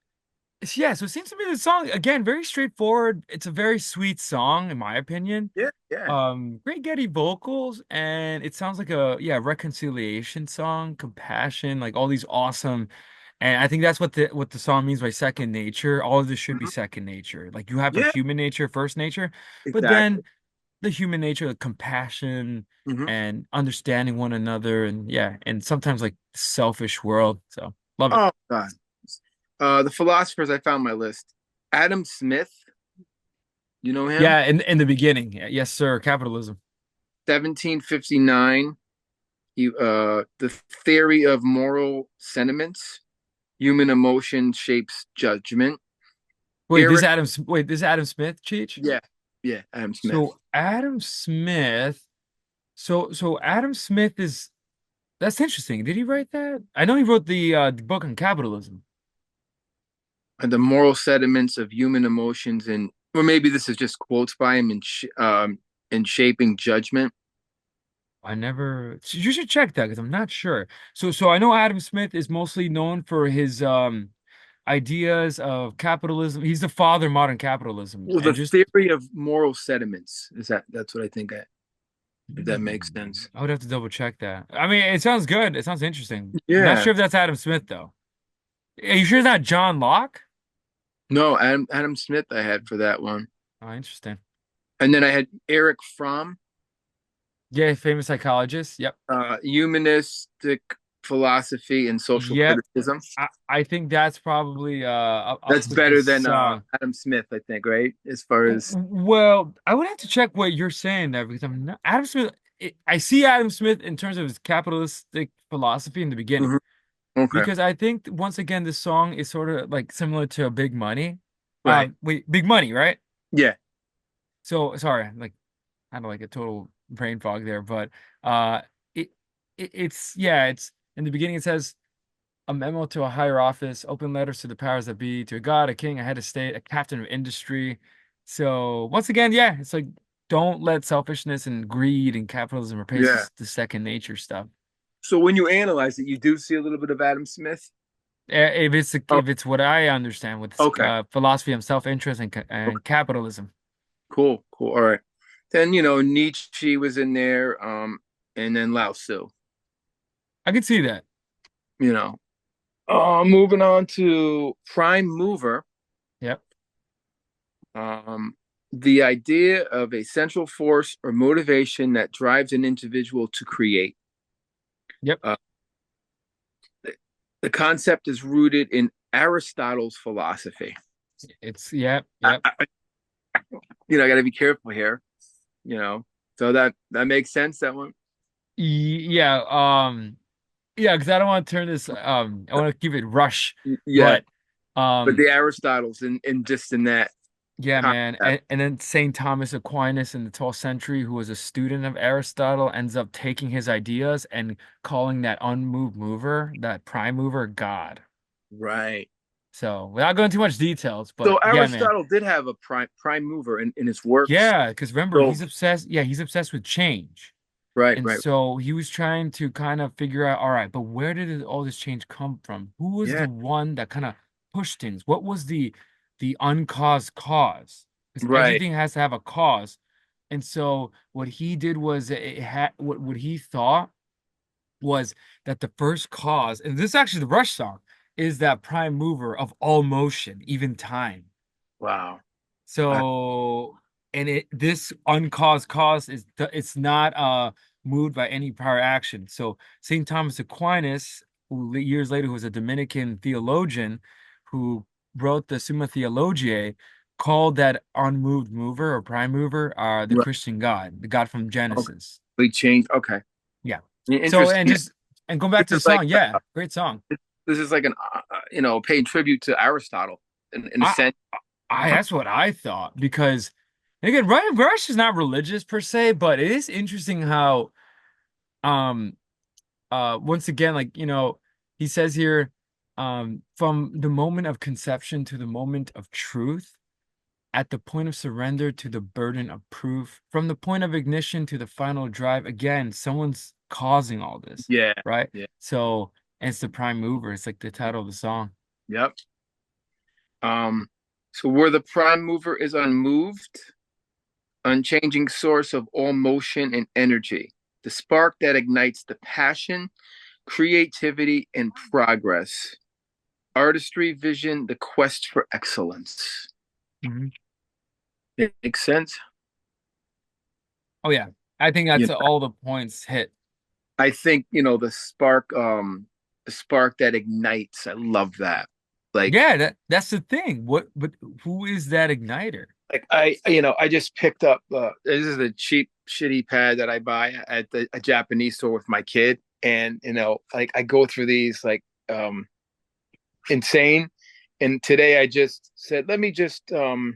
yeah, so it seems to me the song again very straightforward. It's a very sweet song in my opinion. Yeah, yeah. Great Getty vocals, and it sounds like a yeah, reconciliation song, compassion, like all these awesome. And I think that's what the song means by second nature. All of this should be Mhm. second nature. Like you have a Yeah, human nature, first nature, but exactly. then the human nature, like compassion Hmm. and understanding one another, and yeah, and sometimes like selfish world. So love it. Oh God. The philosophers I found my list. Adam Smith, you know him? Yeah, in the beginning, yeah, yes, sir. Capitalism. 1759. The theory of moral sentiments. Human emotion shapes judgment. Eric, Wait, this Adam Smith, Cheech? yeah, yeah, Adam Smith. So Adam Smith, so Adam Smith is that's interesting. Did he write that? I know he wrote the book on capitalism. The moral sentiments of human emotions, and or maybe this is just quotes by him in shaping judgment. I never. You should check that because I'm not sure. So I know Adam Smith is mostly known for his ideas of capitalism. He's the father of modern capitalism, Well, the and just theory of moral sentiments is that's what I think. If that makes sense. I would have to double check that. I mean, it sounds good. It sounds interesting. Not Yeah. sure if that's Adam Smith though. Are you sure it's not John Locke? No, Adam Smith I had for that one. Oh, interesting. And then I had Eric Fromm, Yeah, famous psychologist. Yep. humanistic philosophy and social Yep. criticism. I think that's probably I'll That's put this better than song. Adam Smith, I think, right? As far as Well, I would have to check what you're saying there because I'm not Adam Smith. I see Adam Smith in terms of his capitalistic philosophy in the beginning Mhm. Okay, because I think once again this song is sort of like similar to Big Money. right. Wait, Big Money, right? Yeah. So sorry, like kind of like a total brain fog there, but uh, it, it's yeah, it's in the beginning it says. A memo to a higher office, open letters to the powers that be, to a god, a king, a head of state, a captain of industry. So once again, yeah, it's like don't let selfishness and greed and capitalism replace Yeah. the second nature stuff. So when you analyze it, you do see a little bit of Adam Smith. Oh, If it's what I understand with okay. philosophy of self-interest and capitalism. Cool. Cool. All right. Then Nietzsche was in there, and then Lao Tzu. I could see that. You know, moving on to prime mover. Yep. Um, the idea of a central force or motivation that drives an individual to create. Yep. Uh, the concept is rooted in Aristotle's philosophy. It's yep. I, Yep. I, I got to be careful here. You know, so that makes sense. That one, Yeah. Yeah, because I don't want to turn this. I want to keep it Rush, yeah. but But um, the Aristotle's in just in that yeah, man. concept, And then Saint Thomas Aquinas in the 12th century, who was a student of Aristotle, ends up taking his ideas and calling that unmoved mover, that prime mover, God. right? So without going too much details, So but yeah, man. Aristotle did have a prime mover in his works. Yeah, because remember, So he's obsessed. Yeah, he's obsessed with change. right, And right, so he was trying to kind of figure out, all right, but where did all this change come from? Who was yeah, the one that kind of pushed things? What was the uncaused cause? Because right, everything has to have a cause. And so what he did was it had what he thought was that the first cause, and this is actually the Rush song, is that prime mover of all motion, even time. wow, I, So, and this uncaused cause it's not moved by any prior action. So Saint Thomas Aquinas, who years later who was a Dominican theologian who wrote the Summa Theologiae, called that unmoved mover or prime mover the right, Christian God, the God from okay, Genesis. we changed. Okay, Yeah. So and interesting. just and going back to This the is like song, yeah, great song. this is like an paying tribute to Aristotle in a I sense. I that's what I thought because and again, Rush is not religious per se, but it is interesting how um once again, like, he says here, from the moment of conception to the moment of truth, at the point of surrender to the burden of proof, from the point of ignition to the final drive, again, someone's causing all this, Yeah, right? yeah, So and it's the prime mover, it's like the title of the song. yep. Um, so where the prime mover is unmoved, unchanging source of all motion and energy, the spark that ignites the passion, creativity, and progress. Artistry, vision, the quest for excellence. Mhm. It makes sense. Oh yeah. I think You that's know, all the points hit. I think the spark that ignites. I love that. Like, Yeah, that's the thing. But who is that igniter? I just picked up. This is a cheap, shitty pad that I buy at a Japanese store with my kid, and like I go through these like insane. And today I just said, let me just wait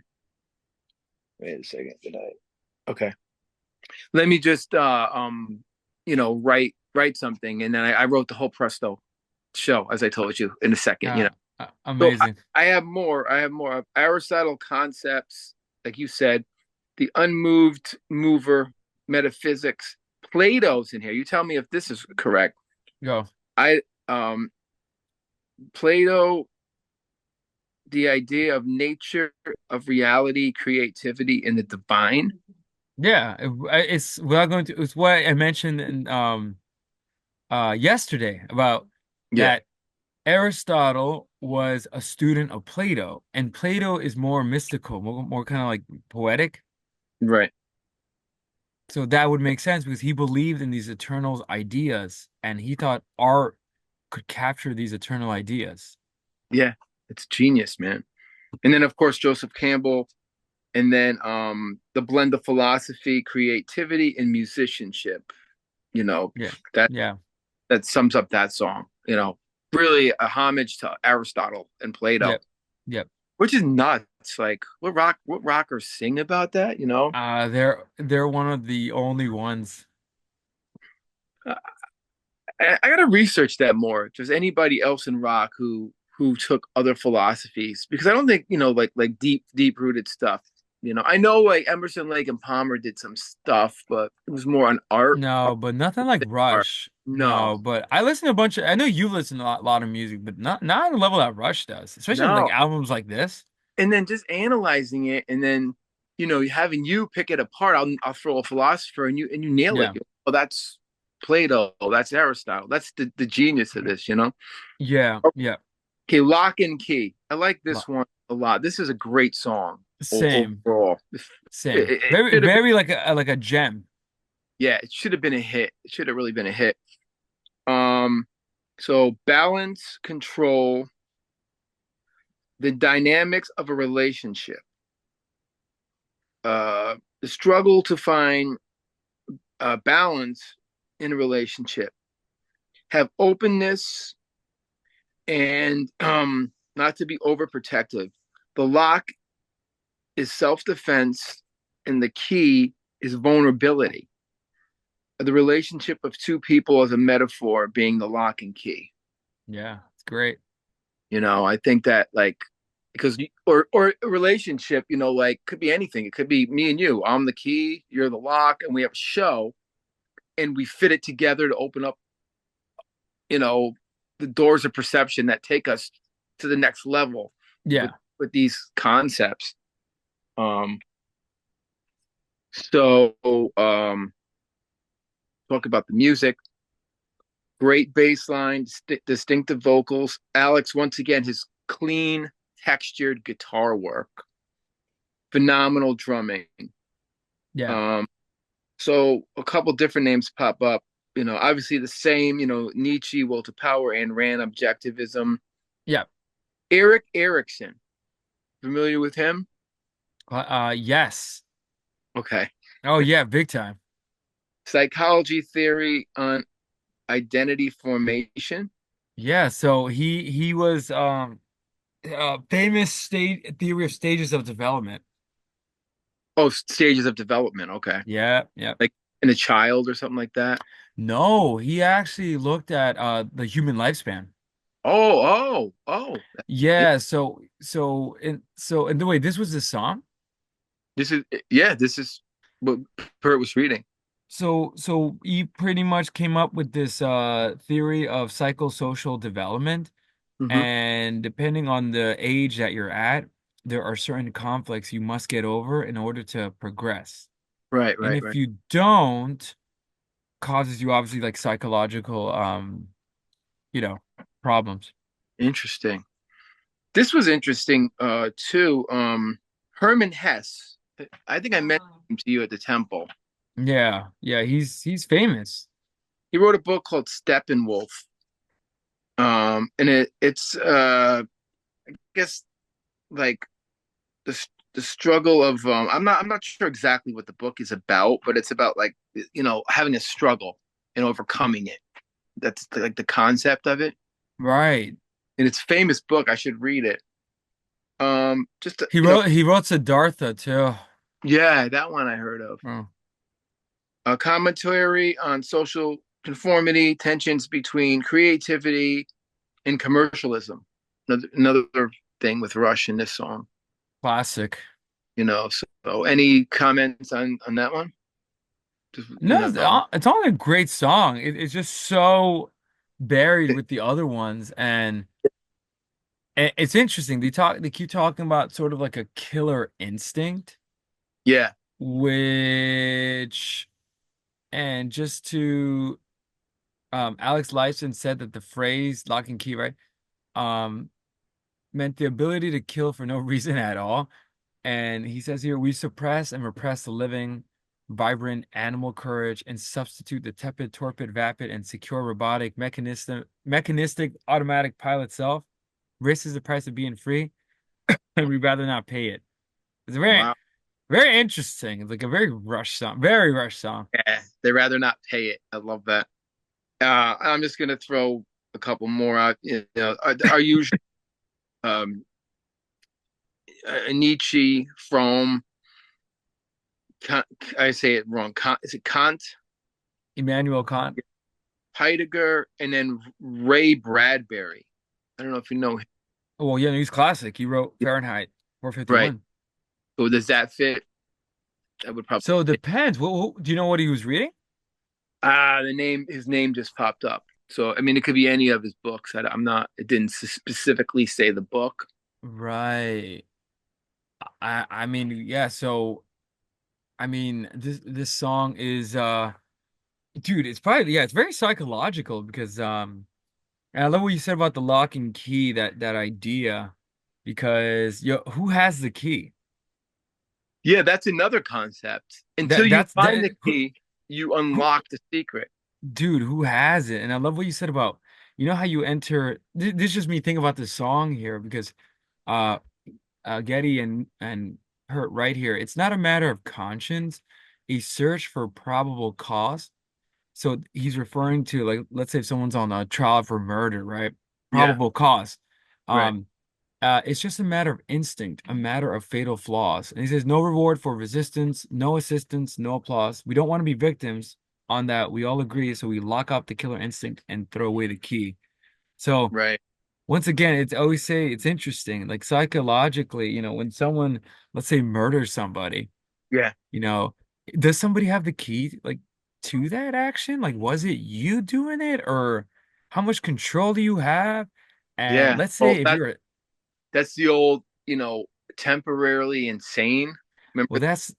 a second. Did I? Okay. Let me just write something, and then I wrote the whole Presto show as I told you in a second. So Amazing. I have more. I have more of Aristotle concepts, like you said, the unmoved mover, metaphysics. Plato's in here. You tell me if this is correct. Go. I Plato, the idea of nature, of reality, creativity, and the divine. Yeah, it's without going to it's what I mentioned in yesterday about Yeah, that Aristotle was a student of Plato, and Plato is more mystical, more kind of like poetic. right. So that would make sense because he believed in these eternal ideas, and he thought art could capture these eternal ideas. Yeah, it's genius, man. And then of course Joseph Campbell, and then the blend of philosophy, creativity, and musicianship. You know Yeah, that yeah, that sums up that song. Really a homage to Aristotle and Plato, yep, yep. which is nuts. Like what rockers sing about that? They're one of the only ones. Uh, I gotta research that more. If there's anybody else in rock who took other philosophies, because I don't think like deep rooted stuff. I know like Emerson, Lake, and Palmer did some stuff, but it was more on art No, but nothing like art. Rush. No, No, but I listen to a bunch of. I know you listen to a lot of music, but not on the level that Rush does, especially like no. albums like this. And then just analyzing it, and then having you pick it apart, I'll throw a philosopher and you nail it. Yeah. Oh, that's Plato. That's Aristotle. That's the genius of this. Yeah. Yeah. Okay, Lock and Key. I like Lo- this one a lot. This is a great song Same. overall. Same. It Very, should have been, very like a gem. yeah, it should have been a hit. It should have really been a hit. Um, so balance, control, the dynamics of a relationship, the struggle to find balance in a relationship, have openness and not to be overprotective. The lock is self-defense, and the key is vulnerability. The relationship of two people as a metaphor being the lock and key. Yeah. It's great. I think that like because or a relationship, like could be anything. It could be me and you. I'm the key, you're the lock, and we have a show, and we fit it together to open up, you know, the doors of perception that take us to the next level with Yeah. with these concepts. Um, so talk about the music. Great bass line, distinctive vocals. Alex, once again, his clean, textured guitar work, phenomenal drumming. Yeah. Um, so a couple different names pop up. Obviously the same. Nietzsche, will to power, and Rand, objectivism. Yeah. Eric Erickson, familiar with him? Yes. Okay. Oh yeah, big time. Psychology theory on identity formation. Yeah, so he was famous state theory of stages of development. Oh, stages of development. Okay. Yeah, yeah. Like in a child or something like that. No, he actually looked at the human lifespan. Oh. Yeah. Yeah, so in the way this was the song. This is what Bert was reading. So he pretty much came up with this theory of psychosocial development, Hmm. and depending on the age that you're at, there are certain conflicts you must get over in order to progress. Right, And right, if right. you don't, causes you obviously like psychological you know, problems. Interesting. This was interesting too. Herman Hesse. I think I mentioned him to you at the temple. Yeah, yeah, he's famous. He wrote a book called Steppenwolf. And it's I guess like the struggle of I'm not sure exactly what the book is about, but it's about like having a struggle and overcoming it. That's like the concept of it. Right. And it's a famous book. I should read it. Just He wrote Siddhartha too. yeah, that one I heard of. Oh, A commentary on social conformity, tensions between creativity and commercialism. Another thing with Rush in this song. classic. So any comments on that one? Just No, it's only a great song. It's just so buried with the other ones, and it's interesting. They keep talking about sort of like a killer instinct, yeah, which, and just to Alex Lifeson said that the phrase lock and key, right? Um, meant the ability to kill for no reason at all. And he says here, we suppress and repress the living, vibrant animal courage and substitute the tepid, torpid, vapid, and secure robotic, mechanistic, automatic pilot self. Risk is the price of being free, and we'd rather not pay it. It's very, wow. very interesting. It's like a very Rush song, very Rush song. Yeah, they rather not pay it. I love that. I'm just gonna throw a couple more out. Our usual um, Nietzsche, from I say it wrong. Is it Kant, Immanuel Kant. Heidegger, and then Ray Bradbury? I don't know if you know him. Well, yeah, he's classic. He wrote Fahrenheit Right. 451. So does that fit? That would probably So it fit. depends. Do you know what he was reading? His name just popped up. So I mean, it could be any of his books. I'm not. It didn't specifically say the book. Right. I mean, yeah, so I mean, this song is dude, it's probably yeah, it's very psychological because and I love what you said about the lock and key, that idea, because yo, who has the key? Yeah, that's another concept. Until That you that's find that the key, you who unlock the secret. dude, who has it? And I love what you said about, you know how you enter this is just me thinking about this song here because uh Getty and Hurt right here. It's not a matter of conscience, a search for probable cause. So he's referring to, like, let's say if someone's on a trial for murder, right? Yeah, Probable cause. right, Um, it's just a matter of instinct, a matter of fatal flaws. And he says, no reward for resistance, no assistance, no applause. We don't want to be victims on that. We all agree. So we lock up the killer instinct and throw away the key. So right. once again, it's always say it's interesting. Like psychologically, when someone, let's say, murders somebody, Yeah, you know, does somebody have the key like to that action? Like, was it you doing it, or how much control do you have? And yeah. let's Well, say if you're that's the old, temporarily insane. well, Remember? that's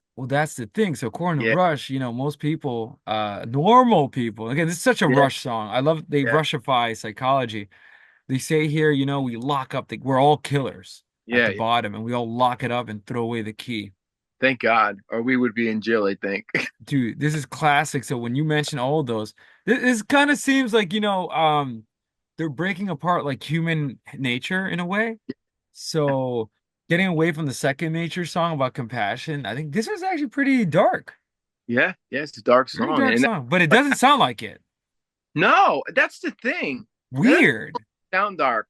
the thing. So according to Yeah, Rush, most people, normal people, again, this is such a yeah, Rush song. I love they yeah, Rushify psychology. They say here, we lock up we're all killers at yeah, the yeah. bottom and we all lock it up and throw away the key. Thank God, or we would be in jail, I think. Dude, this is classic. So when you mention all of those, this kind of seems like, they're breaking apart like human nature in a way. So getting away from the second nature song about compassion, I think this was actually pretty dark. Yeah, yeah, it's a dark Pretty song, dark and song, but it like, doesn't sound like it. no, that's the thing. That doesn't Weird. sound dark.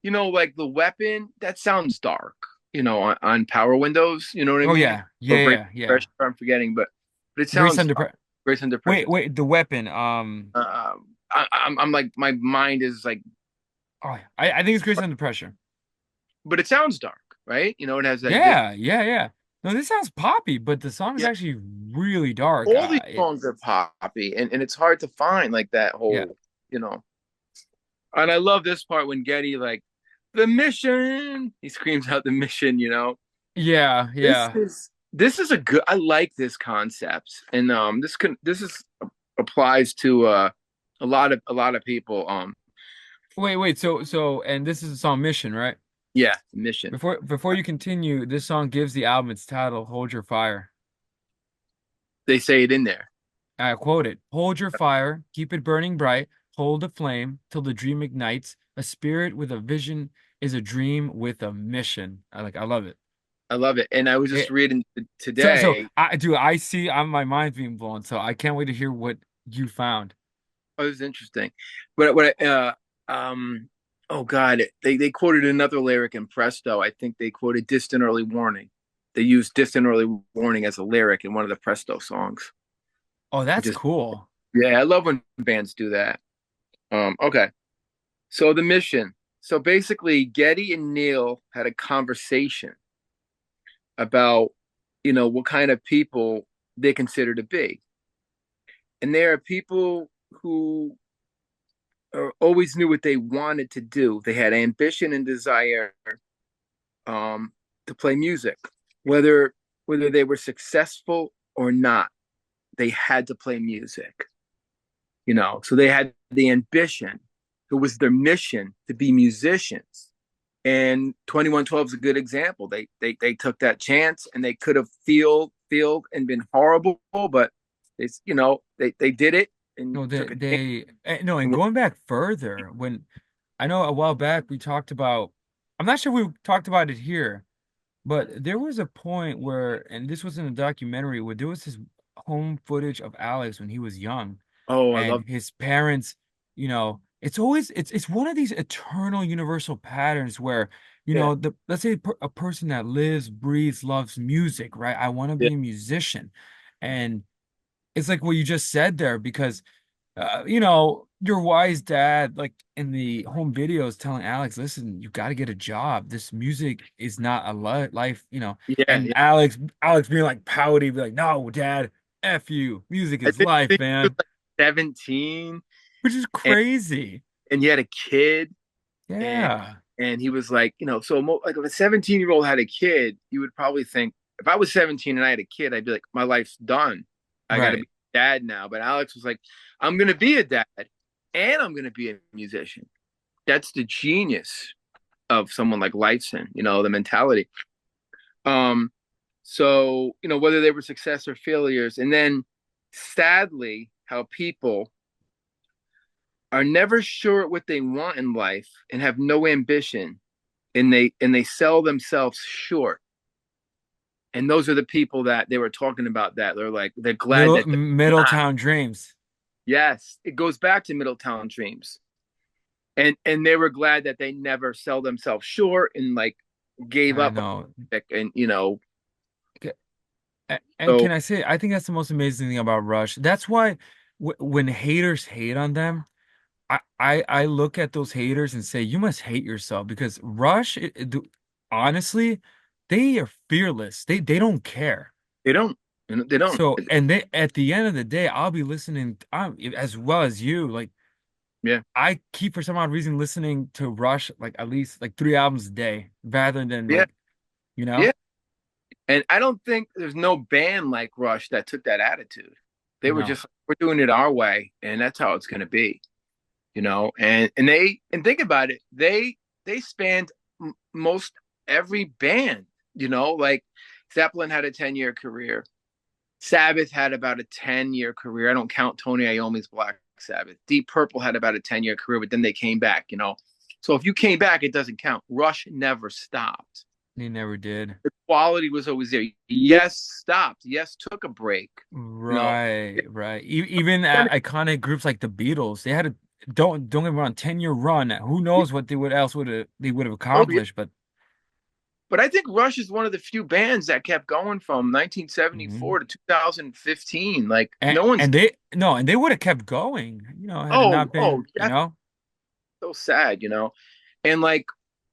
Like the weapon, that sounds dark. On Power Windows, you know what I Oh mean? yeah. Or Yeah, Grace yeah, yeah. Pressure, I'm forgetting, but it Grace sounds under dark. pressure. Grace Under Pressure. Wait, the weapon. I'm like my mind is like, Oh, I think it's Grace under pressure. but it sounds dark, right? It has that good. Yeah, yeah, yeah. No, this sounds poppy, but the song is Yeah, actually really dark. all these songs are poppy, and it's hard to find like that Yeah, whole, you know. And I love this part when Getty like the mission. He screams out the mission. yeah, This yeah, is this is a good. I like this concept, and this is applies to a lot of people. Wait. And this is the song Mission, right? Yeah, mission. Before you continue, this song gives the album its title, Hold Your Fire. They say it in there. I quote it: Hold your fire, keep it burning bright, hold the flame till the dream ignites. A spirit with a vision is a dream with a mission. I love it. I love it, and I was just It reading so today. I see my mind's being blown, so I can't wait to hear what you found. Oh, it was interesting, but oh God, they quoted another lyric in Presto. I think they quoted "Distant Early Warning." They used "Distant Early Warning" as a lyric in one of the Presto songs, Oh, which that's is cool. yeah, I love when bands do that. Okay, so the mission. So basically, Getty and Neil had a conversation about what kind of people they consider to be, and there are people who always knew what they wanted to do. They had ambition and desire to play music, whether they were successful or not. They had to play music. So they had the ambition. It was their mission to be musicians. And 2112 is a good example. They took that chance, and they could have failed and been horrible, but they did it and No, took a chance. no, and And going back further, when I know a while back we talked about, I'm not sure we talked about it here, but there was a point where, and this was in a documentary, where there was this home footage of Alex when he was young, oh, I and love his parents, it's always it's one of these eternal universal patterns where, yeah, let's say a person that lives, breathes, loves music, right? I want to yeah, be a musician, and it's like what you just said there, because your wise dad, like in the home videos, telling Alex, listen, you got to get a job. This music is not a life, yeah, and yeah. Alex being like pouty, be like, no, dad, F you. Music I is think, life, he was man. like 17, Which is and crazy. he had a kid, and Yeah. he was like, so like if a 17-year-old had a kid, you would probably think, if I was 17 and I had a kid, I'd be like, my life's done. I got to be Right. a dad now. But Alex was like, I'm gonna be a dad and I'm gonna be a musician. That's the genius of someone like Lightson, the mentality. Um, so, whether they were success or failures, and then sadly, how people are never sure what they want in life and have no ambition, and they sell themselves short. And those are the people that they were talking about, that they're glad that they're not. Middletown Dreams. Yes, it goes back to Middletown Dreams. And they were glad that they never sell themselves short and like gave I up know. and And so can I say, I think that's the most amazing thing about Rush. That's why w when haters hate on them, I look at those haters and say, you must hate yourself because Rush, honestly, they are fearless. They don't care. they don't they don't. So, and they at the end of the day, I'll be listening as well as you. Like, Yeah. I keep for some odd reason listening to Rush like at least like 3 albums a day rather than Yeah. like, you know, Yeah. And I don't think there's no band like Rush that took that attitude. They were no, just, we're doing it our way, and that's how it's going to be, And think about it, they spanned most every band, like Zeppelin had a 10-year career. Sabbath had about a 10-year career. I don't count Tony Iommi's Black Sabbath. Deep Purple had about a 10-year career, but then they came back. So if you came back, it doesn't count. Rush never stopped. they never did. The quality was always there. Yes, stopped. Yes, took a break. You know, Right, right. Even iconic groups like the Beatles, they had a don't get me wrong, 10-year run. Who knows what they would have oh yeah. accomplished, but But I think Rush is one of the few bands that kept going from mhm. 1974 to 2015. Like no one's. And they no, and they would have kept going, had it Oh, not oh, been, that's so sad. And like,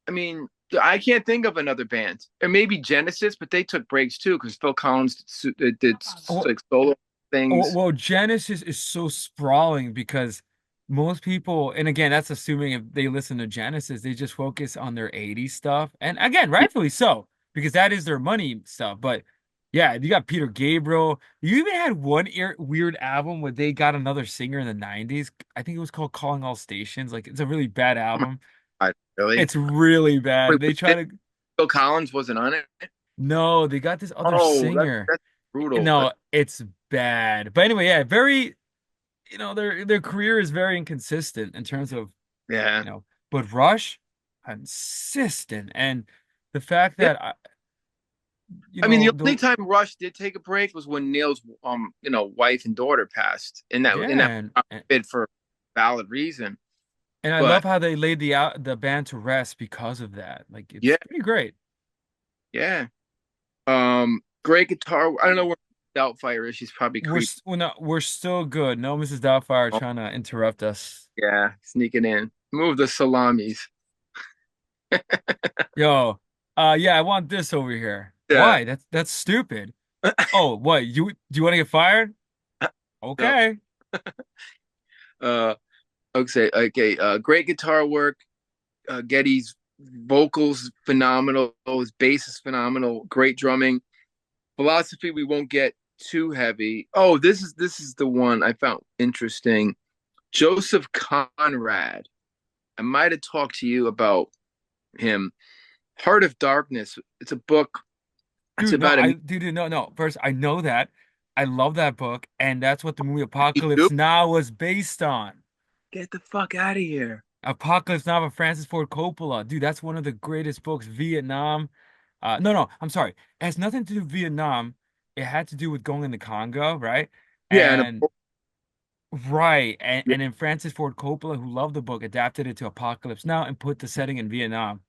I mean, I can't think of another band, or maybe Genesis, but they took breaks too because Phil Collins did well, like solo things. well, Genesis is so sprawling because most people, and again, that's assuming if they listen to Genesis, they just focus on their 80s stuff. And again, rightfully so, because that is their money stuff. But yeah, you got Peter Gabriel. You even had one weird album where they got another singer in the 90s. I think it was called Calling All Stations. Like, it's a really bad Oh my album. God, really? It's really Wait, bad. They try to, Phil Collins wasn't on it? no, they got this other Oh, singer. that's brutal. No, it's bad. But anyway, yeah, very, their career is very inconsistent in terms of, Yeah. but Rush, consistent. And the fact Yeah. that I mean, the only the time Rush did take a break was when Neil's wife and daughter passed, in that yeah, bid for valid reason. and I love But how they laid the band to rest because of that. Like it's yeah, pretty great. yeah. Great guitar. I don't know where Doubtfire is. She's probably creeping. We're still good. No, Mrs. Doubtfire Oh, trying to interrupt us. yeah, sneaking in. Move the salamis. Yo, yeah, I want this over here. Yeah. Why? That's stupid. Oh, what? Do you want to get fired? No. Okay. Uh. Okay. Okay. Great guitar work. Getty's vocals phenomenal. His bass is phenomenal. Great drumming. Philosophy. We won't get too heavy. Oh, this is the one I found interesting. Joseph Conrad. I might have talked to you about him. Heart of Darkness. It's a book. It's Dude, no, about a no, no. First, I know that. I love that book, and that's what the movie me Apocalypse too. Now was based on. Get the fuck out of here. Apocalypse Now by Francis Ford Coppola. Dude, that's one of the greatest books. Vietnam. No, no, I'm sorry. It has nothing to do with Vietnam. It had to do with going into Congo, right? Yeah, and And right, yeah. and then Francis Ford Coppola, who loved the book, adapted it to Apocalypse Now and put the setting in Vietnam.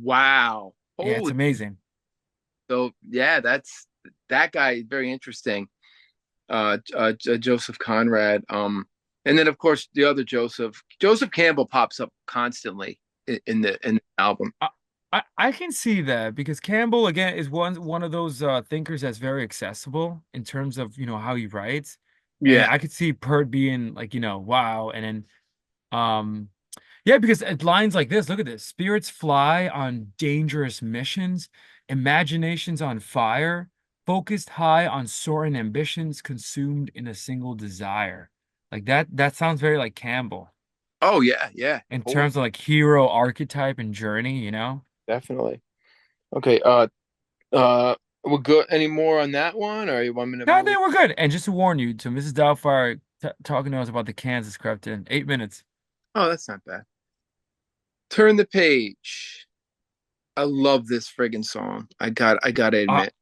Wow. Yeah, it's Holy. amazing. So yeah, that guy is very interesting. Joseph Conrad. And then of course the other Joseph Campbell pops up constantly in the album. I, I can see that because Campbell again is one of those thinkers that's very accessible in terms of how he writes, and Yeah. I could see Pert being like wow, and then um yeah, because lines like this, look at this: spirits fly on dangerous missions, imaginations on fire. focused high on soaring ambitions, consumed in a single desire. Like that sounds very like Campbell Oh yeah, yeah, in totally, terms of like hero archetype and journey, you know? definitely. Okay, uh, we're good. Any more on that one, or you want me to No, I move? think we're good. And just to warn you, to Mrs. Doubtfire t talking to us about the Kansas crept in 8 minutes. Oh, that's not bad. Turn the page. I love this friggin' song. I gotta Uh, admit.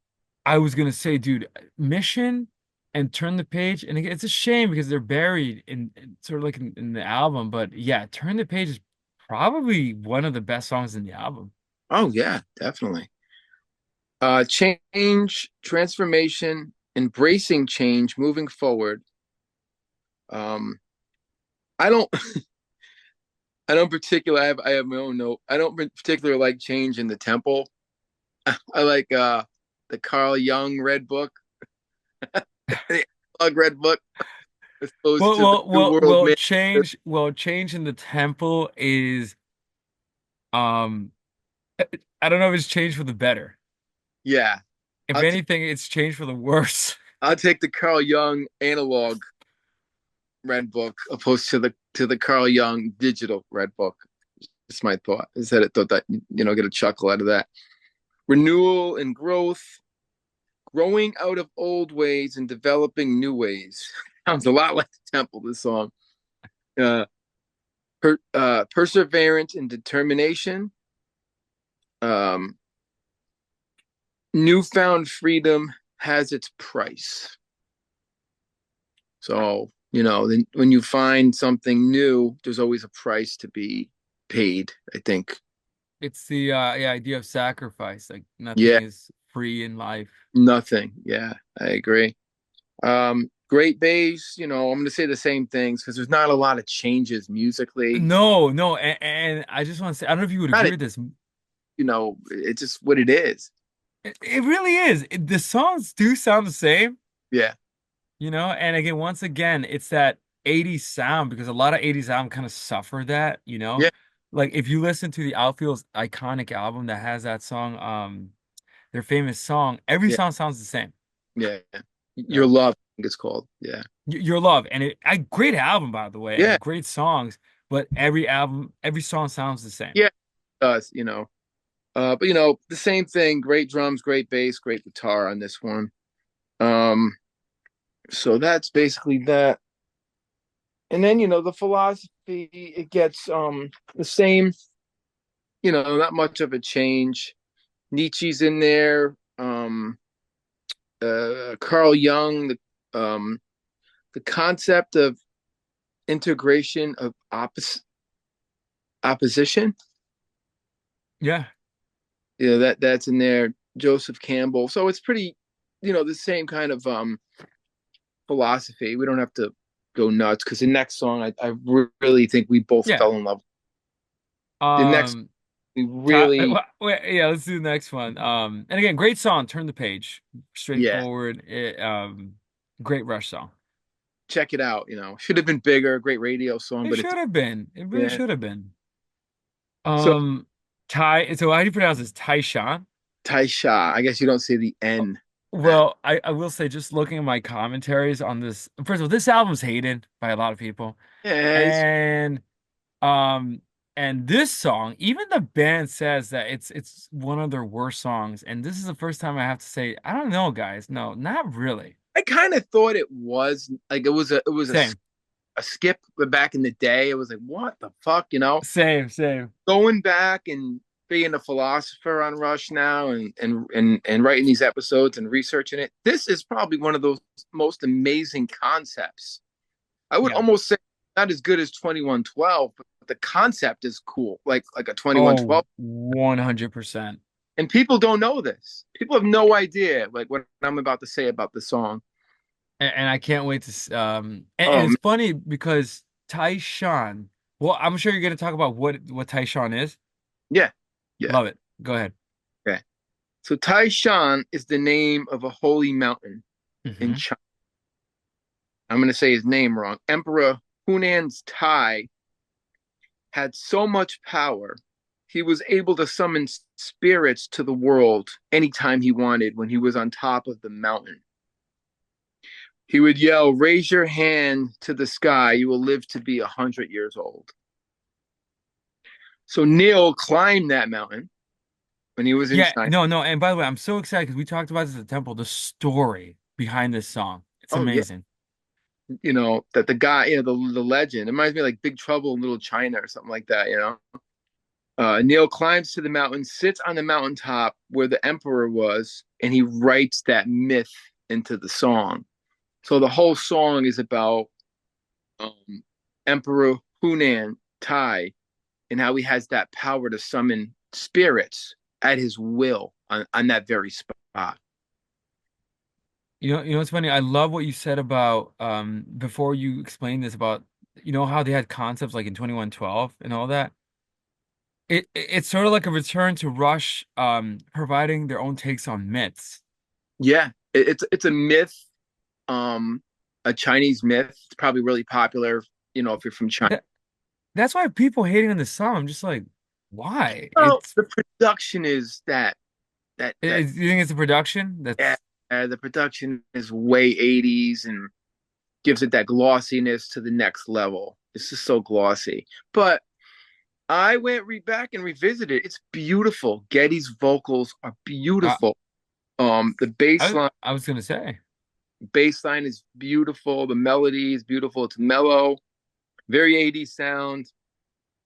I was gonna say, dude, Mission and Turn the Page, and it's a shame because they're buried in sort of like in the album. But yeah, Turn the Page is probably one of the best songs in the album. Oh yeah, definitely. Change, transformation, embracing change, moving forward. Um, I don't, I don't particular. I have my own note. I don't particularly like change in the temple. I like the Carl Jung Red Book, the Analog Red Book, as opposed Well, to the well, New well, World well, Man. change. Well, change in the temple is um, I don't know if it's changed for the better. Yeah, If I'll t anything, it's changed for the worse. I'll take the Carl Jung Analog Red Book opposed to the Carl Jung Digital Red Book. It's my thought. I said it thought that get a chuckle out of that. Renewal and growth, growing out of old ways and developing new ways. Sounds a lot like the temple, this song. Uh, perseverance and determination. Um, newfound freedom has its price. So, then when you find something new, there's always a price to be paid, I think. It's the yeah, idea of sacrifice. Like nothing Yeah, is free in life. nothing. Yeah, I agree. Great bass, I'm going to say the same things because there's not a lot of changes musically. No, no, and I just want to say, I don't know if you would Not, agree with this. it's just what it is. It really is. The songs do sound the same, Yeah. you know? And again, once again, it's that 80s sound because a lot of 80s album kind of suffer that, you know? Yeah. Like if you listen to the Outfield's iconic album that has that song, their famous song, every Yeah. song sounds the same. Yeah. You Your know? Love, I think it's called. Yeah. Your Love, and great album by the way, Yeah. and great songs, but every album, every song sounds the same. Yeah. It does. But the same thing, great drums, great bass, great guitar on this one. Um, so that's basically that. And then, the philosophy, it gets the same, not much of a change. Nietzsche's in there, Carl Jung, the concept of integration of opposition. Yeah. That's in there. Joseph Campbell. So it's pretty, the same kind of philosophy. We don't have to go nuts because the next song, I really think we both Yeah. fell in love. The next, Um, we really, yeah, let's do the next one. And again, great song, Turn the Page. yeah, Straightforward. Great Rush song. check it out. Should have been bigger. Great radio song, It but it's should have been. It really yeah. should have been. So So how do you pronounce this? Taishan? Taisha, I guess you don't say the N. That Well, I will say, just looking at my commentaries on this, first of all, this album's hated by a lot of people. yeah, And um and this song, even the band says that it's one of their worst songs. And this is the first time I have to say, I don't know, guys. No, not really. I kind of thought it was like Same. a skip back in the day. It was like, what the fuck, Same. going back and being a philosopher on Rush now and writing these episodes and researching it. This is probably one of those most amazing concepts. I would Yeah. almost say not as good as 2112, but the concept is cool, like a Oh, 2112. 100%. And people don't know this. People have no idea like what I'm about to say about the song. And I can't wait to and Oh it's funny because Tyshawn, well, I'm sure you're going to talk about what Tyshawn is. yeah, yeah. Love it. Go ahead. Okay. So Taishan is the name of a holy mountain in Hmm. China. I'm going to say his name wrong. Emperor Hunan's Tai had so much power. he was able to summon spirits to the world anytime he wanted when he was on top of the mountain. He would yell, "Raise your hand to the sky. You will live to be 100 years old." So Neil climbed that mountain when he was in Yeah, China. no, no. And by the way, I'm so excited because we talked about this at the temple, the story behind this song. It's Oh, yeah. amazing. That the guy, the legend. It reminds me of like Big Trouble in Little China or something like that. Neil climbs to the mountain, sits on the mountaintop where the emperor was, and he writes that myth into the song. So the whole song is about um, Emperor Hunan Tai and how he has that power to summon spirits at his will on that very spot. You know what's funny? I love what you said about before you explained this about how they had concepts like in 2112 and all that. It's sort of like a return to Rush providing their own takes on myths. Yeah, it's a myth, um, a Chinese myth. It's probably really popular, if you're from China. That, that's why people hating on this song. I'm just like, why? Well, the production is that You think it's the production? yeah, That's the production is way 80s and gives it that glossiness to the next level. It's just so glossy. But I went back and revisited. It's beautiful. Getty's vocals are uh, beautiful. The I was gonna say. bass line is beautiful. The melody is beautiful. It's mellow, very 80s sound.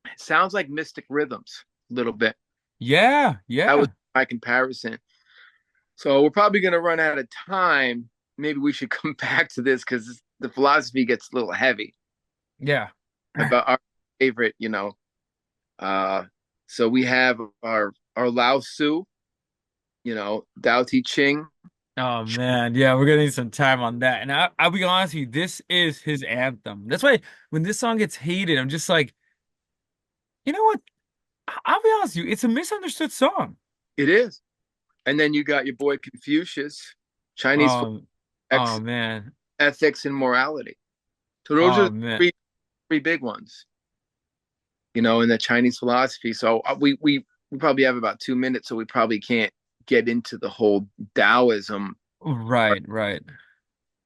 It sounds like Mystic Rhythms a little bit. Yeah, That was yeah, my comparison. So we're probably going to run out of time. Maybe we should come back to this because the philosophy gets a little heavy yeah. about our favorite. Uh, so we have our Lao Tzu, Dao Ti Ching. Oh man, yeah, we're gonna need some time on that. And I'll be honest with you, this is his anthem. That's why when this song gets hated, I'm just like, you know what? I'll be honest with you, it's a misunderstood song. It is. And then you got your boy Confucius, Chinese Um, oh ex- man, ethics and morality. So those are oh the man, three big ones, in the Chinese philosophy. So we probably have about 2 minutes, so we probably can't get into the whole Taoism, right, right.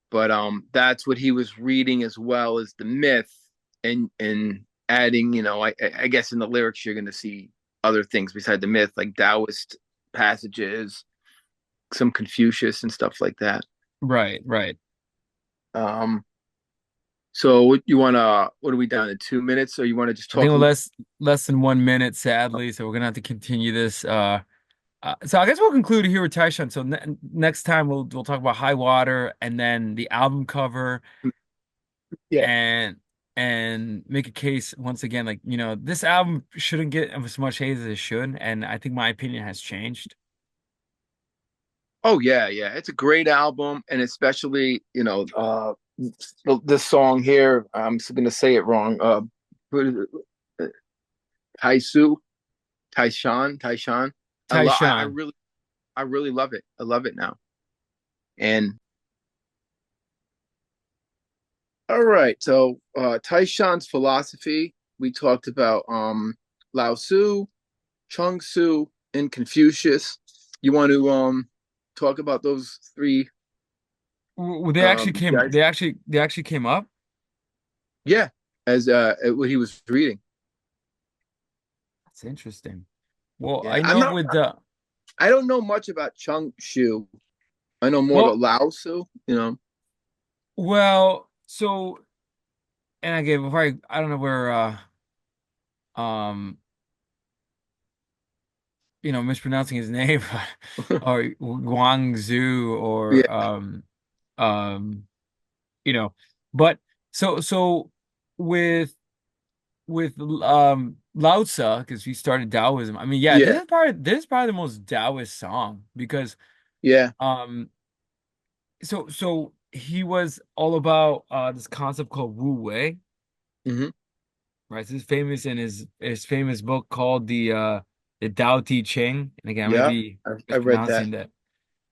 but that's what he was reading as well as the myth and adding, I guess in the lyrics you're going to see other things beside the myth, like Taoist passages, some Confucius and stuff like that. Right, right. Um, so you want to, what are we down to, 2 minutes, or you want to just I think talk a we're little? less than 1 minute, sadly, so we're gonna have to continue this. So I guess we'll conclude here with Taishan. So next time we'll talk about High Water and then the album cover Yeah. and make a case once again, like this album shouldn't get as much hate as it should, and I think my opinion has changed. Oh yeah, yeah. It's a great album, and especially this song here. I'm just gonna say it wrong. What is it? Taisu, Taishan. Taishan. I really love it. I love it now. And all right, so Taishan's philosophy. We talked about Lao Tzu, Chung Tzu, and Confucius. You want to talk about those three They actually came. guys? They actually came up. Yeah, as what he was reading. That's interesting. Well, Yeah, I know with the I don't know much about Chung Shu. I know more about well, Lao Tzu. well, so and again, before I don't know where um mispronouncing his name or Guangzhou or Yeah. um you know but so with Lao Tzu because he started Taoism. I mean, yeah, Yeah. this is probably the most Taoist song because Yeah. um so he was all about this concept called Wu Wei, Hmm. right? So he's famous in his famous book called the Tao Te Ching. And again, I may Yeah. be I read that. mispronouncing that.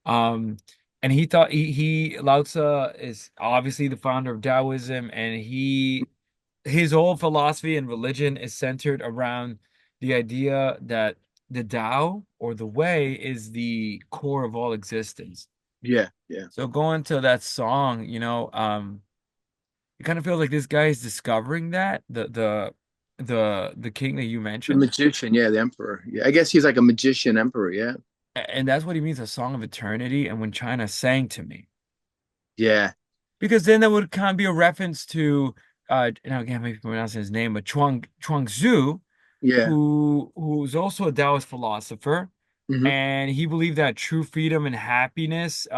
Um, and he thought he Lao Tzu is obviously the founder of Taoism, and his whole philosophy and religion is centered around the idea that the Tao or the way is the core of all existence. Yeah, yeah. So going to that song, it kind of feels like this guy is discovering that the king that you The mentioned, magician, yeah, the emperor. Yeah, I guess he's like a magician emperor. Yeah, and that's what he means, a song of eternity. And when China sang to me, yeah, because then that would kind of be a reference to now again, maybe pronouncing his name, but Chuang Tzu, yeah. who's also a Taoist philosopher, Hmm. and he believed that true freedom and happiness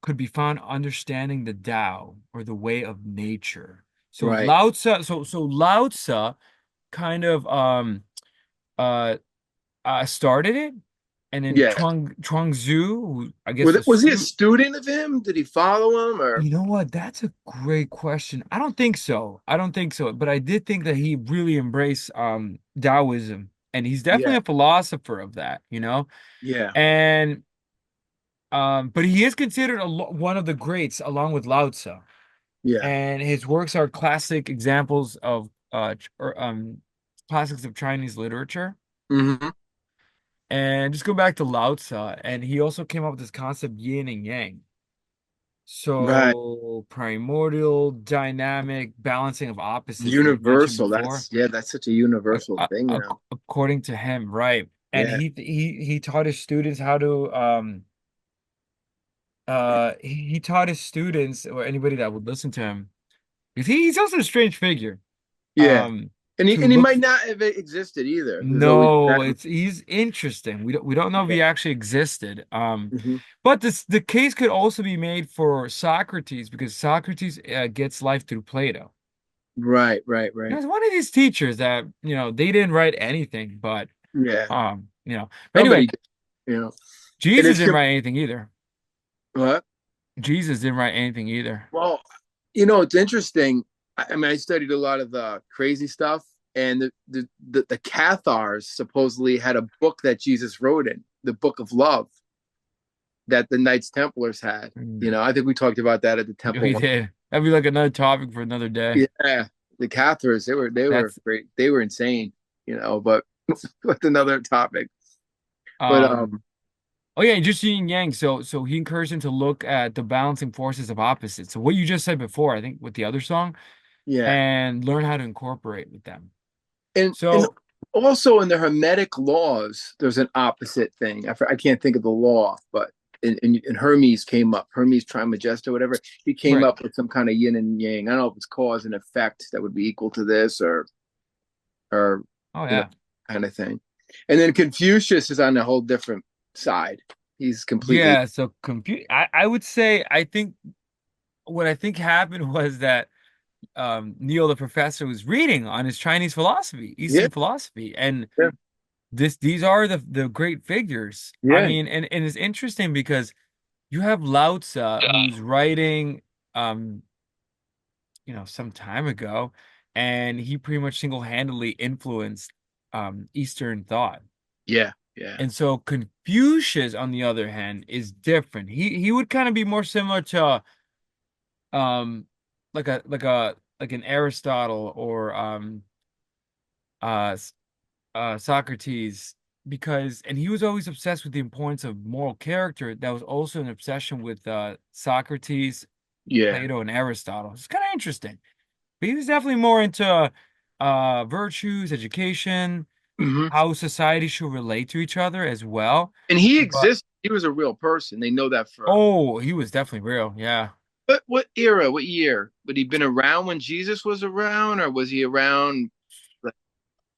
could be found understanding the Tao or the way of nature. So Right. Lao Tzu kind of uh started it, and then Yeah. Chuang Tzu, who I guess was Was he a Su. student of him? Did he follow him or? You know what? That's a great question. I don't think so. I don't think so. But I did think that he really embraced Taoism, and he's definitely Yeah, a philosopher of that, you know? yeah, And but he is considered one of the greats along with Lao Tzu. yeah. And his works are classic examples of classics of Chinese literature. Hmm. And just go back to Lao Tzu, and he also came up with this concept yin and yang. Right. So primordial, dynamic, balancing of opposites that you mentioned Universal. before, That's such a universal thing, you know. according to him, right? And Yeah, he taught his students how to he taught his students or anybody that would listen to him, because he's also a strange figure. yeah. Um, And to he look might not have existed either. There's always No, that. it's he's interesting. We don't know if Yeah. he actually existed. Hmm. But the case could also be made for Socrates, because Socrates gets life through Plato. Right, right, right. It's one of these teachers that, they didn't write anything, but Yeah. But Somebody anyway, did, you know. And Jesus it's didn't write anything either. what? Jesus didn't write anything either. Well, it's interesting. I mean, I studied a lot of the crazy stuff, and the Cathars supposedly had a book that Jesus wrote in, the Book of Love that the Knights Templars had. Mm. I think we talked about that at the temple We one. did. That'd be like another topic for another day. Yeah, the Cathars, they were That's great. They were insane, but that's another topic. But um Oh yeah, just yin and yang. So he encouraged him to look at the balancing forces of opposites. So what you just said before, I think with the other song, yeah, and learn how to incorporate with them. and So also in the Hermetic laws, there's an opposite thing. I can't think of the law, but in Hermes came up, Hermes Trismegisto, whatever. He came right. up with some kind of yin and yang. I don't know if it's cause and effect that would be equal to this or Oh you know yeah. kind of thing. And then Confucius is on a whole different side. He's completely Yeah, so compute I would say I think what I think happened was that Neil the professor was reading on his Chinese philosophy, yeah, Eastern philosophy, and yeah, these are the great figures. I yeah, mean, and it's interesting because you have Lao Tzu who's writing um some time ago, and he pretty much single-handedly influenced Eastern thought. yeah, yeah, And so Confucius, on the other hand, is different. He would kind of be more similar to um like an Aristotle or uh S- Socrates, because and he was always obsessed with the importance of moral character. That was also an obsession with Socrates, yeah. Plato, and Aristotle. It's kind of interesting. But he was definitely more into virtues, education, Hmm. how society should relate to each other as well. And he But exists. He was a real person. They know that for oh, he was definitely real. Yeah. what era, what year? Would he been around when Jesus was around, or was he around like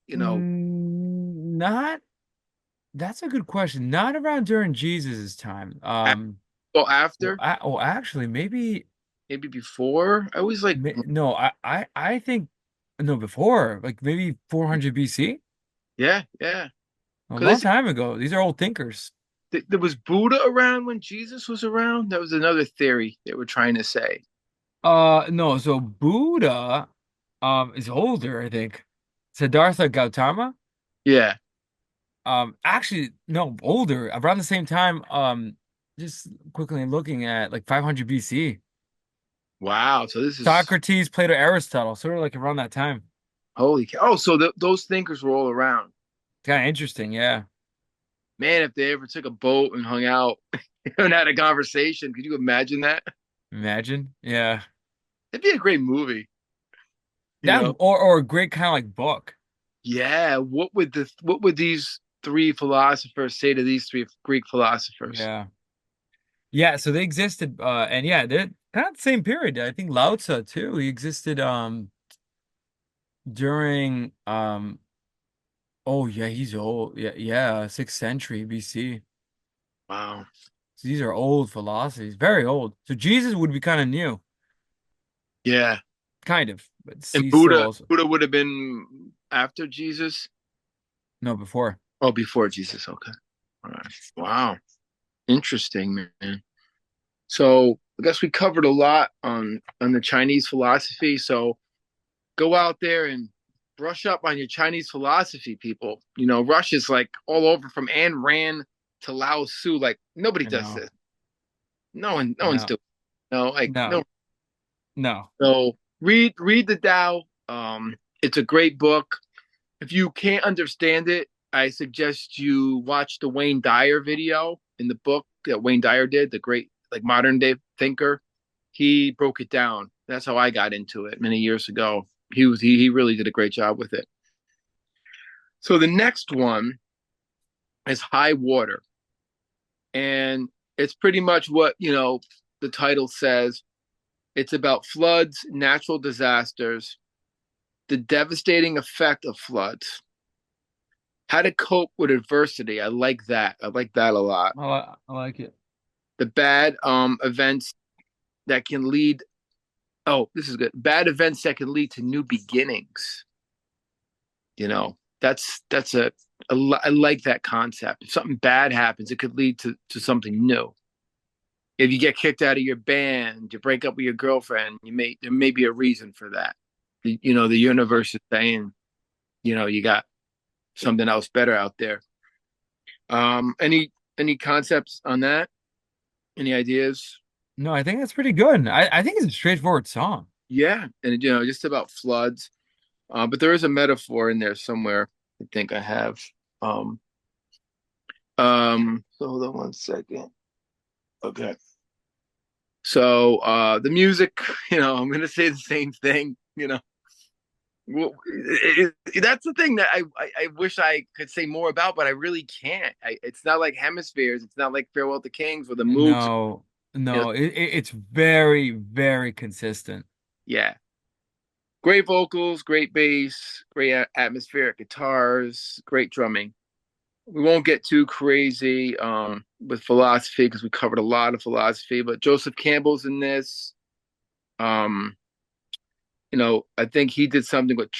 Not That's a good question. Not around during Jesus's time. after, Actually, maybe before? I was like, no, I think no, before, like maybe 400 BC, yeah, yeah. a long Because time ago. These are old thinkers. there was Buddha around when Jesus was around. That was another theory they were trying to say. No, so Buddha is older, I think. Siddhartha Gautama, Yeah. actually no, older, around the same time, just quickly looking at like 500 BC. Wow. So this is Socrates, Plato, Aristotle, sort of like around that time. Holy cow! Oh, so those thinkers were all around. Kind of interesting, yeah. Man, if they ever took a boat and hung out and had a conversation, could you imagine that? Imagine, yeah. It'd be a great movie, you That know? or a great kind of like book, Yeah. What would these three philosophers say to these three Greek philosophers? yeah. Yeah, so they existed, and yeah, they're kind of the same period. I think Lao Tzu too. He existed during oh yeah, he's old. Yeah, yeah, 6th century BC. Wow. So these are old philosophies, very old. So Jesus would be kind of new, Yeah. kind of, but And he's still also Buddha would have been after Jesus? no before. Oh, before Jesus. Okay. All right. Wow. Interesting, man. So I guess we covered a lot on the Chinese philosophy. So go out there and brush up on your Chinese philosophy, people. You know, Russia's like all over from Ayn Rand to Lao Tzu. Like nobody I does know, this. No one's no, doing. No, like no, no. no, So read the Tao. It's a great book. If you can't understand it, I suggest you watch the Wayne Dyer video in the book that Wayne Dyer did, the great like modern day thinker. He broke it down. That's how I got into it many years ago. He really did a great job with it. So the next one is High Water, and it's pretty much what the title says. It's about floods, natural disasters, the devastating effect of floods, how to cope with adversity. I like that. I like that a lot. I like it. The bad events that can lead. Oh, this is good. Bad events that can lead to new beginnings. That's I like that concept. If something bad happens, it could lead to something new. If you get kicked out of your band, you break up with your girlfriend, there may be a reason for that. The universe is saying, you got something else better out there. Any concepts on that? Any ideas? No, I think that's pretty good. I think it's a straightforward song. Yeah, and just about floods. But there is a metaphor in there somewhere. I think I have. Um, so hold on one second. Okay. So the music, I'm gonna say the same thing. Well, that's the thing that I wish I could say more about, but I really can't. It's not like Hemispheres. It's not like Farewell to Kings where the moods. No, You know, no, it's very, very consistent. yeah, great vocals, great bass, great atmospheric guitars, great drumming. We won't get too crazy with philosophy because we covered a lot of philosophy, but Joseph Campbell's in this. Um, I think he did something with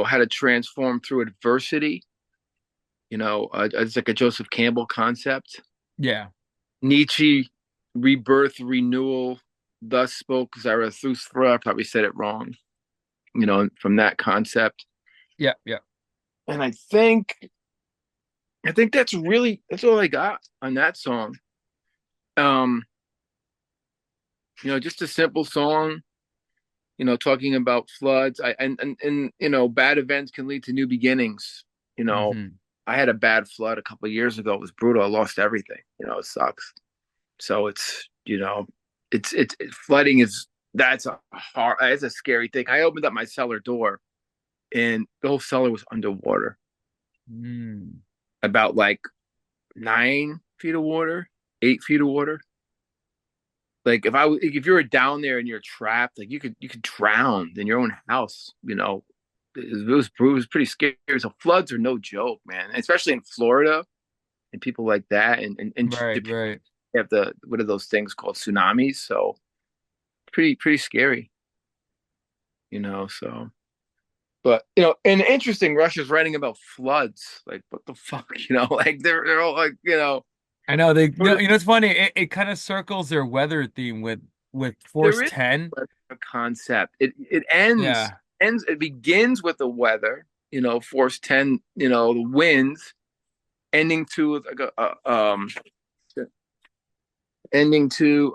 how to transform through adversity. It's like a Joseph Campbell concept. Yeah, Nietzsche, rebirth, renewal. Thus spoke Zarathustra. I probably said it wrong. From that concept, yeah, yeah. and I think that's all I got on that song. Um, just a simple song. Talking about floods. And bad events can lead to new beginnings. You know, Hmm. I had a bad flood a couple of years ago. It was brutal. I lost everything. It sucks. So it's flooding is that's a hard, it's a scary thing. I opened up my cellar door and the whole cellar was underwater, Mm. about like 9 feet of water, 8 feet of water. Like if you were down there and you're trapped, like you could drown in your own house. It was pretty scary. So floods are no joke, man. Especially in Florida and people like that, and Right, Japan right. have the what are those things called tsunamis? So pretty scary, So, but and interesting. Russia's writing about floods. Like what the fuck, Like they're all like, I know they. what No, it's funny. It kind of circles their weather theme with Force there is 10. a concept. It ends Yeah. ends. It begins with the weather. Force 10. The winds, ending to like ending to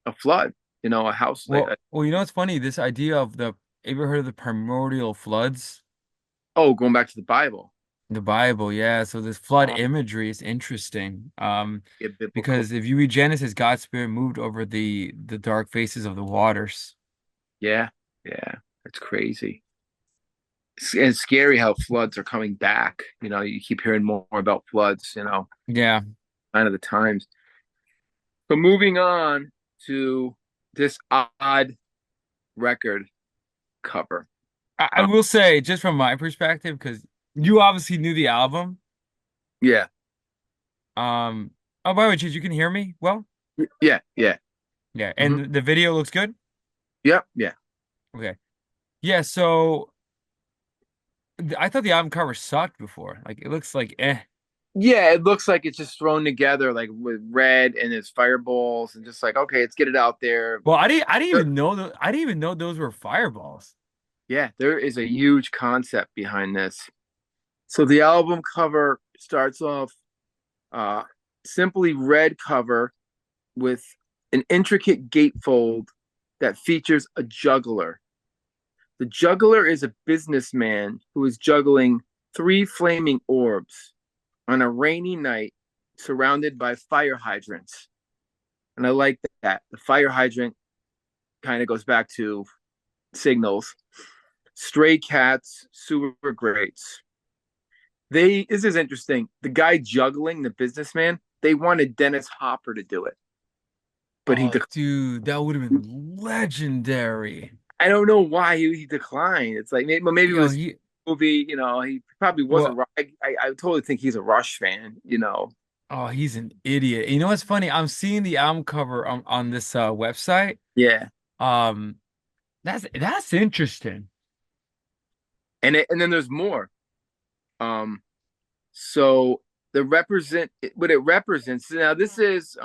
a flood. A house like Well, it's funny. This idea of the ever heard of the primordial floods? Oh, going back to the Bible. The Bible, yeah. So this flood Oh, imagery is interesting. yeah, biblical. Because if you read Genesis, God's spirit moved over the dark faces of the waters. Yeah, yeah, it's crazy. And it's scary how floods are coming back. You keep hearing more about floods. Yeah. Sign of the times. But moving on to this odd record cover. I Um, will say, just from my perspective, because you obviously knew the album. yeah, Um, oh, by the way, Cheese, you can hear me? Well, yeah, yeah. yeah. Hmm. And the video looks good? Yep, yeah. Okay. Yeah, so I thought the album cover sucked before. Like it looks like eh. Yeah, it looks like it's just thrown together like with red and it's fireballs and just like, okay, let's get it out there. Well, I didn't There- even know I didn't even know those were fireballs. Yeah, there is a huge concept behind this. So the album cover starts off uh simply red cover with an intricate gatefold that features a juggler. The juggler is a businessman who is juggling three flaming orbs on a rainy night surrounded by fire hydrants. And I like that. The fire hydrant kind of goes back to signals. Stray cats, sewer grates. This is interesting. The guy juggling, the businessman, they wanted Dennis Hopper to do it, but he Oh, declined. dude, that would have been legendary. I don't know why he declined. It's like maybe it Yo, was he movie. He probably wasn't. well, I totally think he's a Rush fan. oh, he's an idiot. You know what's funny? I'm seeing the album cover on this website. Yeah, Um, that's interesting. and then there's more. Um, so what it represents. Now this is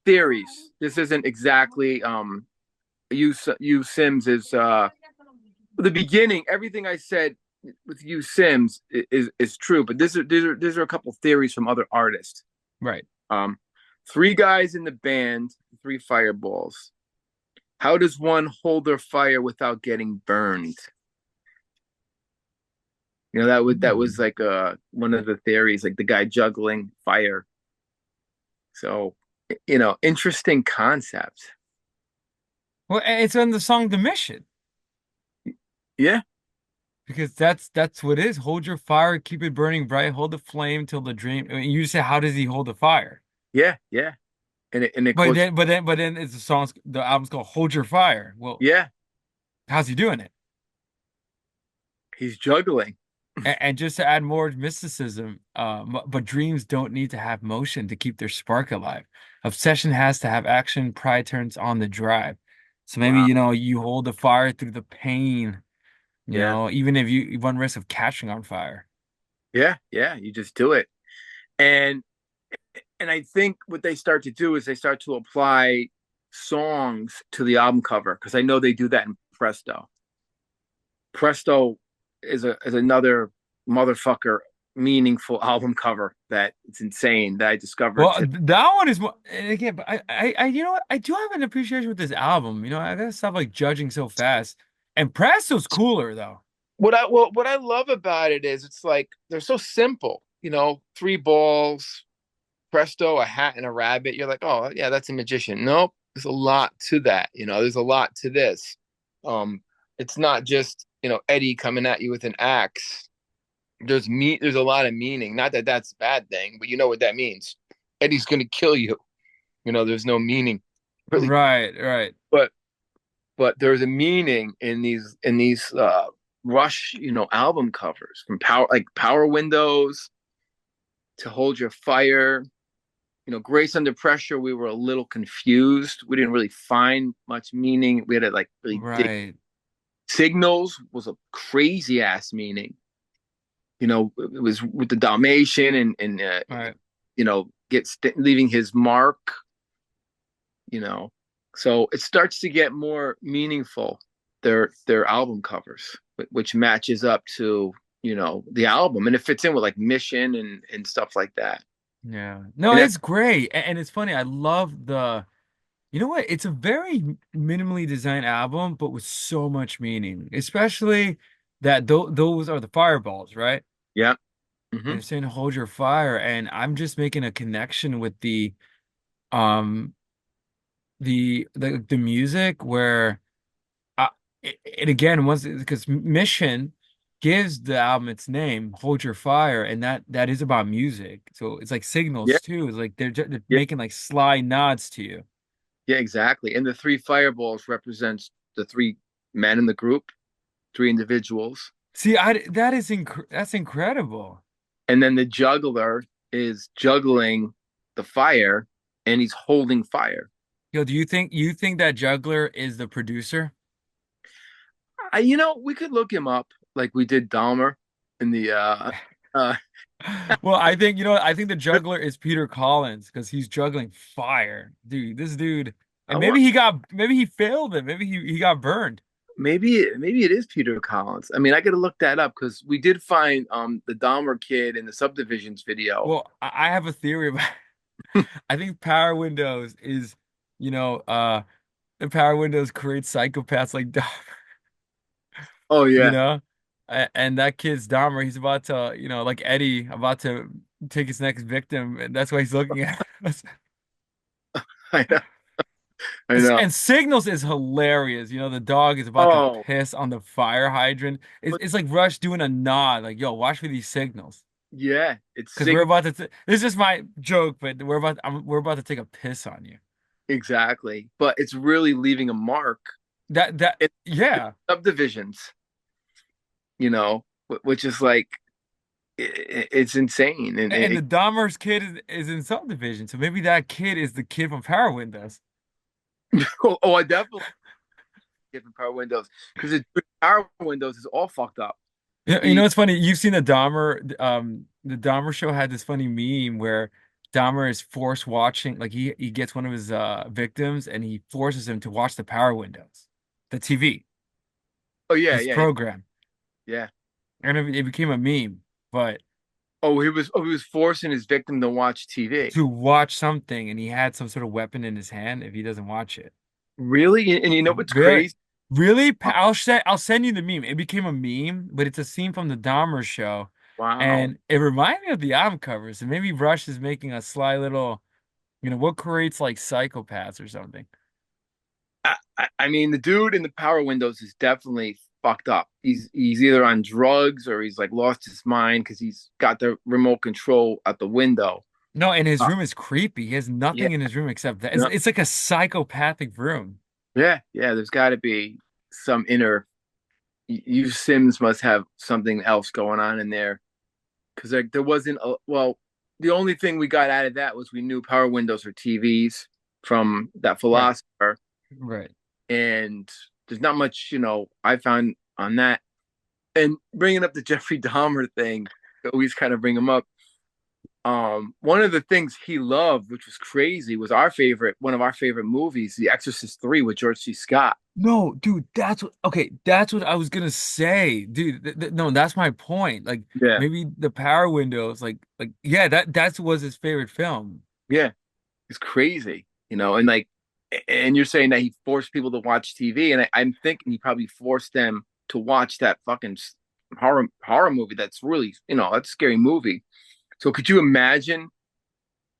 theories. This isn't exactly you Sims is the beginning. Everything I said with you Sims is true, but these are a couple theories from other artists. Right. Um, three guys in the band, three fireballs. How does one hold their fire without getting burned? That was Hmm. like one of the theories, like the guy juggling fire. So, interesting concept. Well, it's on the song "The Mission" Yeah, because that's what it is. Hold your fire, keep it burning bright, hold the flame till the dream. I mean, you say, how does he hold the fire? yeah, yeah. And it But quotes, then it's the album's called "Hold Your Fire." Well, yeah, how's he doing it? he's juggling. And just to add more mysticism, but dreams don't need to have motion to keep their spark alive. Obsession has to have action. Pride turns on the drive. So maybe, Wow. you hold the fire through the pain, Yeah, even if you run risk of catching on fire. yeah, yeah. You just do it. And and I think what they start to do is they start to apply songs to the album cover because I know they do that in Presto. Presto is another motherfucker meaningful album cover that it's insane that I discovered Well, today. that one is more, and again, but you know what? I do have an appreciation with this album. I gotta stop like judging so fast. And Presto's cooler though. What I love about it is it's like they're so simple. Three balls, Presto, a hat, and a rabbit. You're like, oh yeah, that's a magician. Nope, there's a lot to that. There's a lot to this. Um, it's not just Eddie coming at you with an axe. There's a lot of meaning. Not that that's a bad thing, but you know what that means. Eddie's gonna kill you. There's no meaning really, Right, right, but there's a meaning in these Rush album covers from Power Windows to Hold Your Fire. Grace Under Pressure. We were a little confused. We didn't really find much meaning. We had to like really dig. right, Signals was a crazy ass meaning. It was with the Dalmatian and right. leaving his mark. You know, so it starts to get more meaningful. Their album covers, which matches up to the album, and it fits in with like Mission and stuff like that. Yeah. No, And that's it's great. And it's funny. I love the You know what? It's a very minimally designed album, but with so much meaning, especially that th those are the fireballs, right? Yeah. Hmm. They're saying hold your fire, and I'm just making a connection with um the music where I, it again once because Mission gives the album its name, Hold Your Fire, and that is about music. So it's like Yeah. signals too. It's like they're Yeah. making like sly nods to you. Yeah, exactly. And the three fireballs represents the three men in the group, three individuals. See, that is that's incredible. And then the juggler is juggling the fire and he's holding fire. Yo, do you think that Juggler is the producer? We could look him up like we did Dahmer in the uh Well, I think the juggler is Peter Collins because he's juggling fire. Dude, this dude, I and want maybe he failed it. Maybe he got burned. maybe it is Peter Collins. I mean, I got to look that up because we did find the Dahmer kid in the Subdivisions video. Well, I have a theory about I think Power Windows is, you know, the Power Windows create psychopaths like Dahmer, Oh you yeah. know? And that kid's Dahmer, he's about to, like Eddie, about to take his next victim, and that's why he's looking at us. I know. I know. And Signals is hilarious. The dog is about to Oh, piss on the fire hydrant. It's, but it's like Rush doing a nod, like, yo, watch for these signals. yeah, it's Because we're signal about to, this is just my joke, but we're about to take a piss on you. exactly, but it's really leaving a mark in Yeah. Subdivisions, which is like it's insane. And And the Dahmer's kid is in Subdivision. So maybe that kid is the kid from Power Windows. oh, I definitely different power windows because the power windows is all fucked up. You The know, it's funny. You've seen the Dahmer show had this funny meme where Dahmer is forced watching, like he gets one of his victims and he forces him to watch the Power Windows, the TV, Oh yeah, this yeah, yeah, program. yeah. And it became a meme, but He was forcing his victim to watch TV. to watch something and he had some sort of weapon in his hand if he doesn't watch it. Really? And you know what's Very, crazy? really? Uh, I'll send you the meme. It became a meme, but it's a scene from the Dahmer show, wow. and it reminded me of the album covers. And maybe Rush is making a sly little, what creates like psychopaths or something. I mean, the dude in the power windows is definitely fucked up. He's either on drugs or he's like lost his mind because he's got the remote control at the window. No, and his Uh, room is creepy. He has yeah, nothing in his room except that. It's, no, it's like a psychopathic room. yeah, yeah. There's got to be some inner. You Sims must have something else going on in there because like there wasn't a well. The only thing we got out of that was we knew power windows are TVs from that Right. philosopher, Right. and there's not much I found on that. And bringing up the Jeffrey Dahmer thing, I always kind of bring him up. One of the things he loved, which was crazy, was one of our favorite movies, The Exorcist 3 with George C. Scott. No, dude, that's what I was gonna say, dude. No, that's my point. Like Yeah, maybe the Power Windows, yeah, that was his favorite film. yeah, it's crazy, and like, and you're saying that he forced people to watch TV, and I'm thinking he probably forced them to watch that fucking horror movie. That's really, that's a scary movie. So could you imagine,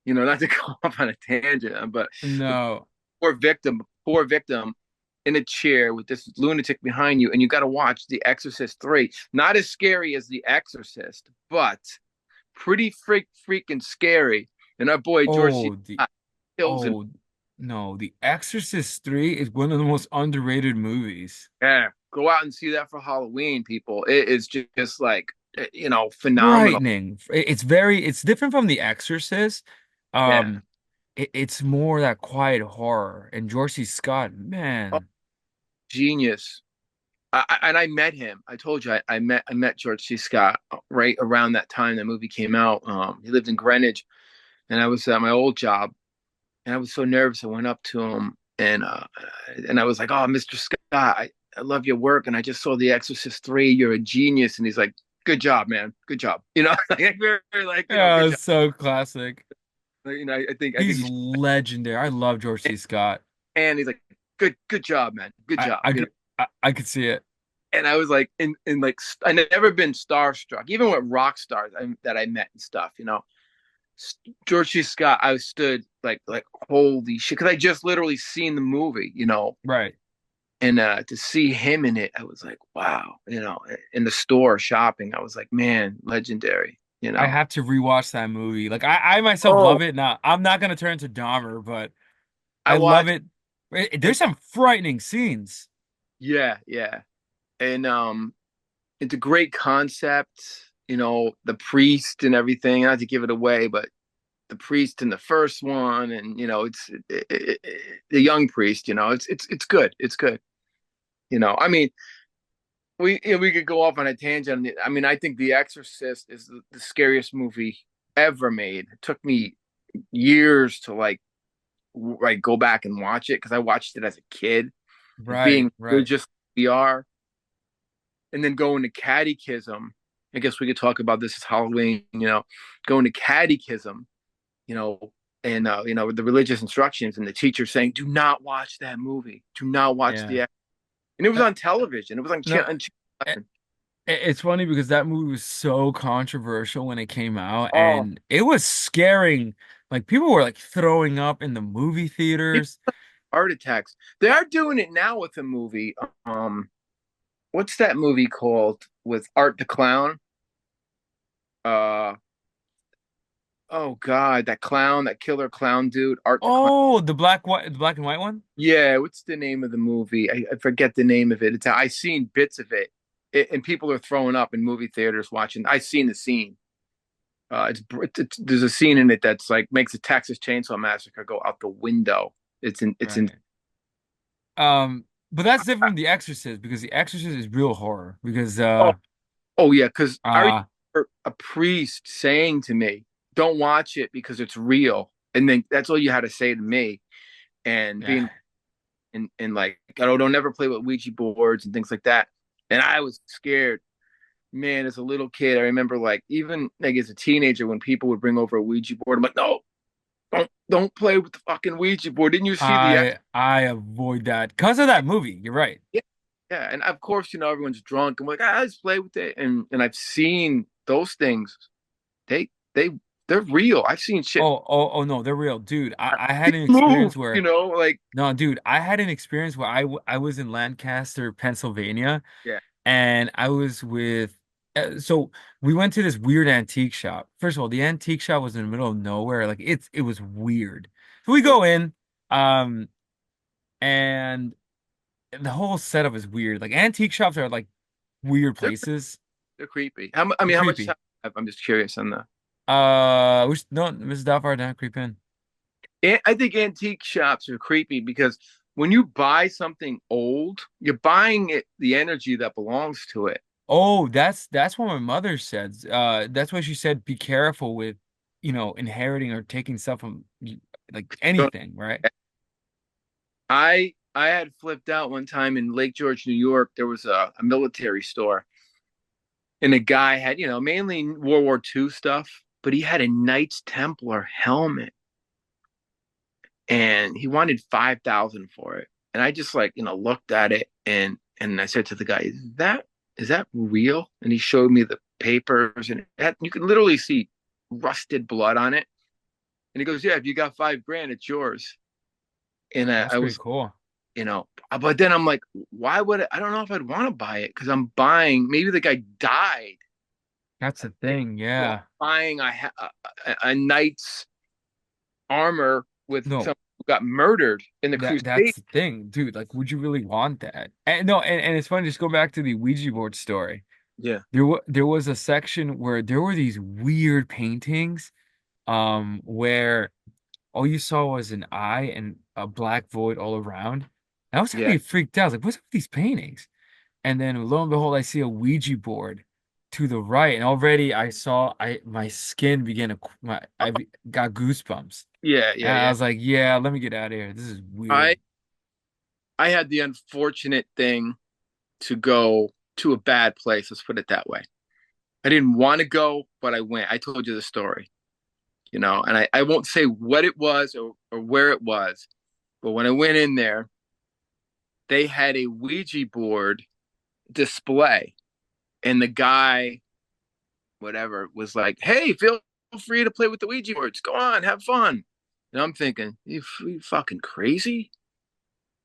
not to go off on a tangent, but the No. poor victim in a chair with this lunatic behind you, and you got to watch The Exorcist 3. Not as scary as The Exorcist, but pretty freaking scary. And our boy George C. Oh, the Scott kills him. oh no, The Exorcist 3 is one of the most underrated movies. Yeah, go out and see that for Halloween, people. It is just like phenomenal. Frightening. It's different from The Exorcist. Yeah, Um, it's more that quiet horror. And George C. Scott, oh, man. genius. And I met him. I told you I met George C. Scott right around that time the movie came out. He lived in Greenwich, and I was at my old job, and I was so nervous. I went up to him and I was like, "Oh, Mr. Scott, I love your work, and I just saw The Exorcist 3. You're a genius." And he's like, "Good job, man. Good job." Like very like Yeah, good it's job. so classic. I think He's he's legendary. I love George C. Scott. And he's like, good job, man. Good I job. I could I could see it. And I was like, in like, I never been starstruck, even with rock stars that I met and stuff, George C. Scott, I stood like holy shit, because I just literally seen the movie, Right. and to see him in it, I was like, wow, in the store shopping, I was like, man, legendary. I have to rewatch that movie. Like I myself Oh, love it. Now, I'm not gonna turn to Dahmer, but I I love watched, it. and There's some frightening scenes. yeah, yeah, and it's a great concept, the priest and everything. Not to give it away, but the priest in the first one, and the young priest. It's good. It's good. I mean, we could go off on a tangent. I mean, I think The Exorcist is the scariest movie ever made. It took me years to like go back and watch it because I watched it as a kid, and Right, being right. religious we are, and then going to catechism. I guess we could talk about this as Halloween. Going to catechism. You know, and the religious instructions and the teacher saying, "Do not watch that movie. Do not watch Yeah. the." And it was Uh, on television. It was on no, channel. i- it's funny because that movie was so controversial when it came out, Oh, and it was scaring. Like people were like throwing up in the movie people theaters. heart attacks. They are doing it now with a movie. What's that movie called with Art the Clown? Uh, oh God, that clown, that killer clown dude, Art the Clown. Oh, the black and white one? Yeah, what's the name of the movie? I forget the name of it. I seen bits of it, and people are throwing up in movie theaters watching. I seen the scene. There's a scene in it that's like makes a Texas Chainsaw Massacre go out the window. It's in. Right. But that's different from The Exorcist because The Exorcist is real horror because Oh, oh yeah, because I uh remember a priest saying to me, "Don't watch it because it's real," and then that's all you had to say to me. And yeah. being and like, oh, don't never play with Ouija boards and things like that. And I was scared, man. As a little kid, I remember like even like as a teenager when people would bring over a Ouija board, I'm like, no, don't play with the fucking Ouija board. Didn't you see the I avoid that because of that movie. You're right. Yeah, yeah, and of course, everyone's drunk. I'm like, I just play with it, and I've seen those things. They they they're real. I've seen shit Oh no, they're real, dude. I had an move. experience where Like no, dude, I had an experience where I was in Lancaster, Pennsylvania, yeah, and I was with so we went to this weird antique shop. First of all, the antique shop was in the middle of nowhere. Like it was weird. So we okay. go in, um, and the whole setup is weird. Like antique shops are like weird they're places. they're creepy. I They're mean, how much time? creepy. I'm just curious on the. No, Mrs. Doubtfire, don't creep in. I think antique shops are creepy because when you buy something old, you're buying it the energy that belongs to it. Oh, that's what my mother said. That's why she said be careful with, inheriting or taking stuff from like Don't- anything, right? I had flipped out one time in Lake George, New York. There was a military store, and the guy had, mainly World War II stuff, but he had a Knights Templar helmet, and he wanted 5,000 for it. And I just like, looked at it, and I said to the guy, "Is that real?" And he showed me the papers, and you could literally see rusted blood on it. And he goes, "Yeah, if you got 5 grand, it's yours." And That's I pretty was, cool. but then I'm like, why would I don't know if I'd want to buy it because I'm buying. Maybe the guy died. That's the thing, So I'm yeah. buying a knight's armor with No, someone who got murdered in the that's crusade. the thing, dude. Like, would you really want that? And no, and it's funny, just go back to the Ouija board story. Yeah, There was a section where there were these weird paintings, where all you saw was an eye and a black void all around. And I was yeah, actually freaked out. I was like, what's up with these paintings? And then lo and behold, I see a Ouija board to the right, and already my skin began to got goosebumps. yeah, yeah, And I yeah. was like, yeah, let me get out of here. This is I weird. I had the unfortunate thing to go to a bad place. Let's put it that way. I didn't want to go, but I went. I told you the story, and I won't say what it was or where it was, But when I went in there, they had a Ouija board display, and the guy, whatever, was like, "Hey, feel free to play with the Ouija boards. Go on, have fun." And I'm thinking, you fucking crazy,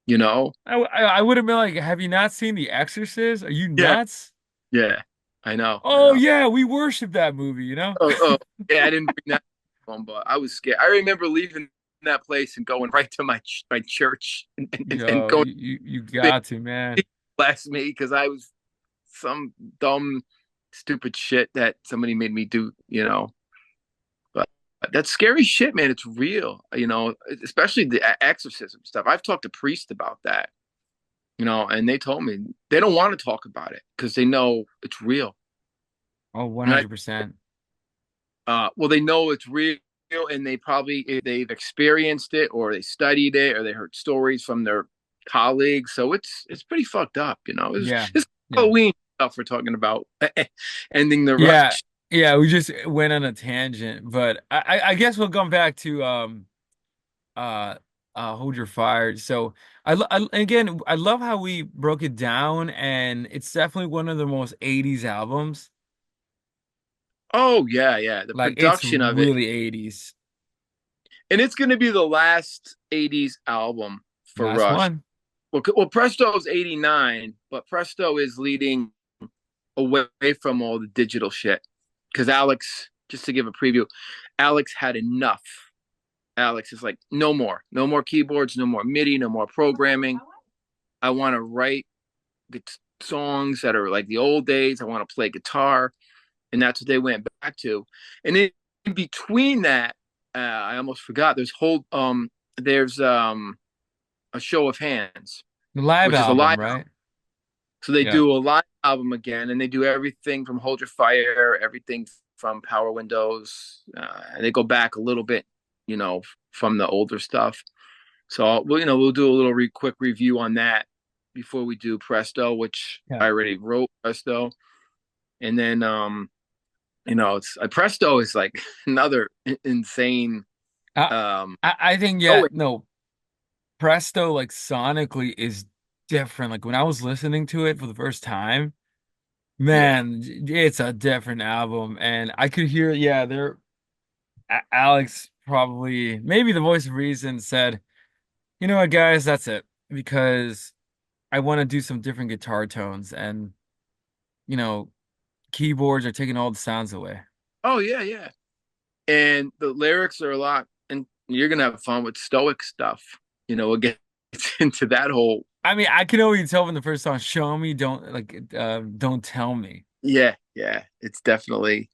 you know? I would have been like, have you not seen The Exorcist? Are you Yeah, nuts? yeah. I Oh know. yeah, we worship that movie, you know? Oh, yeah. I didn't bring that home, but I was scared. I remember leaving that place and going right to my church and Yo, going you to got to, man. bless me because I was some dumb, stupid shit that somebody made me do. But that's scary shit, man. It's real. Especially the exorcism stuff. I've talked to priests about that. And they told me they don't want to talk about it because they know it's real. Oh, And I 100%. well, they know it's real, and they've experienced it, or they studied it, or they heard stories from their colleagues. So it's pretty fucked up. Yeah. It's Yeah. Halloween stuff we're talking about, ending the Yeah. rush. Yeah, we just went on a tangent, but I guess we'll come back to uh Hold Your Fire. So again, I love how we broke it down, and it's definitely one of the most 80s albums. Oh yeah, yeah, the Like it's production of it, really 80s. and it's going to be the last '80s album for Last Rush. one. Well, Presto's '89, but Presto is leading away from all the digital shit because Alex, just to give a preview, Alex had enough. Alex is like, no more keyboards, no more MIDI, no more programming. I want to write songs that are like the old days. I want to play guitar, and that's what they went back to. And in between that, I almost forgot. There's a show of hands, The live which is a live album, album. right? So they Yeah. do a live album again, and they do everything from Hold Your Fire, everything from Power Windows, and they go back a little bit, from the older stuff. So we'll do a little quick review on that before we do Presto, which Yeah. I already wrote Presto, and then it's Presto is like another insane. I Um, I think yeah, oh no, Presto like sonically is different. Like when I was listening to it for the first time, yeah. man, it's a different album, and I could hear, yeah, there. Alex probably, maybe the voice of reason said, "You know what, guys, that's it," because I want to do some different guitar tones, and you know, keyboards are taking all the sounds away. Oh yeah, yeah. And the lyrics are a lot, and you're gonna have fun with stoic stuff. We'll get into that whole. I mean, I can already tell from the first song, "Show me, don't tell me." Yeah, yeah. It's definitely,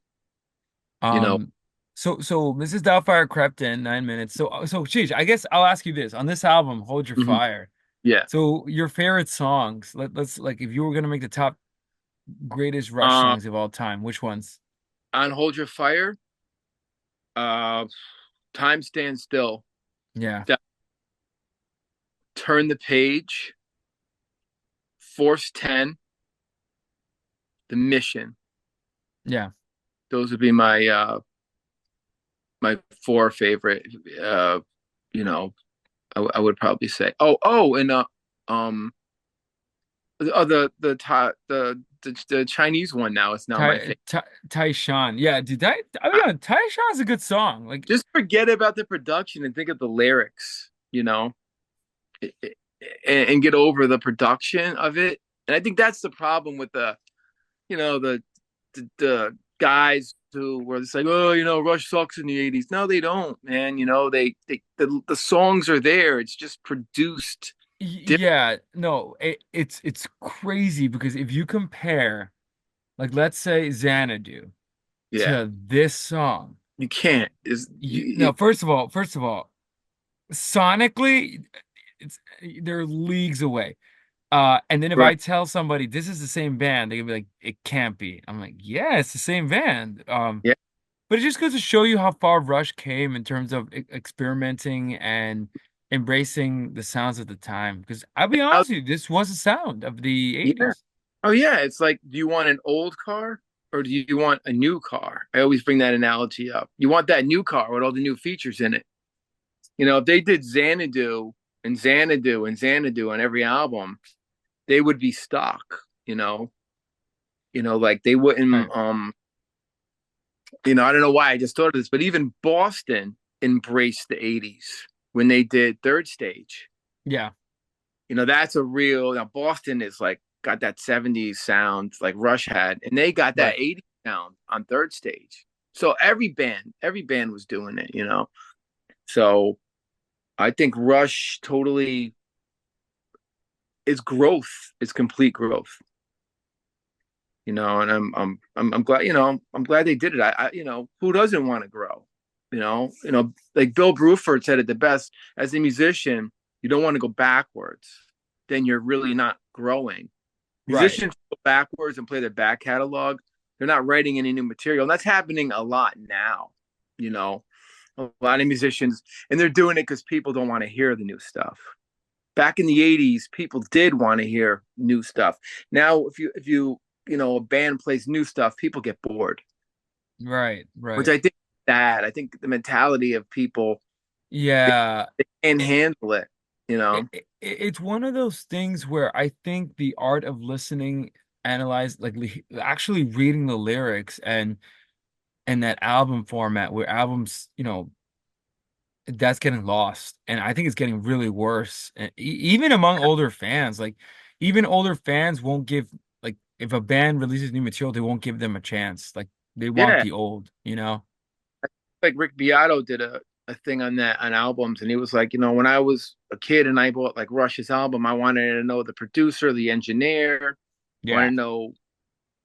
you know, Um, so Mrs. Doubtfire crept in 9 minutes. So Cheech, I guess I'll ask you this on this album, Hold Your mhm, Fire. yeah. So your favorite songs? Let's like if you were gonna make the top greatest Rush Um, songs of all time, which ones? on Hold Your Fire, uh, Time Stands Still, Yeah, Turn the Page, Force 10, The Mission. yeah, Those would be my four favorite. Uh, you know, I would probably say. And um, the Chinese one now is now my favorite. Taishan. Yeah, dude, that oh yeah, Taishan's a good song. Like, Just forget about the production and think of the lyrics, and get over the production of it. And I think that's the problem with you know, the guys who were just like, oh, Rush sucks in the '80s. No, they don't, man. The songs are there. It's just produced different. yeah, no, it's crazy because if you compare, like, let's say Xanadu Yeah, to this song, you can't. Is no, first of all, sonically, it's they're leagues away. And then if right? I tell somebody this is the same band, they're gonna be like, it can't be. I'm like, yeah, it's the same band. Yeah. But it just goes to show you how far Rush came in terms of experimenting and embracing the sounds of the time. Because I'll be honest with you, this was the sound of the Yeah. 80s. Oh yeah, it's like, do you want an old car or do you want a new car? I always bring that analogy up. You want that new car with all the new features in it. If they did Xanadu and Xanadu on every album, they would be stock, like they wouldn't Right. I don't know why I just thought of this, but even Boston embraced the 80s when they did Third Stage. Yeah. That's a real now Boston is like got that 70s sound like Rush had, and they got that Right. 80s sound on Third Stage. So every band was doing it. So I think Rush totally is growth, is complete growth. And I'm glad, I'm glad they did it. Who doesn't want to grow? Like Bill Bruford said it the best. As a musician, you don't want to go backwards. Then you're really not growing. Right. Musicians go backwards and play their back catalog. They're not writing any new material. And that's happening a lot now. You know, a lot of musicians, and they're doing it because people don't want to hear the new stuff. Back in the 80s, people did want to hear new stuff. Now, if a band plays new stuff, people get bored, Right. which Right. I think is sad. I think the mentality of people, they, Yeah. they can't handle it, you know? It's one of those things where I think the art of listening, analyze, like actually reading the lyrics and that album format where albums, that's getting lost. And I think it's getting really worse. And even among older fans, like even older fans won't give like if a band releases new material, they won't give them a chance. Like they want Yeah. the old, you know? Like Rick Beato did a thing on that on albums, and he was like, when I was a kid and I bought like Rush's album, I wanted to know the producer, the engineer, want Yeah. to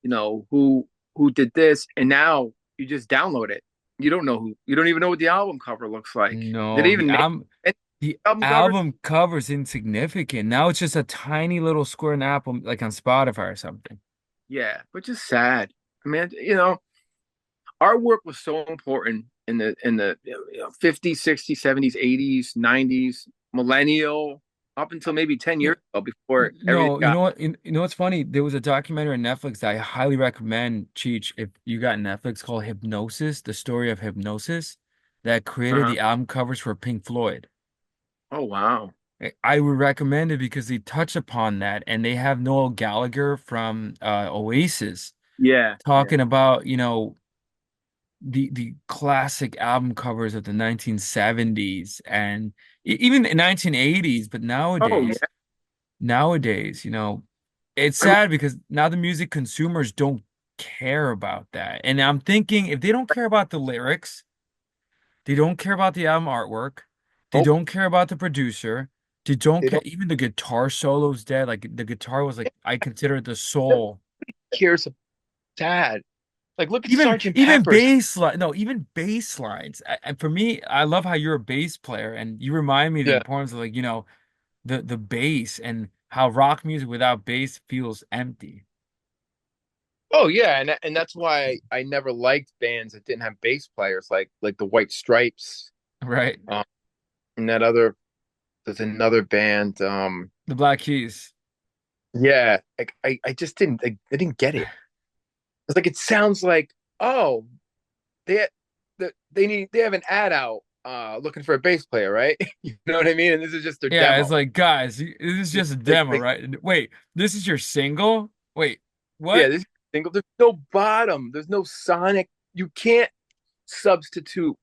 know, who did this, and now you just download it. You don't even know what the album cover looks like. Did they No, even make any the album covers? album cover's insignificant. Now it's just a tiny little square and apple like on Spotify or something. Yeah, which is sad. I mean, our work was so important in the 50s, 60s, 70s, 80s, 90s, millennial, up until maybe 10 You years ago before everything No, you got. know what? You know what's funny? There was a documentary on Netflix that I highly recommend, Cheech, if you got Netflix, called Hypnosis, the story of hypnosis that created Uh-huh. the album covers for Pink Floyd. Oh, wow. I would recommend it because they touch upon that, and they have Noel Gallagher from Oasis Yeah, yeah. talking about, the classic album covers of the 1970s and even the 1980s, but Oh, nowadays, it's yeah. sad because now the music consumers don't care about that. And I'm thinking if they don't care about the lyrics, they don't care about the album artwork, they Nope. don't care about the producer, they don't They care don't even the guitar solo's dead. Like the guitar was like I consider it the soul. care. So sad. Like, look at Even Sergeant even Pepper's. bass line, no, even bass lines. And for me, I love how you're a bass player and you remind me of the Yeah. importance of like, the bass and how rock music without bass feels empty. Oh, yeah, and that's why I never liked bands that didn't have bass players, like the White Stripes. Right? Um, and there's another band. The Black Keys. Yeah, like I just I didn't get it. It's like it sounds like, oh, they they have an ad out looking for a bass player, right? You know what I mean? And this is just their Yeah, it's demo. like, guys, this is just a demo, Like, right? Wait, this is your single? Wait, yeah, what? this single. There's no bottom. There's no sonic. You can't substitute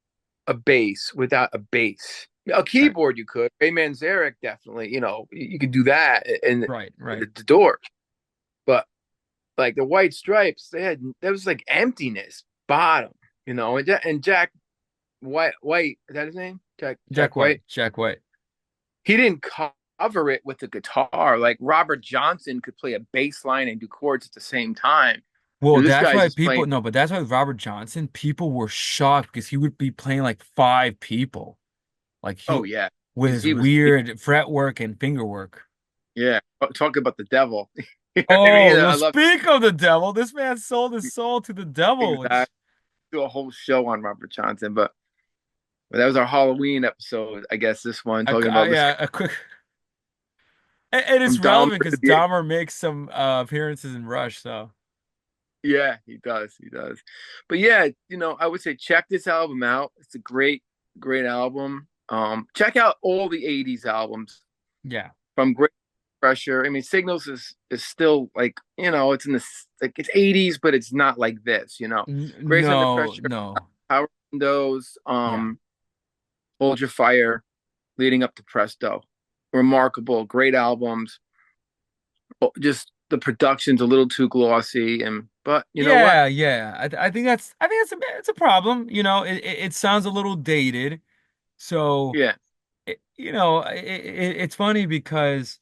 a bass without a bass. A Right, keyboard you could. Ray Manzarek definitely. You could do that in right, right. the door. But like the White Stripes, there was like emptiness, bottom. And Jack White, is that his name? Jack Jack White, White. Jack White. He didn't cover it with the guitar. Like Robert Johnson could play a bass line and do chords at the same time. Well, This that's guy's why just people, playing. no, but that's why with Robert Johnson, people were shocked because he would be playing like five people, like he Oh yeah, with his he was. weird fretwork and finger work. Yeah, talk about the devil. You know what I Oh, mean? well, I love speak of the devil. This man sold his soul to the devil, exactly. which Do a whole show on Robert Johnson, but that was our Halloween episode. I guess this one talking about this yeah, a quick. And from it's Dahmer relevant to because the. Dahmer makes some appearances in Rush, so Yeah, he does. He does. But yeah, I would say check this album out. It's a great, great album. Check out all the 80s albums. Yeah. from Great Pressure. I mean, Signals is still like, it's in the like it's 80s, but it's not like this. Grace Under No, Pressure, no. Power Windows, Yeah. Hold Your Fire, leading up to Presto. Remarkable, great albums. Just the production's a little too glossy, but you know what? Yeah, yeah. I think that's it's a problem. It sounds a little dated. So, Yeah. it's funny because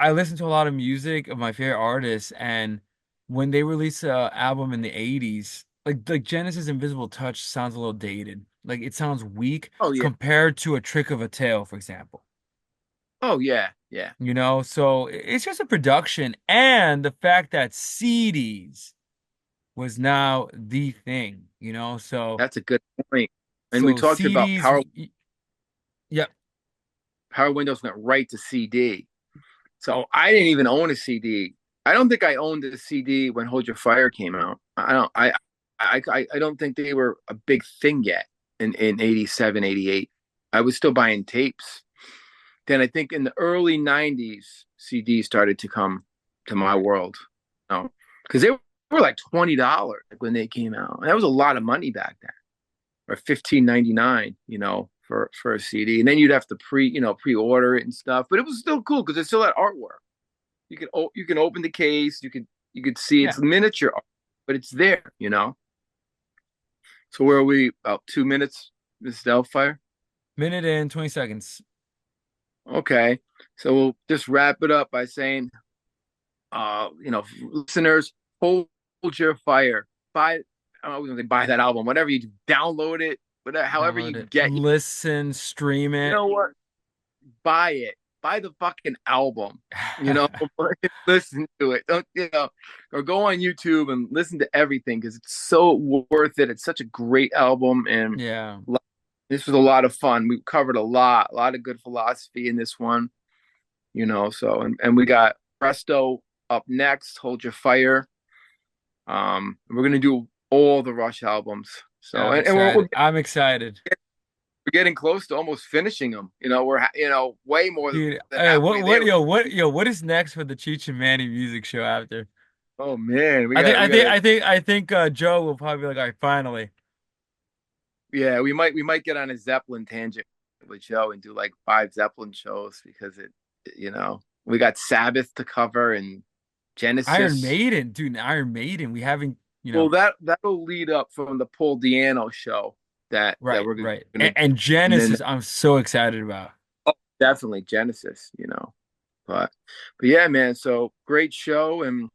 I listen to a lot of music of my favorite artists, and when they release a album in the 80s, like Genesis Invisible Touch sounds a little dated. Like it sounds weak Oh yeah. compared to A Trick of a Tail, for example. Oh yeah. Yeah. So it's just a production and the fact that CDs was now the thing, That's a good point. And we so talked about CDs, yeah, Power Windows went right to CD. So I didn't even own a CD. I don't think I owned a CD when Hold Your Fire came out. I don't think they were a big thing yet in 87, 88. I was still buying tapes. Then I think in the early 90s, CDs started to come to my right. world. Because they were like $20 when they came out. And that was a lot of money back then. Or 15.99, for a CD. And then you'd have to pre-order it and stuff. But it was still cool because it still had artwork. You can open the case, you could see Yeah, it's miniature art, but it's there. So where are we? About 2 minutes, Mrs. Doubtfire? minute and 20 seconds. Okay. So we'll just wrap it up by saying, listeners, hold your fire. Buy, I was gonna say buy that album, whatever you do, download it, whatever, however Download you it, get. listen, stream You it. know what? Buy it. Buy the fucking album. You know, listen to it. Don't or go on YouTube and listen to everything because it's so worth it. It's such a great album, and Yeah, this was a lot of fun. We covered a lot of good philosophy in this one. So and we got Presto up next. Hold Your Fire. We're gonna do all the Rush albums. So I'm and we're, excited. we're I'm excited. we're getting close to almost finishing them. We're way more Dude, than hey, halfway there. what is next for the Cheech and Manny music show after? Oh man, we I think, got I we think, gotta I think, I think Joe will probably be like, all right, finally. yeah, we might get on a Zeppelin tangent with Joe and do like 5 Zeppelin shows because we got Sabbath to cover and Iron Genesis. Maiden, dude, Iron Maiden. We haven't, Well, that'll lead up from the Paul Diano show that right, we're right. gonna And and then Genesis, I'm so excited about. oh, definitely Genesis. But yeah, man, so great show and